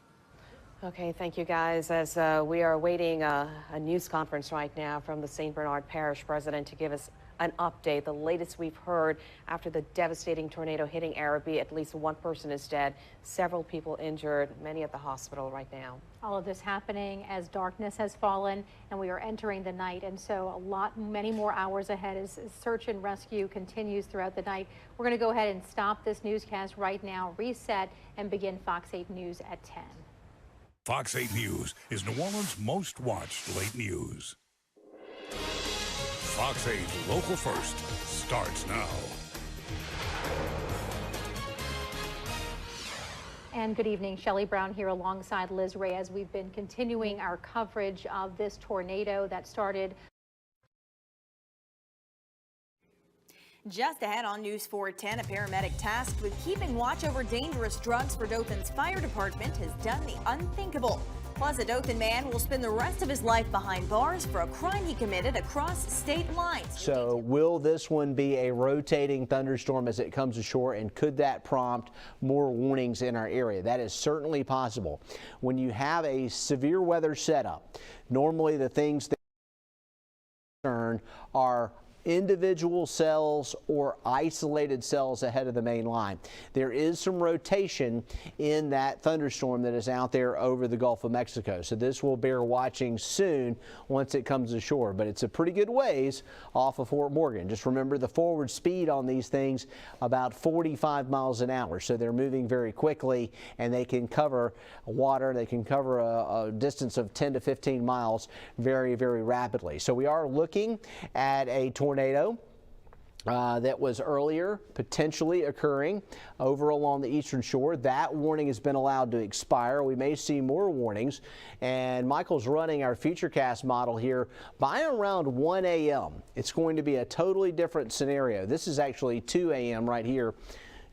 Okay, thank you guys. As we are awaiting a news conference right now from the St. Bernard Parish president to give us an update. The latest we've heard after the devastating tornado hitting Arabi, at least one person is dead, several people injured, many at the hospital right now. All of this happening as darkness has fallen and we are entering the night, and so many more hours ahead as search and rescue continues throughout the night. We're going to go ahead and stop this newscast right now, reset, and begin Fox 8 News at 10. Fox 8 News is New Orleans' most watched late news. Fox 8 Local First starts now. And good evening. Shelley Brown here alongside Liz Ray as we've been continuing our coverage of this tornado that started. Just ahead on News 410, a paramedic tasked with keeping watch over dangerous drugs for Dothan's fire department has done the unthinkable. Plus, a Dothan man will spend the rest of his life behind bars for a crime he committed across state lines. So will this one be a rotating thunderstorm as it comes ashore, and could that prompt more warnings in our area? That is certainly possible. When you have a severe weather setup, normally the things that are individual cells or isolated cells ahead of the main line. There is some rotation in that thunderstorm that is out there over the Gulf of Mexico. So this will bear watching soon once it comes ashore, but it's a pretty good ways off of Fort Morgan. Just remember the forward speed on these things, about 45 miles an hour. So they're moving very quickly, and they can cover water. They can cover a distance of 10 to 15 miles very, very rapidly. So we are looking at a tornado that was earlier potentially occurring over along the eastern shore. That warning has been allowed to expire. We may see more warnings, and Michael's running our Futurecast model here by around 1 a.m. It's going to be a totally different scenario. This is actually 2 a.m. right here.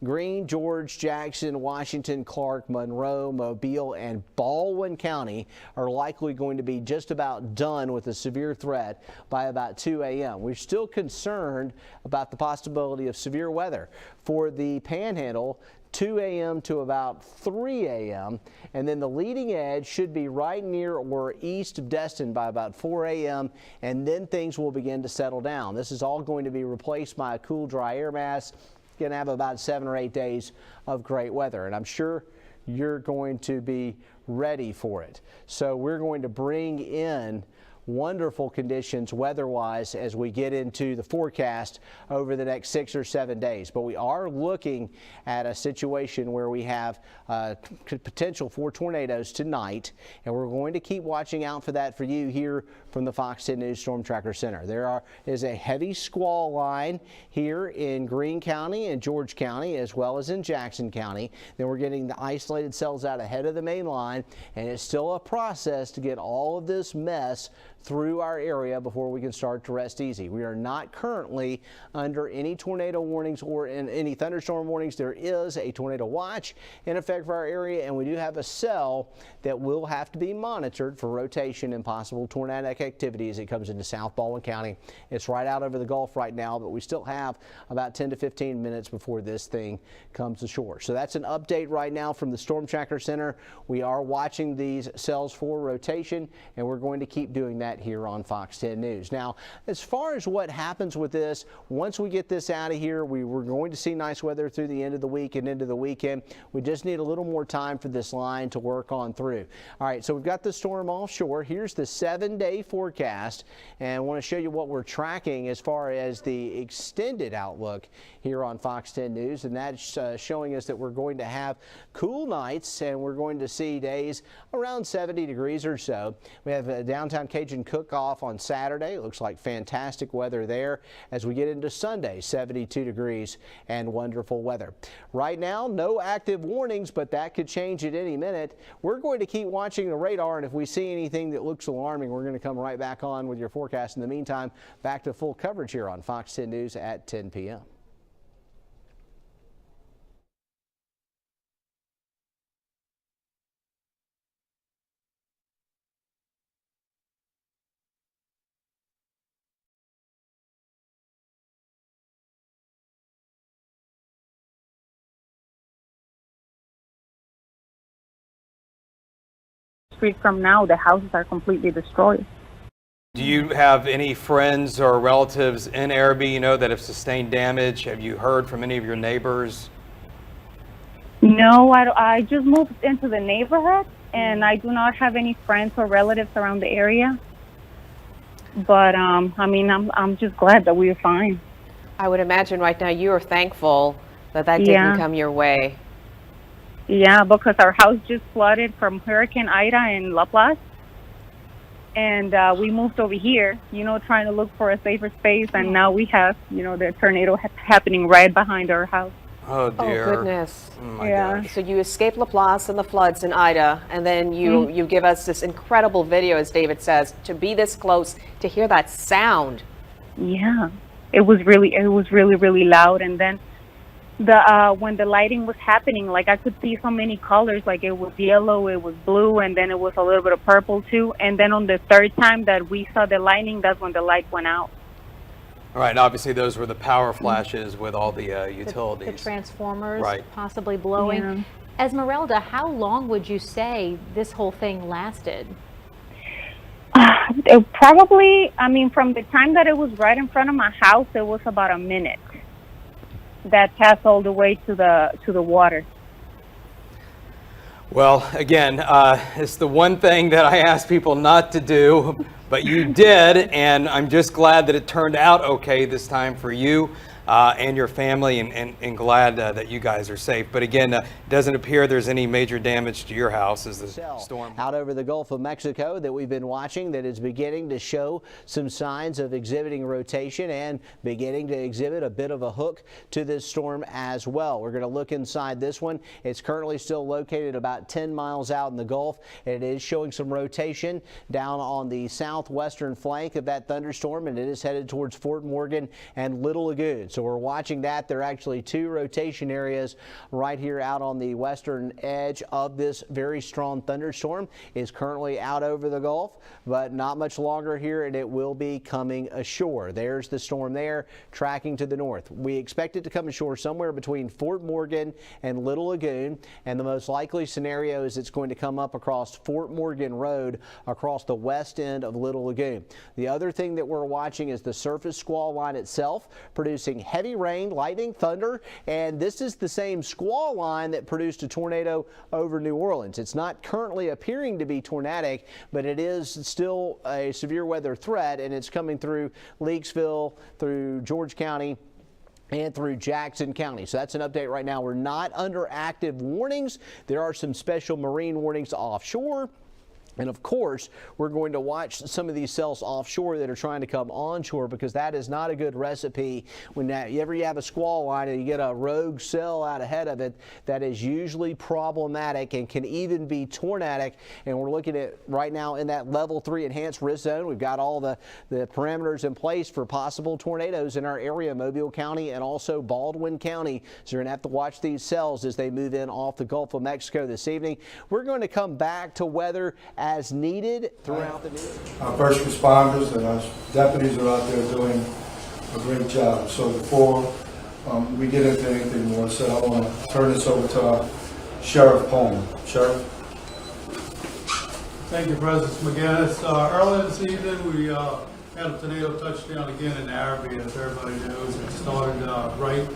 Greene, George, Jackson, Washington, Clark, Monroe, Mobile, and Baldwin County are likely going to be just about done with a severe threat by about 2 a.m. We're still concerned about the possibility of severe weather for the Panhandle 2 a.m. to about 3 a.m. And then the leading edge should be right near or east of Destin by about 4 a.m. And then things will begin to settle down. This is all going to be replaced by a cool, dry air mass. Going to have about 7 or 8 days of great weather. And I'm sure you're going to be ready for it. So we're going to bring in wonderful conditions weather-wise as we get into the forecast over the next 6 or 7 days. But we are looking at a situation where we have potential for tornadoes tonight, and we're going to keep watching out for that for you here from the Fox 10 News Storm Tracker Center. There is a heavy squall line here in Greene County and George County, as well as in Jackson County. Then we're getting the isolated cells out ahead of the main line, and it's still a process to get all of this mess through our area before we can start to rest easy. We are not currently under any tornado warnings or in any thunderstorm warnings. There is a tornado watch in effect for our area, and we do have a cell that will have to be monitored for rotation and possible tornadic activity as it comes into South Baldwin County. It's right out over the Gulf right now, but we still have about 10 to 15 minutes before this thing comes ashore. So that's an update right now from the Storm Tracker Center. We are watching these cells for rotation, and we're going to keep doing that here on Fox 10 News. Now, as far as what happens with this, once we get this out of here, we're going to see nice weather through the end of the week and into the weekend. We just need a little more time for this line to work on through. All right, so we've got the storm offshore. Here's the 7-day forecast, and I want to show you what we're tracking as far as the extended outlook here on Fox 10 News, and that's showing us that we're going to have cool nights, and we're going to see days around 70 degrees or so. We have a downtown Cajun cook-off on Saturday. It looks like fantastic weather there. As we get into Sunday, 72 degrees and wonderful weather. Right now, no active warnings, but that could change at any minute. We're going to keep watching the radar, and if we see anything that looks alarming, we're going to come right back on with your forecast. In the meantime, back to full coverage here on Fox 10 News at 10 p.m. Street from now, the houses are completely destroyed. Do you have any friends or relatives in Arabi, you know, that have sustained damage? Have you heard from any of your neighbors? No, I just moved into the neighborhood, and I do not have any friends or relatives around the area. But I mean, I'm just glad that we're fine. I would imagine right now you are thankful that didn't come your way. Yeah, because our house just flooded from Hurricane Ida in Laplace. And we moved over here, you know, trying to look for a safer space. And now we have, you know, the tornado happening right behind our house. Oh, dear. Oh, goodness. Oh, my gosh. So you escaped Laplace and the floods in Ida, and then you give us this incredible video, as David says, to be this close, to hear that sound. Yeah, it was really loud. And then when the lighting was happening, like I could see so many colors, like it was yellow, it was blue, and then it was a little bit of purple too. And then on the third time that we saw the lightning, that's when the light went out. All right, and obviously those were the power flashes with all the utilities. The transformers right. possibly blowing. Yeah. Esmeralda, how long would you say this whole thing lasted? Probably, I mean, from the time that it was right in front of my house, it was about a minute. That passed all the way to the water. Well, again, it's the one thing that I ask people not to do, but you did, and I'm just glad that it turned out okay this time for you and your family, and glad that you guys are safe. But again, it doesn't appear there's any major damage to your house as the storm. Out over the Gulf of Mexico that we've been watching, that is beginning to show some signs of exhibiting rotation and beginning to exhibit a bit of a hook to this storm as well. We're going to look inside this one. It's currently still located about 10 miles out in the Gulf. It is showing some rotation down on the south southwestern flank of that thunderstorm, and it is headed towards Fort Morgan and Little Lagoon. So we're watching that. There are actually 2 rotation areas right here out on the western edge of this very strong thunderstorm. Is currently out over the Gulf, but not much longer here, and it will be coming ashore. There's the storm there, tracking to the north. We expect it to come ashore somewhere between Fort Morgan and Little Lagoon, and the most likely scenario is it's going to come up across Fort Morgan Road across the west end of Little Lagoon. The other thing that we're watching is the surface squall line itself, producing heavy rain, lightning, thunder, and this is the same squall line that produced a tornado over New Orleans. It's not currently appearing to be tornadic, but it is still a severe weather threat, and it's coming through Leakesville, through George County, and through Jackson County. So that's an update right now. We're not under active warnings. There are some special marine warnings offshore. And of course, we're going to watch some of these cells offshore that are trying to come onshore, because that is not a good recipe. Whenever you have a squall line and you get a rogue cell out ahead of it, that is usually problematic and can even be tornadic. And we're looking at right now in that level 3 enhanced risk zone. We've got all the parameters in place for possible tornadoes in our area, Mobile County and also Baldwin County. So you're going to have to watch these cells as they move in off the Gulf of Mexico this evening. We're going to come back to weather as needed throughout the news. Our first responders and our deputies are out there doing a great job. So before we get into anything more, I want to turn this over to our Sheriff Pullman. Sheriff? Thank you, President McGinnis. Earlier this evening, we had a tornado touchdown again in Arabi, as everybody knows. It started right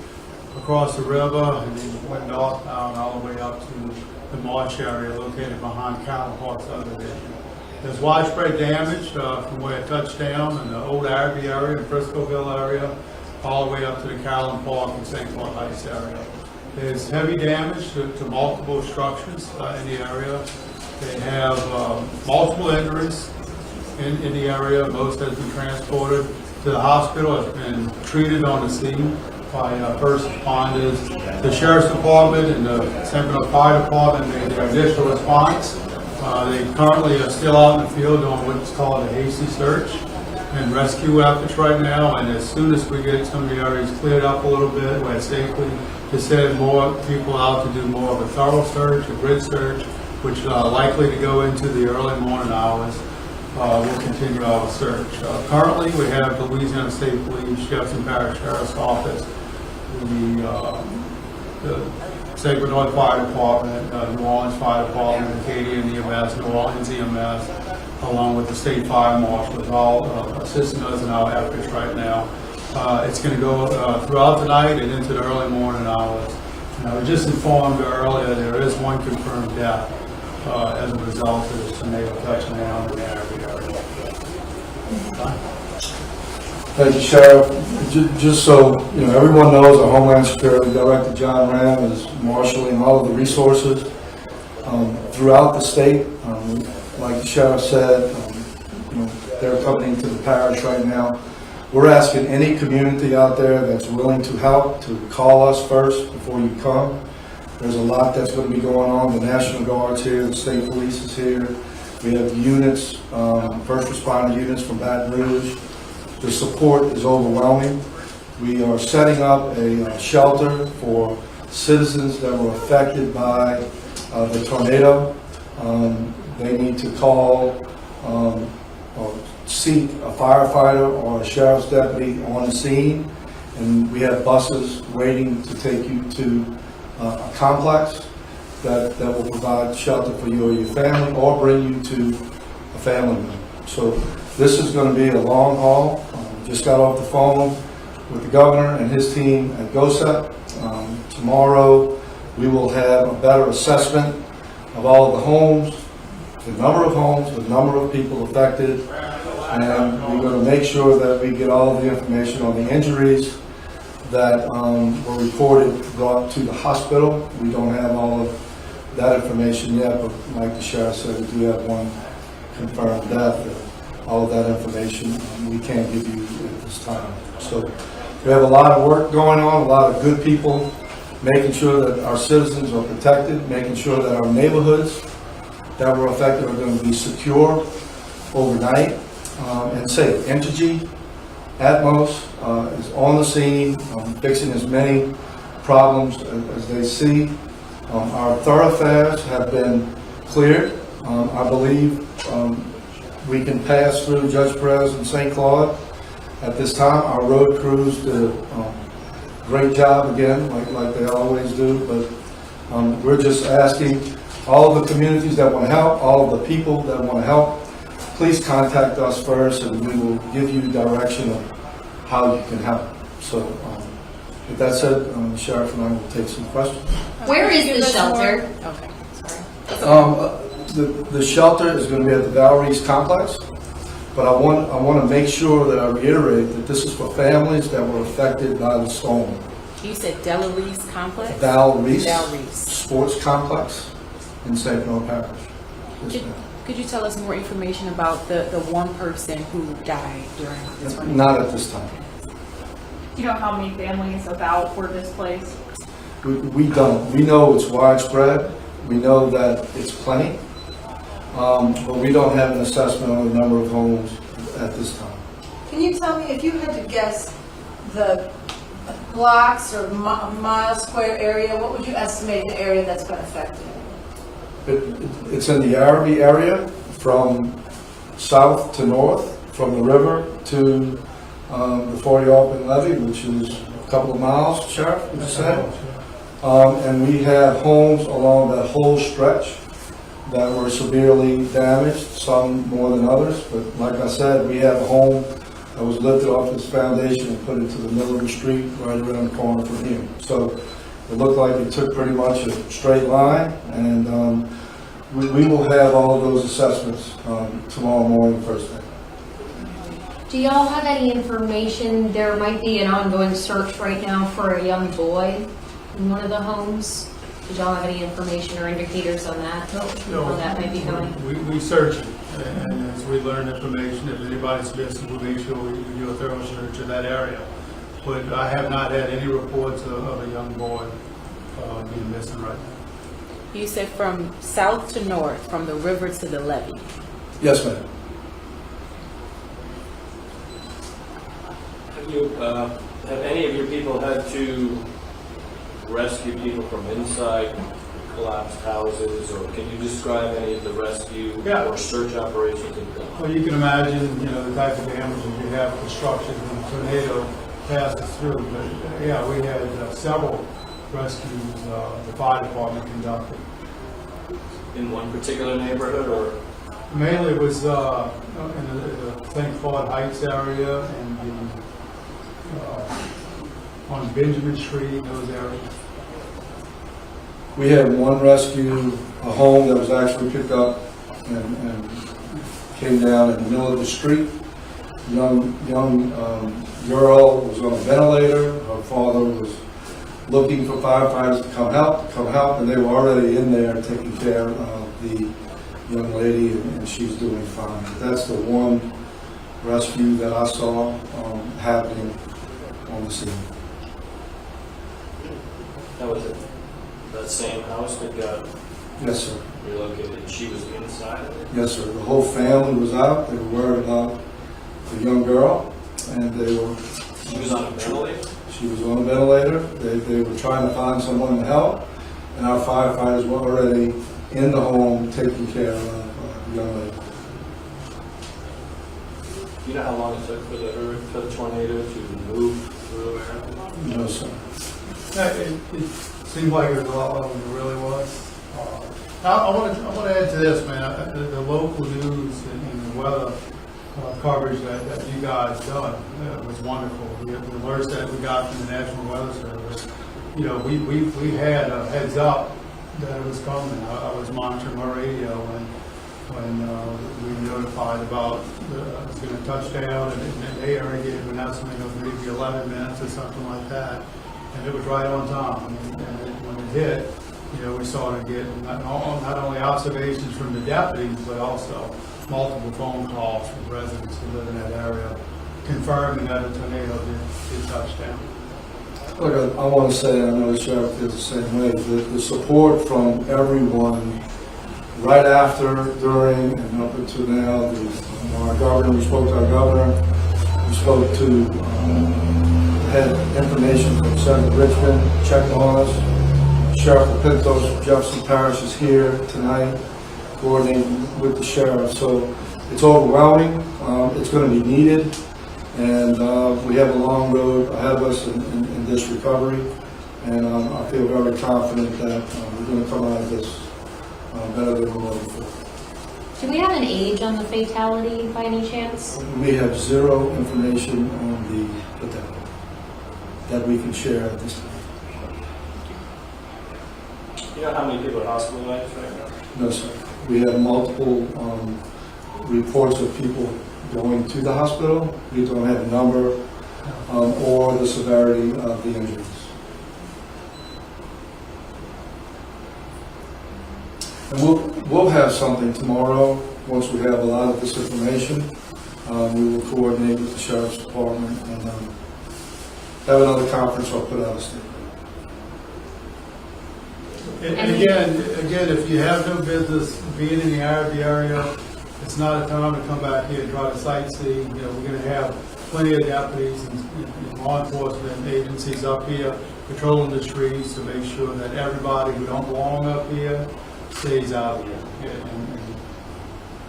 across the river and then went northbound all the way up to the marsh area located behind Callan Park subdivision. There's widespread damage from where it touched down in the old Arabi area and Friscoville area, all the way up to the Callan Park and St. Paul Heights area. There's heavy damage to multiple structures in the area. They have multiple injuries in the area. Most has been transported to the hospital and treated on the scene by first responders. The Sheriff's Department and the St. Bernard Fire Department made their initial response. They currently are still out in the field doing what's called a hasty search and rescue efforts right now, and as soon as we get some of the areas cleared up a little bit where it's safely, to send more people out to do more of a thorough search, a grid search, which is likely to go into the early morning hours. We'll continue our search. Currently, we have the Louisiana State Police, Jefferson Parish Sheriff's Office, the St. Bernard Fire Department, New Orleans Fire Department, Acadian EMS, New Orleans EMS, along with the State Fire Marshals, all assisting us in our efforts right now. It's going to go throughout the night and into the early morning hours. And I was just informed earlier there is one confirmed death as a result of this tornado touching down in the area. Thank you, Sheriff. Just so you know, everyone knows our Homeland Security Director John Ram is marshaling all of the resources throughout the state. Like the Sheriff said, they're coming into the parish right now. We're asking any community out there that's willing to help to call us first before you come. There's a lot that's going to be going on. The National Guard's here, the State Police is here. We have units, first responder units from Baton Rouge. The support is overwhelming. We are setting up a shelter for citizens that were affected by the tornado. They need to call or seek a firefighter or a sheriff's deputy on the scene, and we have buses waiting to take you to a complex that will provide shelter for you or your family, or bring you to a family member. So this is going to be a long haul. Just got off the phone with the governor and his team at GOSEP. Tomorrow we will have a better assessment of all of the homes, the number of homes, the number of people affected, and we're going to make sure that we get all of the information on the injuries that were reported, brought to the hospital. We don't have all of that information yet, but like the Sheriff said, we do have one confirmed death. All of that information we can't give you at this time. So we have a lot of work going on, a lot of good people, making sure that our citizens are protected, making sure that our neighborhoods that were affected are going to be secure overnight. and safe. Entergy, Atmos is on the scene, fixing as many problems as they see. Our thoroughfares have been cleared. I believe we can pass through Judge Perez and St. Claude at this time. Our road crews did a great job again, like they always do, but we're just asking all of the communities that want to help, all of the people that want to help, please contact us first and we will give you direction of how you can help. So with that said, the Sheriff and I will take some questions. Where is the shelter? Okay, sorry. The shelter is going to be at the Val Reese complex, but I want to make sure that I reiterate that this is for families that were affected by the storm. You said Reese complex? Val Reese Sports Complex in St. Bernard Parish. Could you tell us more information about the one person who died during this tornado? Not at this time. Do you know how many families about were displaced? We don't. We know it's widespread. We know that it's plenty. But we don't have an assessment on the number of homes at this time. Can you tell me, if you had to guess the blocks or mile square area, what would you estimate the area that's been affected? It's in the Arabi area, from south to north, from the river to the 40 Alpine Levee, which is a couple of miles, Sheriff, would you say? And we have homes along that whole stretch that were severely damaged, some more than others. But like I said, we have a home that was lifted off its foundation and put into the middle of the street right around the corner from here. So it looked like it took pretty much a straight line, and we will have all of those assessments tomorrow morning, first thing. Do y'all have any information? There might be an ongoing search right now for a young boy in one of the homes. Did y'all have any information or indicators on that? How that might be going? We search it, and as we learn information, if anybody's missing, we'll make sure we do a thorough search of that area. But I have not had any reports of a young boy being missing right now. You said from south to north, from the river to the levee. Yes, ma'am. Have any of your people had to rescue people from inside collapsed houses, or can you describe any of the rescue or search operations you've done? Well, you can imagine, the type of damages you have with construction when a tornado passes through. But yeah, we had several rescues the fire department conducted. In one particular neighborhood, or? Mainly it was in the St. Claude Heights area and on Benjamin Street, those areas. We had one rescue, a home that was actually picked up and came down in the middle of the street. Young girl was on a ventilator. Her father was looking for firefighters to come help, and they were already in there taking care of the young lady, and she's doing fine. That's the one rescue that I saw happening on the scene. That was it. That same house that got Yes, sir. relocated. She was inside of it? Yes, sir. The whole family was out. They were worried about the young girl, and they were. She was on a ventilator? She was on a ventilator. They were trying to find someone to help, and our firefighters were already in the home taking care of the young lady. Do you know how long it took for the tornado to move through Arabi? No, sir. It seemed like it was a lot longer than it really was. I want to add to this, man. The local news and the weather coverage that you guys done was wonderful. The alerts that we got from the National Weather Service, we had a heads up that it was coming. I was monitoring my radio when we were notified about it was going to touch down, and they already gave an estimate of maybe 11 minutes or something like that. And it was right on time. And when it hit, we started getting not only observations from the deputies, but also multiple phone calls from residents who live in that area, confirming that a tornado did touch down. Look, I want to say, I know the sheriff feels the same way, the support from everyone right after, during, and up until now, our governor, we spoke to our governor, we spoke to, had information from Senator Richmond, checked on us. Sheriff Pintos, Jefferson Parish is here tonight, coordinating with the sheriff. So it's overwhelming. It's going to be needed, and we have a long road ahead of us in this recovery. And I feel very confident that we're going to come out of this better than we were before. Do we have an age on the fatality by any chance? We have zero information on the fatality that we can share at this time. You know how many people are hospitalized right now? No, sir. We have multiple reports of people going to the hospital. We don't have a number or the severity of the injuries. And we'll have something tomorrow. Once we have a lot of this information, we will coordinate with the Sheriff's Department and have another conference or put out a statement. And again, if you have no business being in the Arabi area, it's not a time to come back here and try to sightsee. You know, we're going to have plenty of deputies and law enforcement agencies up here patrolling the streets to make sure that everybody who don't belong up here stays out here. And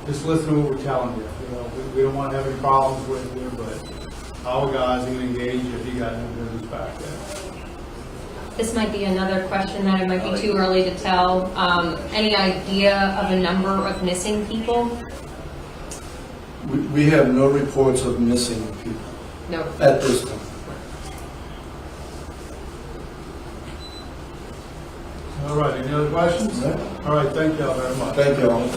just listen to what we're telling you. You know, we don't want to have any problems with you, but our guys are going to engage if you got no business back there. This might be another question that it might be too early to tell. Any idea of a number of missing people? We have no reports of missing people. No. At this time. All right, any other questions? No. All right, thank you all very much. Thank you all.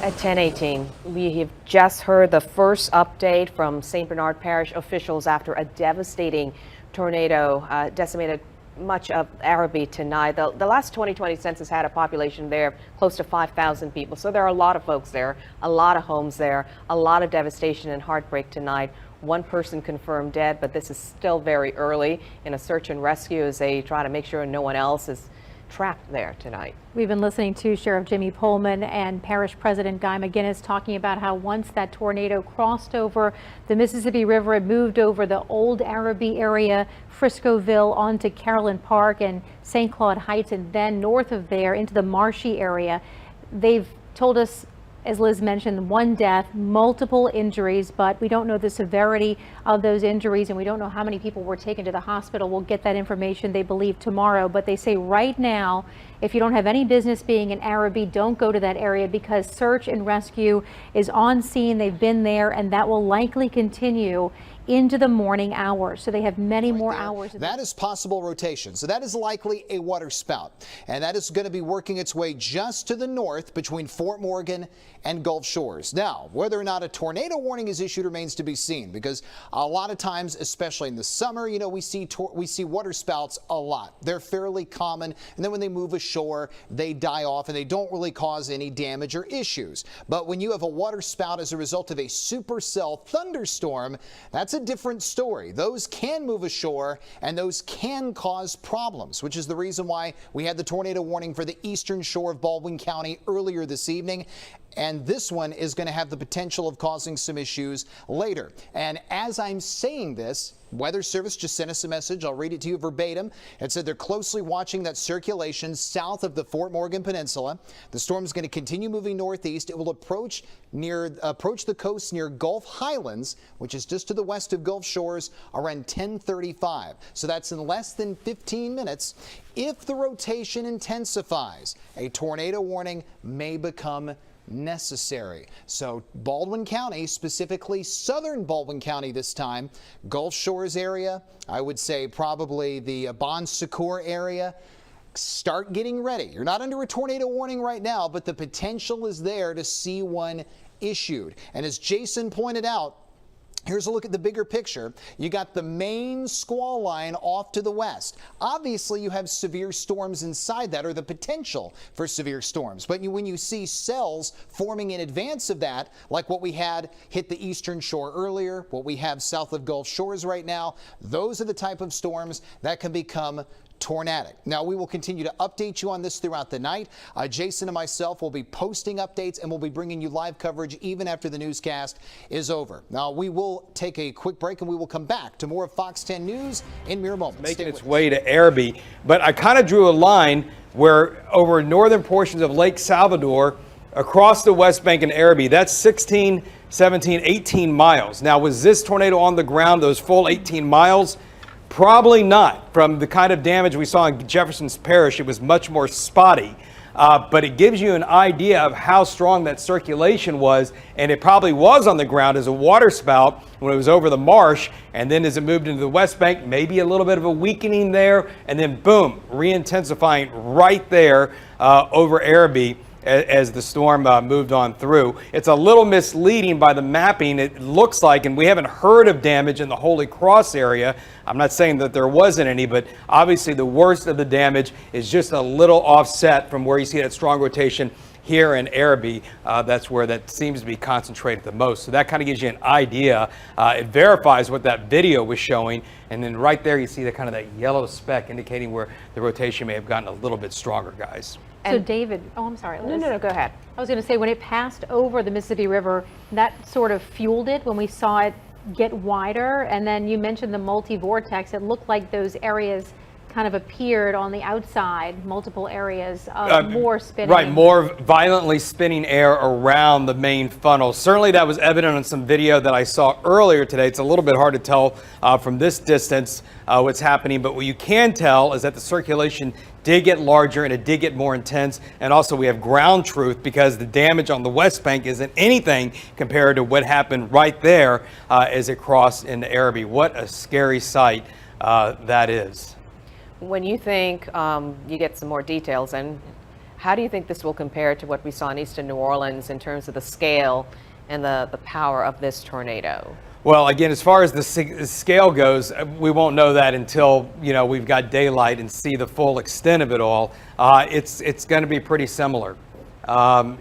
At 10:18, we have just heard the first update from St. Bernard Parish officials after a devastating tornado decimated much of Arabi tonight. The last 2020 census had a population there close to 5,000 people. So there are a lot of folks there, a lot of homes there, a lot of devastation and heartbreak tonight. One person confirmed dead, but this is still very early in a search and rescue as they try to make sure no one else is trapped there tonight. We've been listening to Sheriff Jimmy Pullman and Parish President Guy McGinnis talking about how once that tornado crossed over the Mississippi River, it moved over the old Arabi area, Friscoville, onto Carolyn Park and St. Claude Heights, and then north of there into the marshy area. They've told us, as Liz mentioned, one death, multiple injuries, but we don't know the severity of those injuries and we don't know how many people were taken to the hospital. We'll get that information, they believe, tomorrow. But they say right now, if you don't have any business being in Arabi, don't go to that area because search and rescue is on scene. They've been there and that will likely continue into the morning hours. So they have many more hours. That is possible rotation. So that is likely a water spout. And that is going to be working its way just to the north between Fort Morgan and Gulf Shores. Now, whether or not a tornado warning is issued remains to be seen because a lot of times, especially in the summer, you know, we see water spouts a lot. They're fairly common. And then when they move ashore, they die off and they don't really cause any damage or issues. But when you have a water spout as a result of a supercell thunderstorm, that's a different story. Those can move ashore and those can cause problems, which is the reason why we had the tornado warning for the eastern shore of Baldwin County earlier this evening. And this one is going to have the potential of causing some issues later. And as I'm saying this, Weather Service just sent us a message. I'll read it to you verbatim. It said they're closely watching that circulation south of the Fort Morgan Peninsula. The storm is going to continue moving northeast. It will approach the coast near Gulf Highlands, which is just to the west of Gulf Shores, around 10:35. So that's in less than 15 minutes. If the rotation intensifies, a tornado warning may become necessary. So Baldwin County, specifically southern Baldwin County this time, Gulf Shores area, I would say probably the Bon Secours area, start getting ready. You're not under a tornado warning right now, but the potential is there to see one issued. And as Jason pointed out, here's a look at the bigger picture. You got the main squall line off to the west. Obviously, you have severe storms inside that, or the potential for severe storms. But when you see cells forming in advance of that, like what we had hit the eastern shore earlier, what we have south of Gulf Shores right now, those are the type of storms that can become tornadic. Now, we will continue to update you on this throughout the night. Jason and myself will be posting updates, and we'll be bringing you live coverage even after the newscast is over. Now, we will take a quick break, and we will come back to more of Fox 10 News in mere moments. Making its way to Arabi, but I kind of drew a line where over northern portions of Lake Salvador, across the West Bank and Arabi, that's 16, 17, 18 miles. Now, was this tornado on the ground those full 18 miles? Probably not. From the kind of damage we saw in Jefferson's Parish, it was much more spotty. But it gives you an idea of how strong that circulation was, and it probably was on the ground as a water spout when it was over the marsh, and then as it moved into the West Bank, maybe a little bit of a weakening there, and then boom, re-intensifying right there over Arabi as the storm moved on through. It's a little misleading by the mapping. It looks like, and we haven't heard of damage in the Holy Cross area. I'm not saying that there wasn't any, but obviously the worst of the damage is just a little offset from where you see that strong rotation here in Arabi. That's where that seems to be concentrated the most. So that kind of gives you an idea. It verifies what that video was showing. And then right there, you see that kind of that yellow speck indicating where the rotation may have gotten a little bit stronger, guys. So David, oh, I'm sorry, Liz. No, go ahead. I was going to say, when it passed over the Mississippi River, that sort of fueled it when we saw it get wider. And then you mentioned the multi-vortex. It looked like those areas kind of appeared on the outside, multiple areas of more spinning. Right, more violently spinning air around the main funnel. Certainly that was evident on some video that I saw earlier today. It's a little bit hard to tell from this distance what's happening, but what you can tell is that the circulation did get larger and it did get more intense. And also we have ground truth because the damage on the West Bank isn't anything compared to what happened right there as it crossed into Arabi. What a scary sight that is. When you think you get some more details, and how do you think this will compare to what we saw in eastern New Orleans in terms of the scale and the power of this tornado? Well, again, as far as the scale goes, we won't know that until, we've got daylight and see the full extent of it all. It's going to be pretty similar. I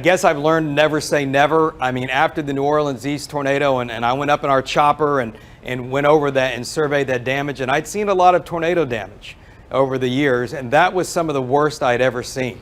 guess I've learned never say never. I mean, after the New Orleans East tornado, and I went up in our chopper and went over that and surveyed that damage, and I'd seen a lot of tornado damage over the years, and that was some of the worst I'd ever seen.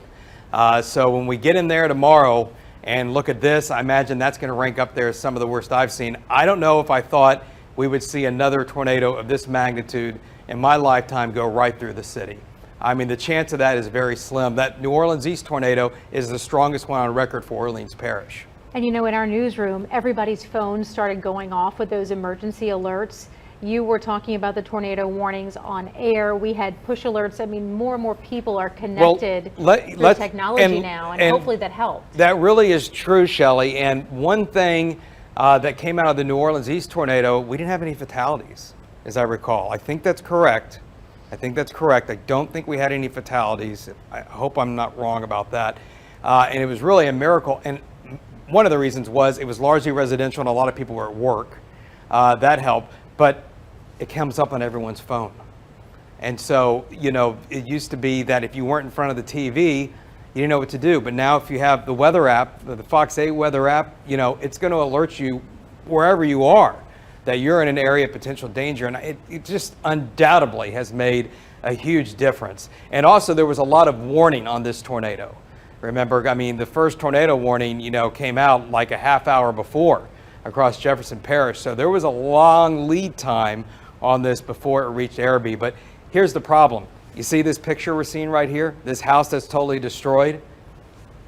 So when we get in there tomorrow and look at this, I imagine that's going to rank up there as some of the worst I've seen. I don't know if I thought we would see another tornado of this magnitude in my lifetime go right through the city. I mean, the chance of that is very slim. That New Orleans East tornado is the strongest one on record for Orleans Parish. And in our newsroom, everybody's phones started going off with those emergency alerts. You were talking about the tornado warnings on air. We had push alerts. I mean, more and more people are connected through technology now, and hopefully that helped. That really is true, Shelley. And one thing that came out of the New Orleans East tornado, we didn't have any fatalities, as I recall. I think that's correct. I don't think we had any fatalities. I hope I'm not wrong about that. And it was really a miracle. And one of the reasons was it was largely residential and a lot of people were at work. That helped. But it comes up on everyone's phone. And so, it used to be that if you weren't in front of the TV, you didn't know what to do. But now if you have the weather app, the Fox 8 weather app, it's going to alert you wherever you are that you're in an area of potential danger. And it just undoubtedly has made a huge difference. And also there was a lot of warning on this tornado. Remember, the first tornado warning, came out like a half hour before across Jefferson Parish. So there was a long lead time on this before it reached Arabi. But here's the problem. You see this picture we're seeing right here? This house that's totally destroyed?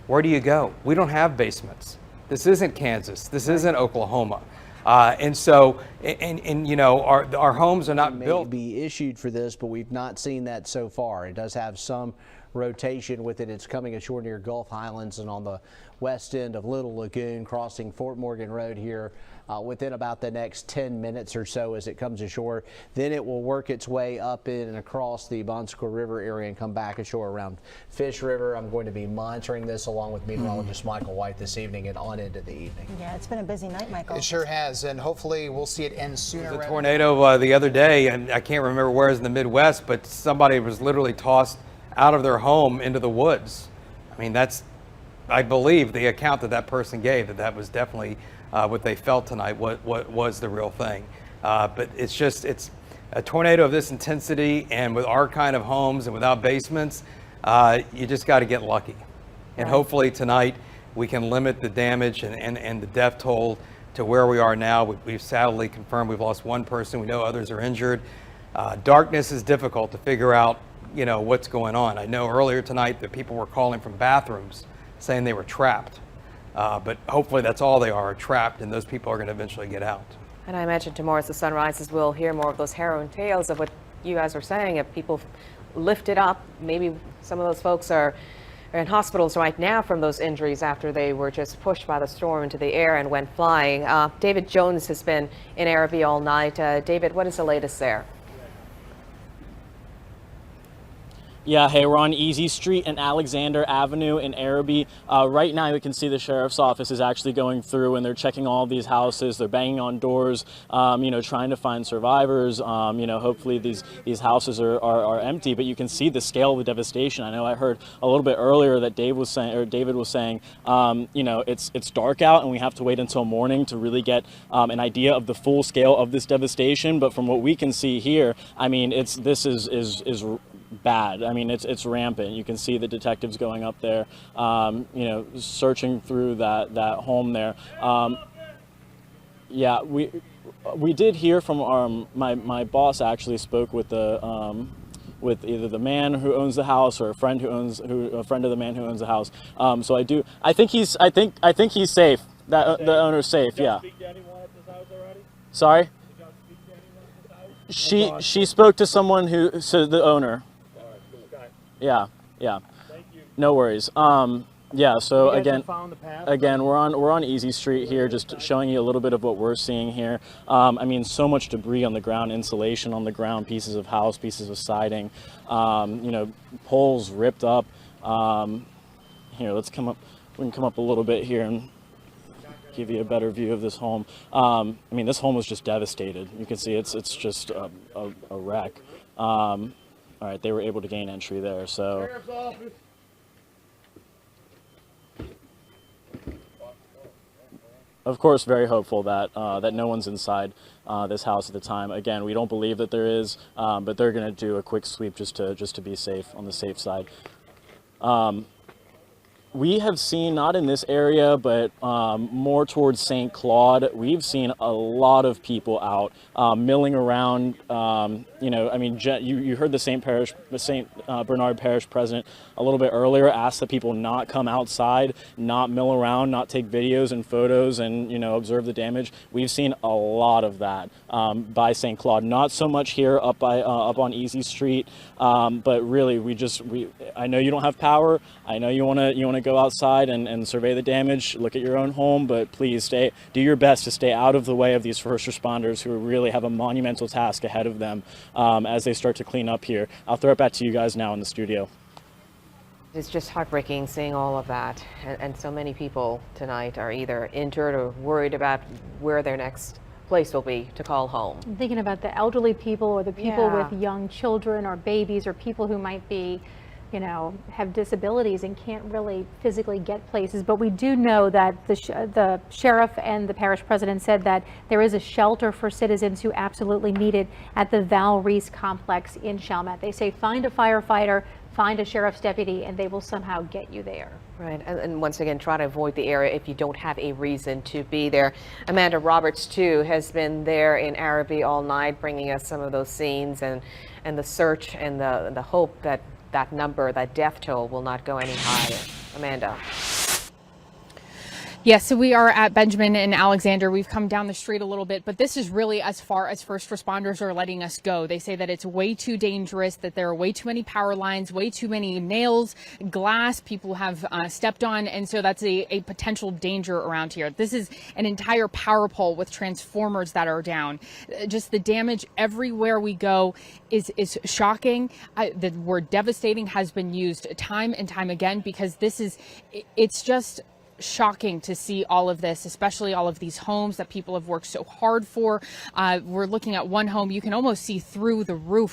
Where do you go? We don't have basements. This isn't Kansas. This isn't Oklahoma. And so, our homes are not built. May be issued for this, but we've not seen that so far. It does have some rotation with it. It's coming ashore near Gulf Highlands and on the west end of Little Lagoon, crossing Fort Morgan Road here within about the next 10 minutes or so as it comes ashore. Then it will work its way up in and across the Bon Secours River area and come back ashore around Fish River. I'm going to be monitoring this along with meteorologist Michael White this evening and on into the evening. Yeah, it's been a busy night, Michael. It sure has, and hopefully we'll see it end sooner. The tornado the other day, and I can't remember where it was in the Midwest, but somebody was literally tossed out of their home into the woods. I mean, that's, I believe, the account that person gave, that was definitely what they felt tonight, what was the real thing. But it's a tornado of this intensity and with our kind of homes and without basements, you just got to get lucky. And hopefully tonight we can limit the damage and the death toll to where we are now. We've sadly confirmed we've lost one person. We know others are injured. Darkness is difficult to figure out, you know, what's going on. I know earlier tonight that people were calling from bathrooms saying they were trapped. But hopefully that's all they are, trapped, and those people are going to eventually get out. And I imagine tomorrow as the sun rises, we'll hear more of those harrowing tales of what you guys are saying. If people lifted up, maybe some of those folks are in hospitals right now from those injuries after they were just pushed by the storm into the air and went flying. David Jones has been in Arabi all night. David, what is the latest there? Yeah, hey, we're on Easy Street and Alexander Avenue in Arabi. Right now you can see the sheriff's office is actually going through and they're checking all of these houses. They're banging on doors, you know, trying to find survivors. You know, hopefully these houses are empty, but you can see the scale of the devastation. I know I heard a little bit earlier that David was saying, you know, it's dark out and we have to wait until morning to really get an idea of the full scale of this devastation. But from what we can see here, I mean, this is bad. I mean, it's rampant. You can see the detectives going up there, you know, searching through that home there. Yeah, we did hear from my boss actually spoke with the with either the man who owns the house or a friend a friend of the man who owns the house. So I think he's safe. That the owner's safe. Yeah. Sorry. She spoke to someone the owner. Yeah. No worries. Yeah, so again, we're on Easy Street here, just showing you a little bit of what we're seeing here. I mean, so much debris on the ground, insulation on the ground, pieces of house, pieces of siding, you know, poles ripped up. Here, let's come up. We can come up a little bit here and give you a better view of this home. I mean, this home was just devastated. You can see it's just a wreck. All right, they were able to gain entry there, so. Of course, very hopeful that that no one's inside this house at the time. Again, we don't believe that there is, but they're going to do a quick sweep just to be safe, on the safe side. We have seen, not in this area, but more towards St. Claude, we've seen a lot of people out milling around. You know, I mean, you heard the St. Bernard Parish president a little bit earlier ask that people not come outside, not mill around, not take videos and photos and, you know, observe the damage. We've seen a lot of that by St. Claude. Not so much here up on Easy Street, but really I know you don't have power. I know you want to go outside and survey the damage, look at your own home, but please do your best to stay out of the way of these first responders who really have a monumental task ahead of them as they start to clean up here. I'll throw it back to you guys now in the studio. It's just heartbreaking seeing all of that, and so many people tonight are either injured or worried about where their next place will be to call home. I'm thinking about the elderly people or the people with young children or babies or people who might be, you know, have disabilities and can't really physically get places. But we do know that the sheriff and the parish president said that there is a shelter for citizens who absolutely need it at the Val Reese complex in Chalmette. They say find a firefighter, find a sheriff's deputy, and they will somehow get you there. Right, and once again, try to avoid the area if you don't have a reason to be there. Amanda Roberts, too, has been there in Arabi all night, bringing us some of those scenes and the search and the hope that that death toll will not go any higher. Amanda. Yes, so we are at Benjamin and Alexander. We've come down the street a little bit, but this is really as far as first responders are letting us go. They say that it's way too dangerous, that there are way too many power lines, way too many nails, glass people have stepped on, and so that's a potential danger around here. This is an entire power pole with transformers that are down. Just the damage everywhere we go is shocking. The word devastating has been used time and time again because it's just shocking to see all of this, especially all of these homes that people have worked so hard for. We're looking at one home. You can almost see through the roof